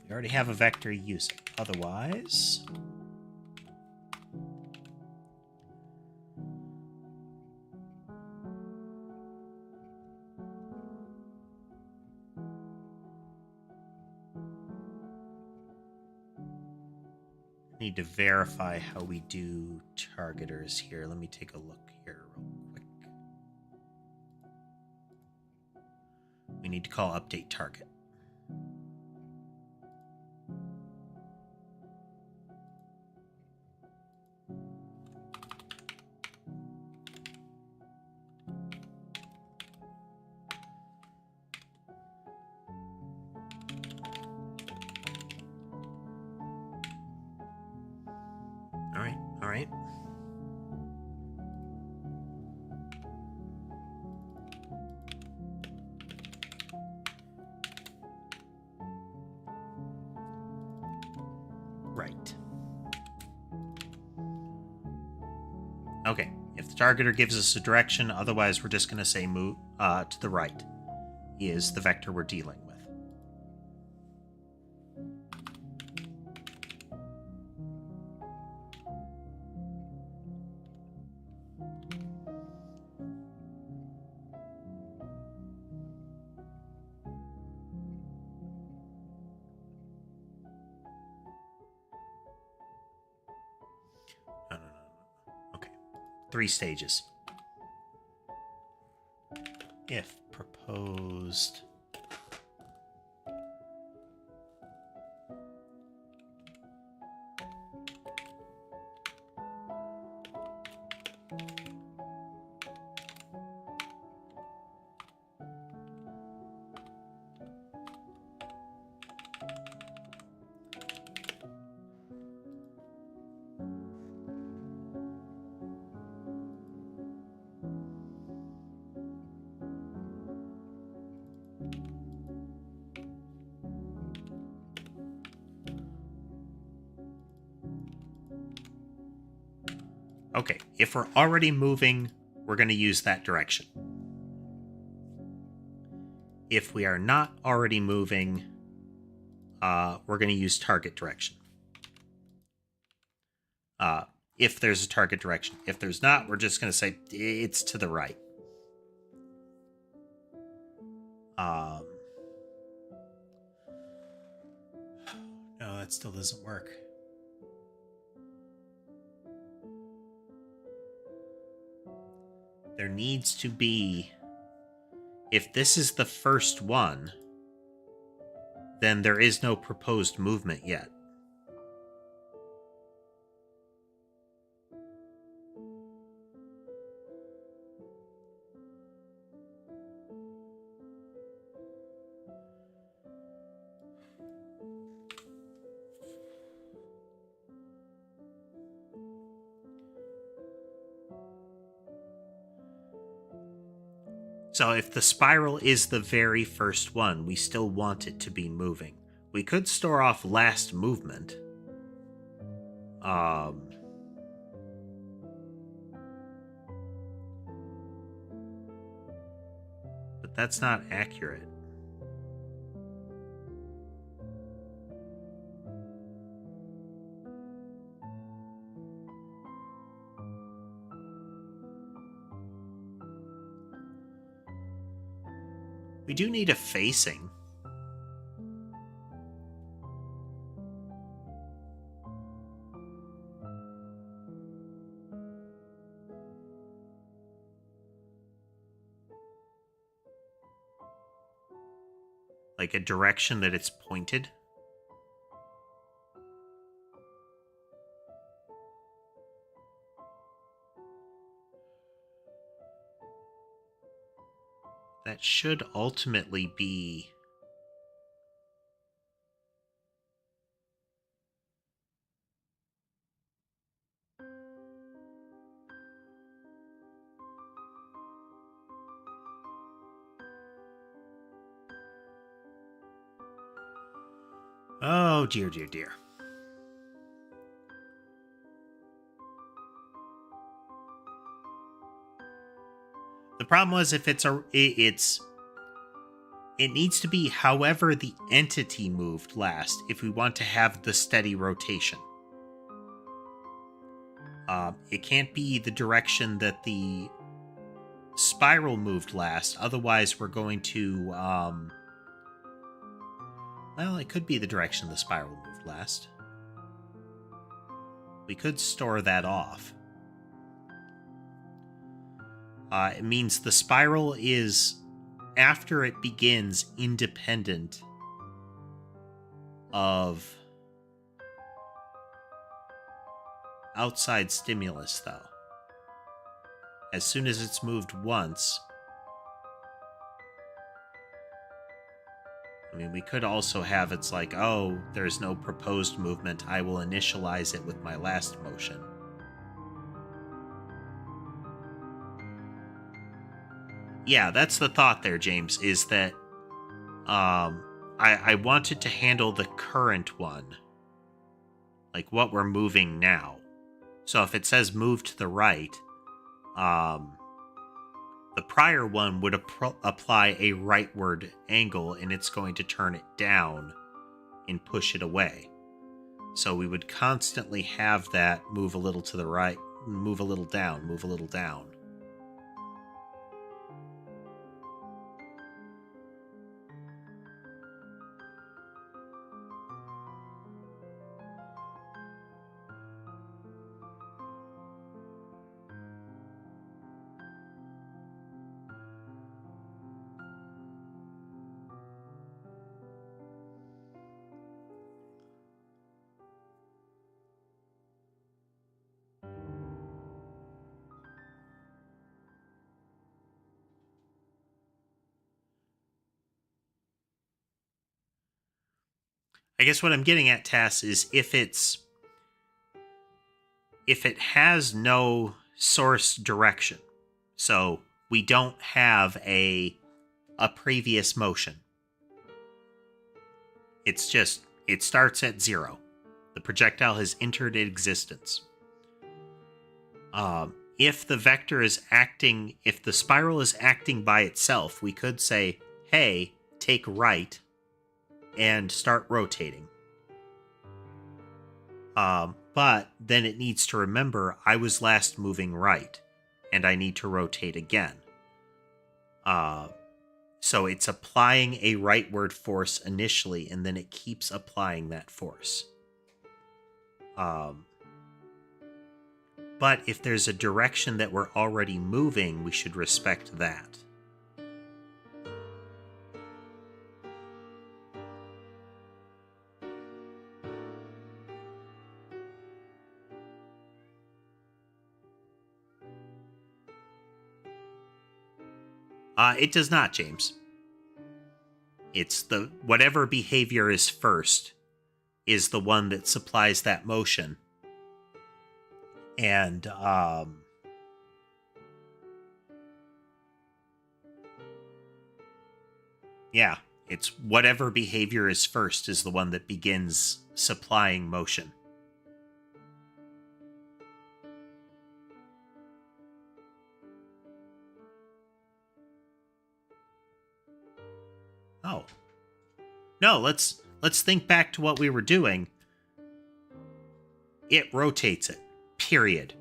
We already have a vector use it. Otherwise... need to verify how we do targeters here. Let me take a look here real quick. We need to call update target. All right. Right. Okay, if the targeter gives us a direction, otherwise we're just going to say move to the right is the vector we're dealing with. No. Okay. 3 stages. If proposed... Okay, if we're already moving, we're going to use that direction. If we are not already moving, we're going to use target direction. If there's a target direction. If there's not, we're just going to say it's to the right. No, that still doesn't work. There needs to be... If this is the first one, then there is no proposed movement yet. So if the spiral is the very first one, we still want it to be moving. We could store off last movement. But that's not accurate. We do need a facing. Like a direction that it's pointed. That should ultimately be... Oh, dear, dear, dear. The problem was if it needs to be however the entity moved last if we want to have the steady rotation. It can't be the direction that the spiral moved last, otherwise we're going to... Well, it could be the direction the spiral moved last. We could store that off. It means the spiral is, after it begins, independent of outside stimulus, though. As soon as it's moved once... I mean, we could also have it's like, oh, there's no proposed movement. I will initialize it with my last motion. Yeah, that's the thought there, James, is that I wanted to handle the current one. Like what we're moving now. So if it says move to the right, the prior one would apply a rightward angle, and it's going to turn it down and push it away. So we would constantly have that move a little to the right, move a little down, move a little down. I guess what I'm getting at, Tass, is if it has no source direction, so we don't have a previous motion. It's just, it starts at 0. The projectile has entered existence. If the vector is acting, if the spiral is acting by itself, we could say, hey, take right, and start rotating. But then it needs to remember I was last moving right, and I need to rotate again. So it's applying a rightward force initially, and then it keeps applying that force. But if there's a direction that we're already moving, we should respect that. It does not, James. It's the whatever behavior is first is the one that supplies that motion. And yeah, it's whatever behavior is first is the one that begins supplying motion. Oh. No, let's think back to what we were doing. It rotates it. Period.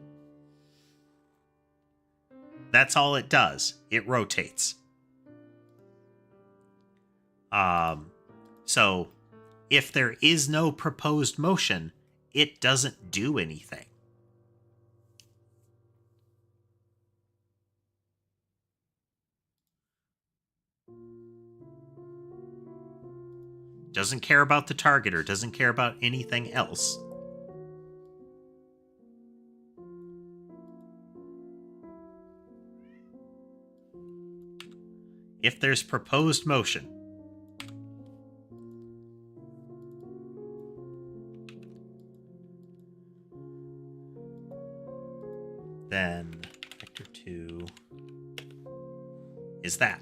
That's all it does. It rotates. So if there is no proposed motion, it doesn't do anything. Doesn't care about the target or doesn't care about anything else. If there's proposed motion, then vector 2 is that.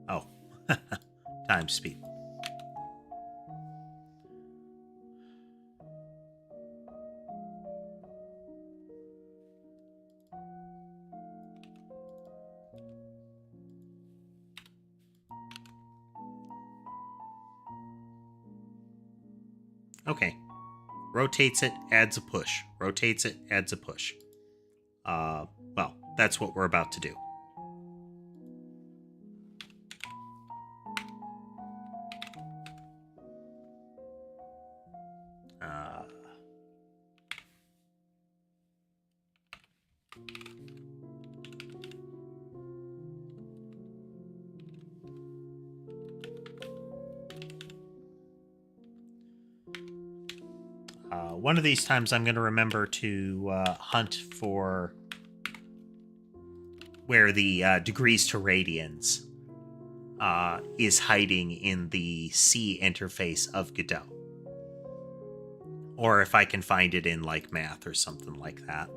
Oh, time speed. Okay. Rotates it, adds a push. Rotates it, adds a push. Well, that's what we're about to do. One of these times I'm going to remember to hunt for where the degrees to radians is hiding in the C interface of Godot. Or if I can find it in like math or something like that.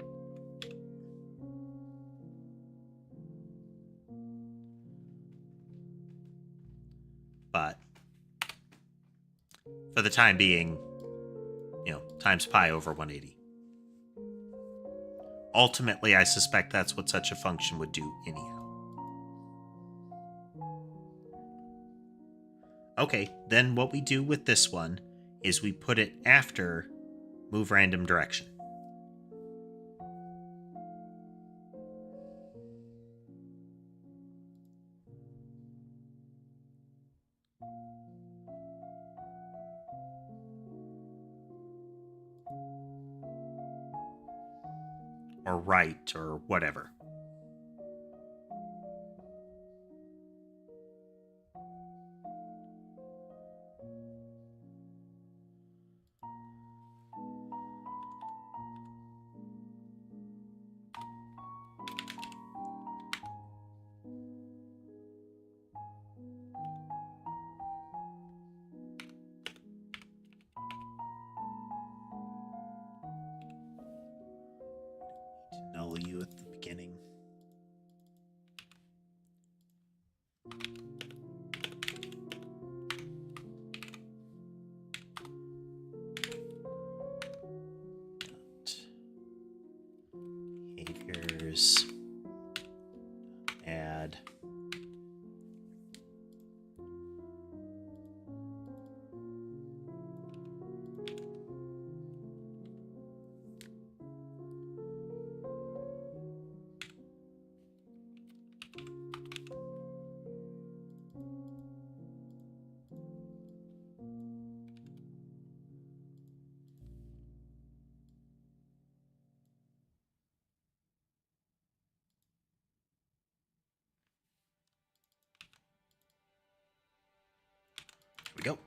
But for the time being, times pi over 180. Ultimately, I suspect that's what such a function would do anyhow. Okay, then what we do with this one is we put it after move random direction. Or right, or whatever. W at the beginning. Behaviors. Add. Here we go.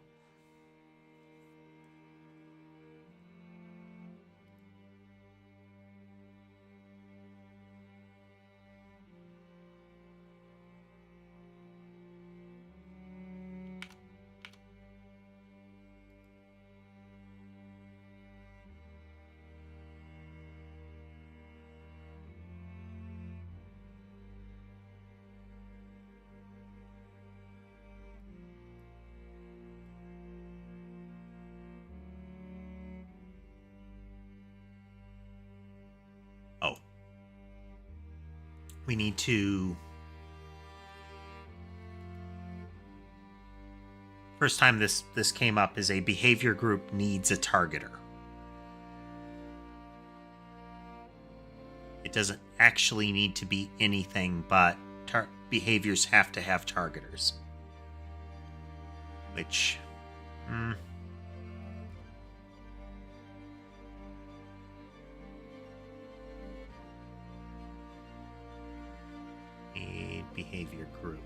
Oh. We need to... First time this came up is a behavior group needs a targeter. It doesn't actually need to be anything, but behaviors have to have targeters. Which... A behavior group.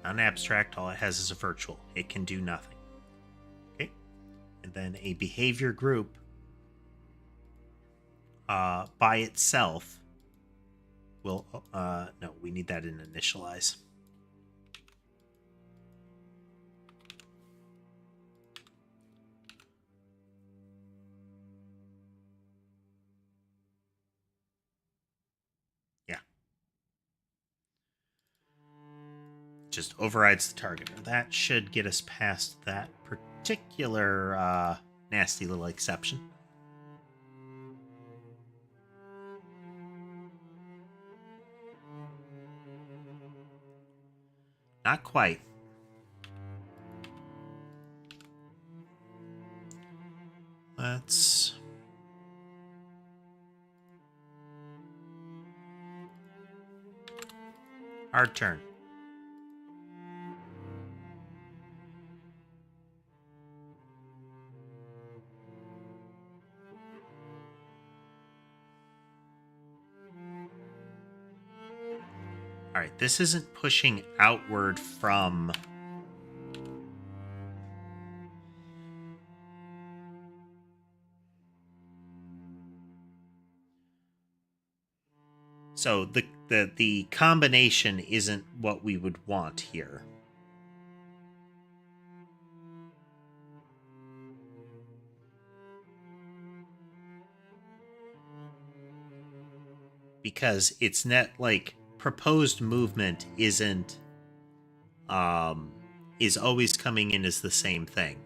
Not an abstract, all it has is a virtual. It can do nothing. Okay. And then a behavior group by itself will... no, we need that in initialize. Just overrides the targeter. That should get us past that particular nasty little exception. Not quite. Let's... Hard turn. All right, this isn't pushing outward from... So the combination isn't what we would want here. Because it's not like... proposed movement isn't is always coming in as the same thing.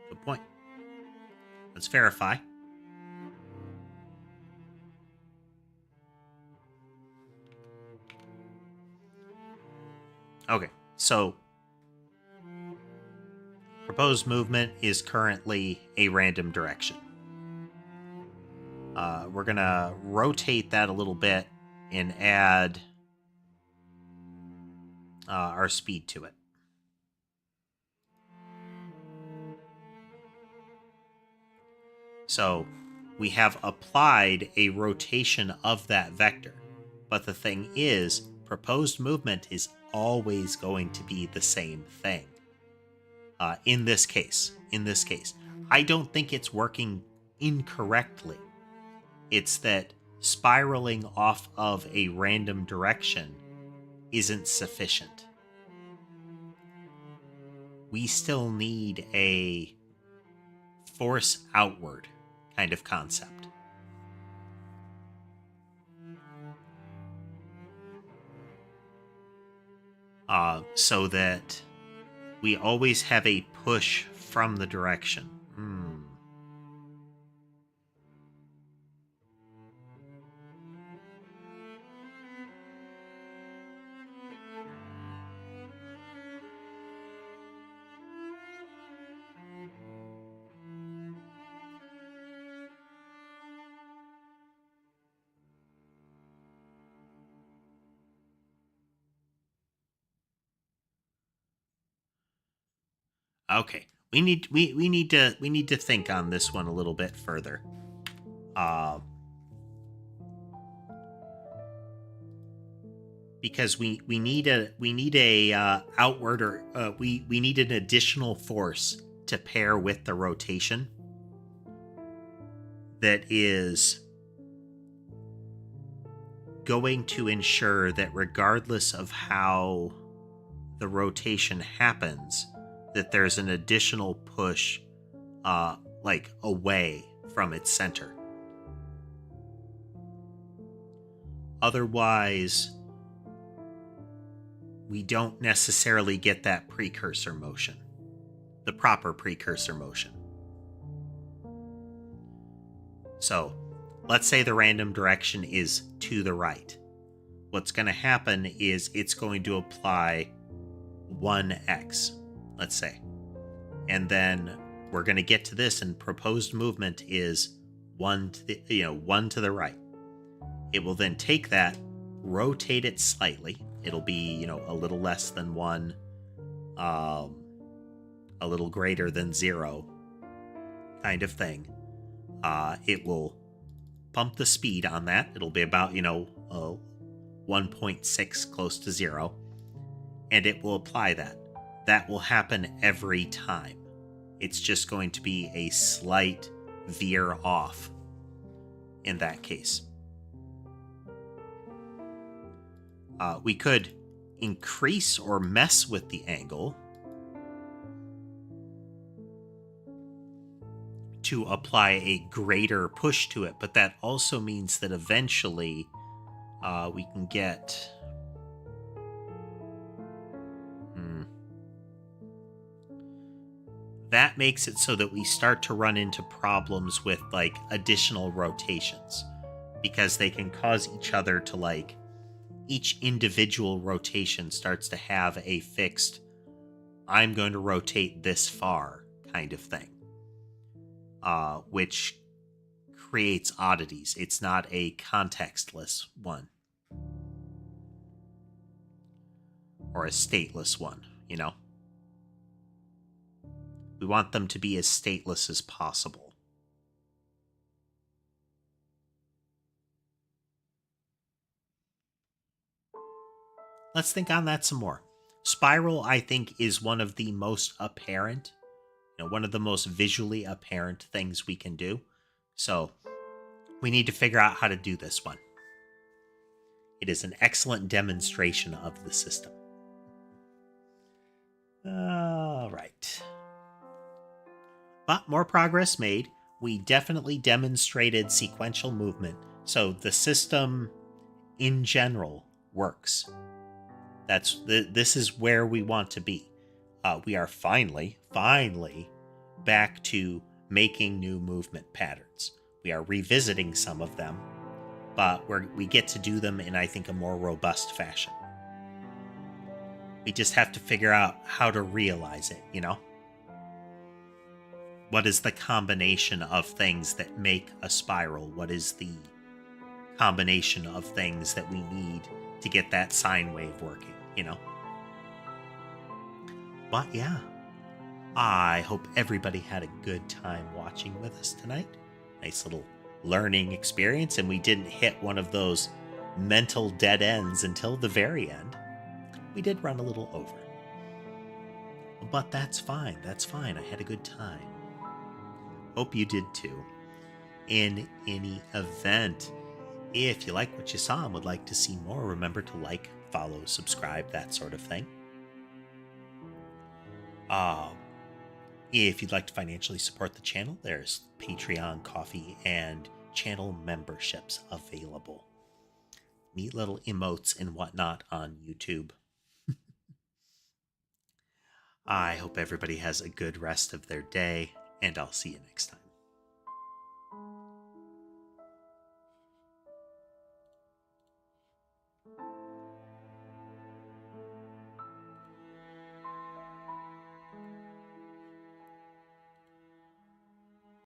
Good point. Let's verify. Okay, so proposed movement is currently a random direction. We're going to rotate that a little bit and add our speed to it. So we have applied a rotation of that vector. But the thing is, proposed movement is always going to be the same thing. In this case, I don't think it's working incorrectly. It's that spiraling off of a random direction isn't sufficient. We still need a force outward kind of concept. So that we always have a push from the direction. Okay, we need to think on this one a little bit further. Because we need a outward, or we need an additional force to pair with the rotation that is going to ensure that regardless of how the rotation happens, that there's an additional push like away from its center. Otherwise, we don't necessarily get that precursor motion, the proper precursor motion. So let's say the random direction is to the right. What's going to happen is it's going to apply 1x, let's say. And then we're going to get to this, and proposed movement is 1 to the right. It will then take that, rotate it slightly. It'll be, a little less than 1, a little greater than 0 kind of thing. It will pump the speed on that. It'll be about, 1.6 close to 0. And it will apply that. That will happen every time. It's just going to be a slight veer off in that case. We could increase or mess with the angle to apply a greater push to it, but that also means that eventually we can get that makes it so that we start to run into problems with like additional rotations, because they can cause each other to like, each individual rotation starts to have a fixed, I'm going to rotate this far kind of thing, which creates oddities. It's not a contextless one or a stateless one, We want them to be as stateless as possible. Let's think on that some more. Spiral, I think, is one of the most apparent, one of the most visually apparent things we can do. So we need to figure out how to do this one. It is an excellent demonstration of the system. All right. But more progress made. We definitely demonstrated sequential movement. So the system in general works. This is where we want to be. We are finally back to making new movement patterns. We are revisiting some of them, but we get to do them in, I think, a more robust fashion. We just have to figure out how to realize it, What is the combination of things that make a spiral? What is the combination of things that we need to get that sine wave working, But yeah, I hope everybody had a good time watching with us tonight. Nice little learning experience, and we didn't hit one of those mental dead ends until the very end. We did run a little over. But that's fine. That's fine. I had a good time. Hope you did too. In any event, if you like what you saw and would like to see more, remember to like, follow, subscribe, that sort of thing. If you'd like to financially support the channel, there's Patreon, Coffee, and channel memberships available. Neat little emotes and whatnot on YouTube. I hope everybody has a good rest of their day, and I'll see you next time.